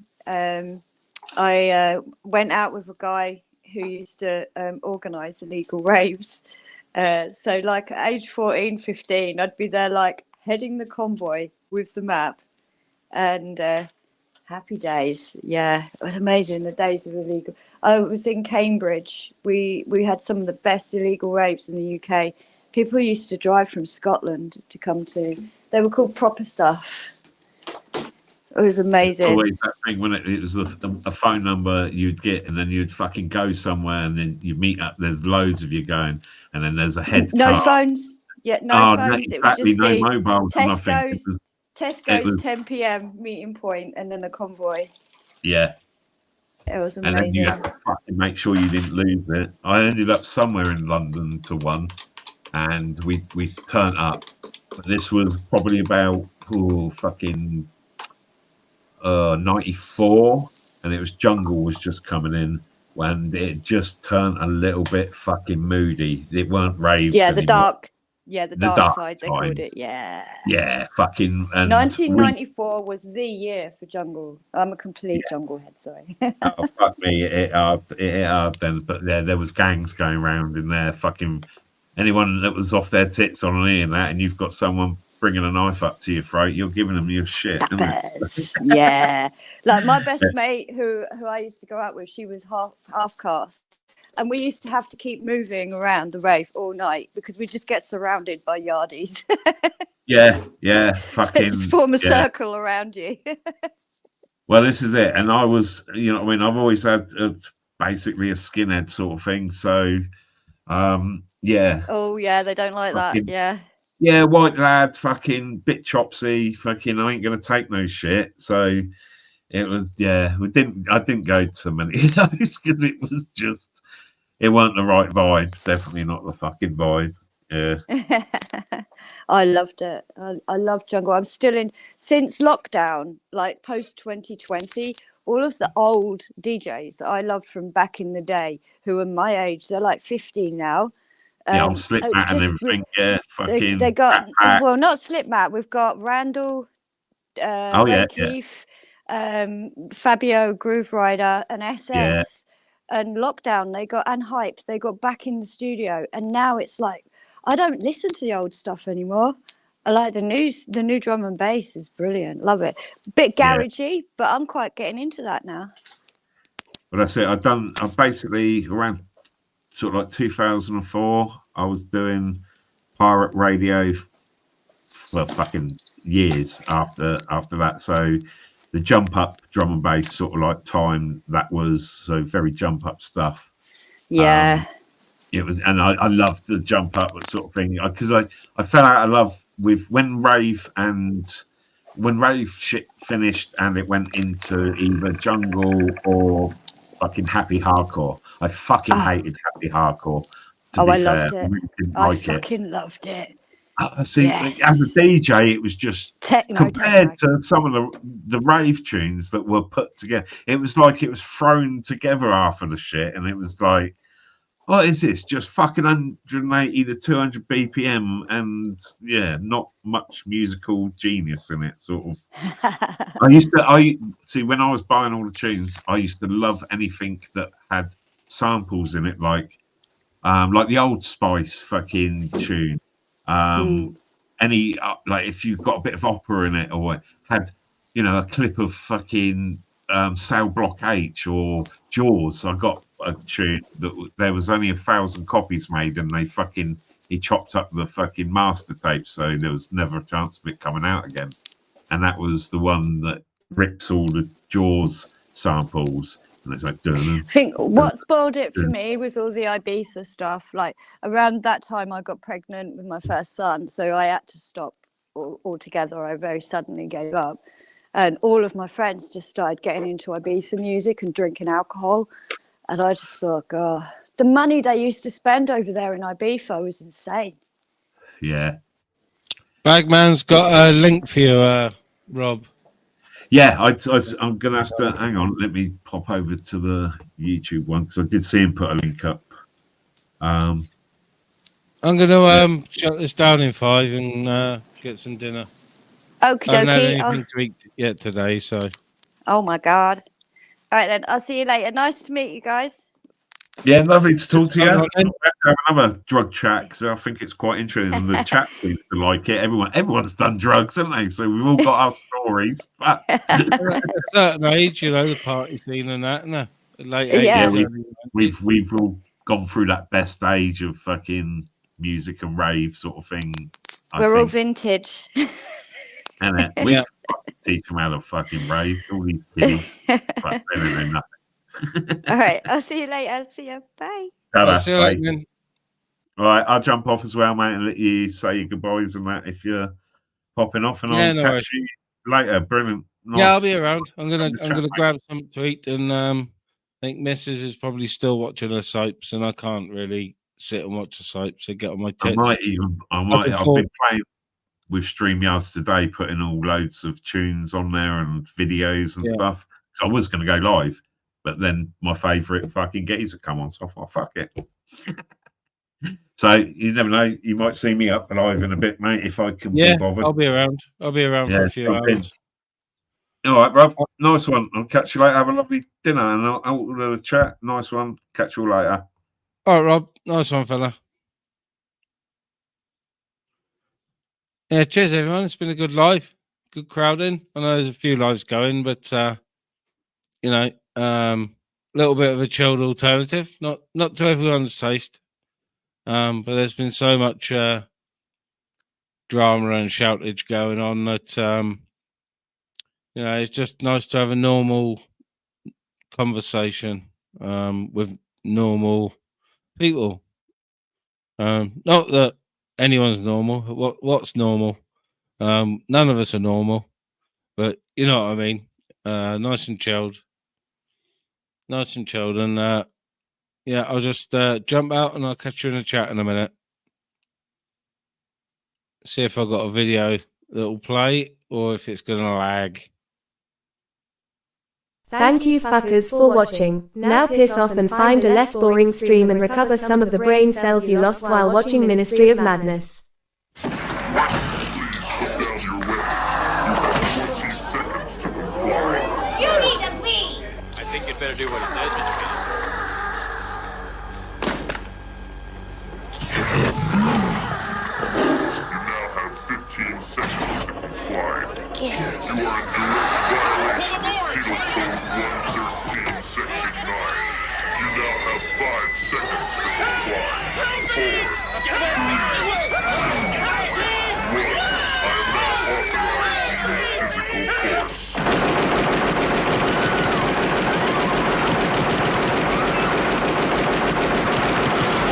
I went out with a guy who used to organise illegal raves. So like at age 14, 15, I'd be there like heading the convoy with the map, and happy days. Yeah, it was amazing. The days of illegal. I was in Cambridge. We had some of the best illegal raves in the UK. People used to drive from Scotland to come to. They were called Proper Stuff. It was amazing. Always that thing when it was a phone number you'd get, and then you'd fucking go somewhere, and then you meet up. There's loads of you going, and then there's a head. No phones. Yeah, no phones. Exactly, it would just no be mobiles. Tesco's 10 p.m. meeting point, and then a convoy. Yeah. It was And amazing. then you have to fucking make sure you didn't lose it. I ended up somewhere in London to one, and we turned up. This was probably about 94, and it was Jungle was just coming in, and it just turned a little bit fucking moody. It weren't raves. Yeah, anymore. the dark side, they called it. Yeah. Yeah, fucking. And 1994 was the year for Jungle. I'm a complete Jungle head, sorry. Oh, fuck me, it then. But there was gangs going around in there, fucking anyone that was off their tits on an ear and that, and you've got someone bringing a knife up to your throat, you're giving them your shit. Yeah, like my best mate who I used to go out with, she was half caste, and we used to have to keep moving around the rave all night because we just get surrounded by yardies. yeah, fucking just form a circle around you. Well, this is it, and I was, I've always had basically a skinhead sort of thing, so Yeah. Oh yeah, they don't like that. Fucking, Yeah. yeah, white lad, fucking bit chopsy, fucking I ain't gonna take no shit. So it was, yeah, I didn't go to many of those because it was just, it wasn't the right vibe. Definitely not the fucking vibe. Yeah. I loved it. I love jungle. I'm still in since lockdown, like post 2020. All of the old DJs that I loved from back in the day, who are my age, they're like 15 now. Yeah, I'm slip mat and Just everything. Yeah, they fucking got backpack. well, not slip mat. We've got Randall, Oh Ray yeah, yeah, Keith, Fabio Groove Rider, and yeah. SS. And lockdown, they got and hype. They got back in the studio, and now it's like I don't listen to the old stuff anymore. I like the new drum and bass is brilliant. Love it. Bit Yeah. garagey, but I'm quite getting into that now. But that's it. I basically around sort of like 2004. I was doing pirate radio. Well, fucking years after that. So the jump up drum and bass sort of like time that was so very jump up stuff. Yeah. It was, and I loved the jump up sort of thing because I fell out of love with when rave shit finished and it went into either jungle or fucking happy hardcore. I fucking hated happy hardcore. To Oh, be I fair, loved I it. really didn't I like it. fucking loved it. See, Yes. as a DJ, it was just Techno. compared to some of the rave tunes that were put together. It was like it was thrown together after the shit, and it was like, what is this? Just fucking 180 to 200 BPM, and yeah, not much musical genius in it. Sort of. I see when I was buying all the tunes, I used to love anything that had samples in it, like the Old Spice fucking tune. Any like if you've got a bit of opera in it or had a clip of fucking Cell Block H or Jaws. I got a tune that there was only 1,000 copies made and he chopped up the fucking master tape, so there was never a chance of it coming out again. And that was the one that rips all the Jaws samples. And it's like, I think what spoiled it for me was all the Ibiza stuff. Like around that time, I got pregnant with my first son, so I had to stop altogether. I very suddenly gave up, and all of my friends just started getting into Ibiza music and drinking alcohol, and I just thought, God, the money they used to spend over there in Ibiza was insane. Yeah. Bagman's got a link for you, Rob. Yeah, I'm going to have to hang on. Let me pop over to the YouTube one because I did see him put a link up. I'm going to shut this down in 5 and get some dinner. Okie I haven't had dokie. anything to eat yet today, so. Oh my God. All right then. I'll see you later. Nice to meet you guys. Yeah, lovely to talk to you. Hang We'll on then. have to have another drug chat because I think it's quite interesting. The chat seems to like it. Everyone's done drugs, haven't they? So we've all got our stories. But At a certain age, the party scene and that, no. Late 80s, Yeah. early 90s. we've all gone through that best age of fucking music and rave sort of thing. We're all vintage. And we teach them how to fucking rave. All these kiddies, but they don't know nothing. All right. I'll see you later. See you. Bye. I'll see you later, then. All right, I'll jump off as well, mate, and let you say your goodbyes and that if you're popping off, and I'll catch you later. Brilliant. Nice. Yeah, I'll be around. I'm gonna grab something to eat, and I think Mrs. is probably still watching her soaps, and I can't really sit and watch the soaps. So get on my tits. I've been playing with StreamYards today, putting all loads of tunes on there and videos and stuff. So I was going to go live, but then my favourite fucking geezer come on, so I thought, fuck it. So you never know, you might see me up live in a bit, mate, if I can be bothered. I'll be around. I'll be around for a few hours. All right, Rob. Nice one. I'll catch you later. Have a lovely dinner and I'll chat. Nice one. Catch you all later. All right, Rob. Nice one, fella. Yeah, cheers, everyone. It's been a good live. Good crowding. I know there's a few lives going, but a little bit of a chilled alternative. Not to everyone's taste. But there's been so much drama and shoutage going on that it's just nice to have a normal conversation with normal people. Not that anyone's normal. What's normal? None of us are normal, but you know what I mean. Nice and chilled, and yeah, I'll just jump out and I'll catch you in the chat in a minute. See if I've got a video that will play or if it's gonna lag. Thank you fuckers for watching. Now piss off and find a less boring stream and recover some of the brain cells you lost while watching Ministry of Madness. You need to leave! I think you'd better do what it says.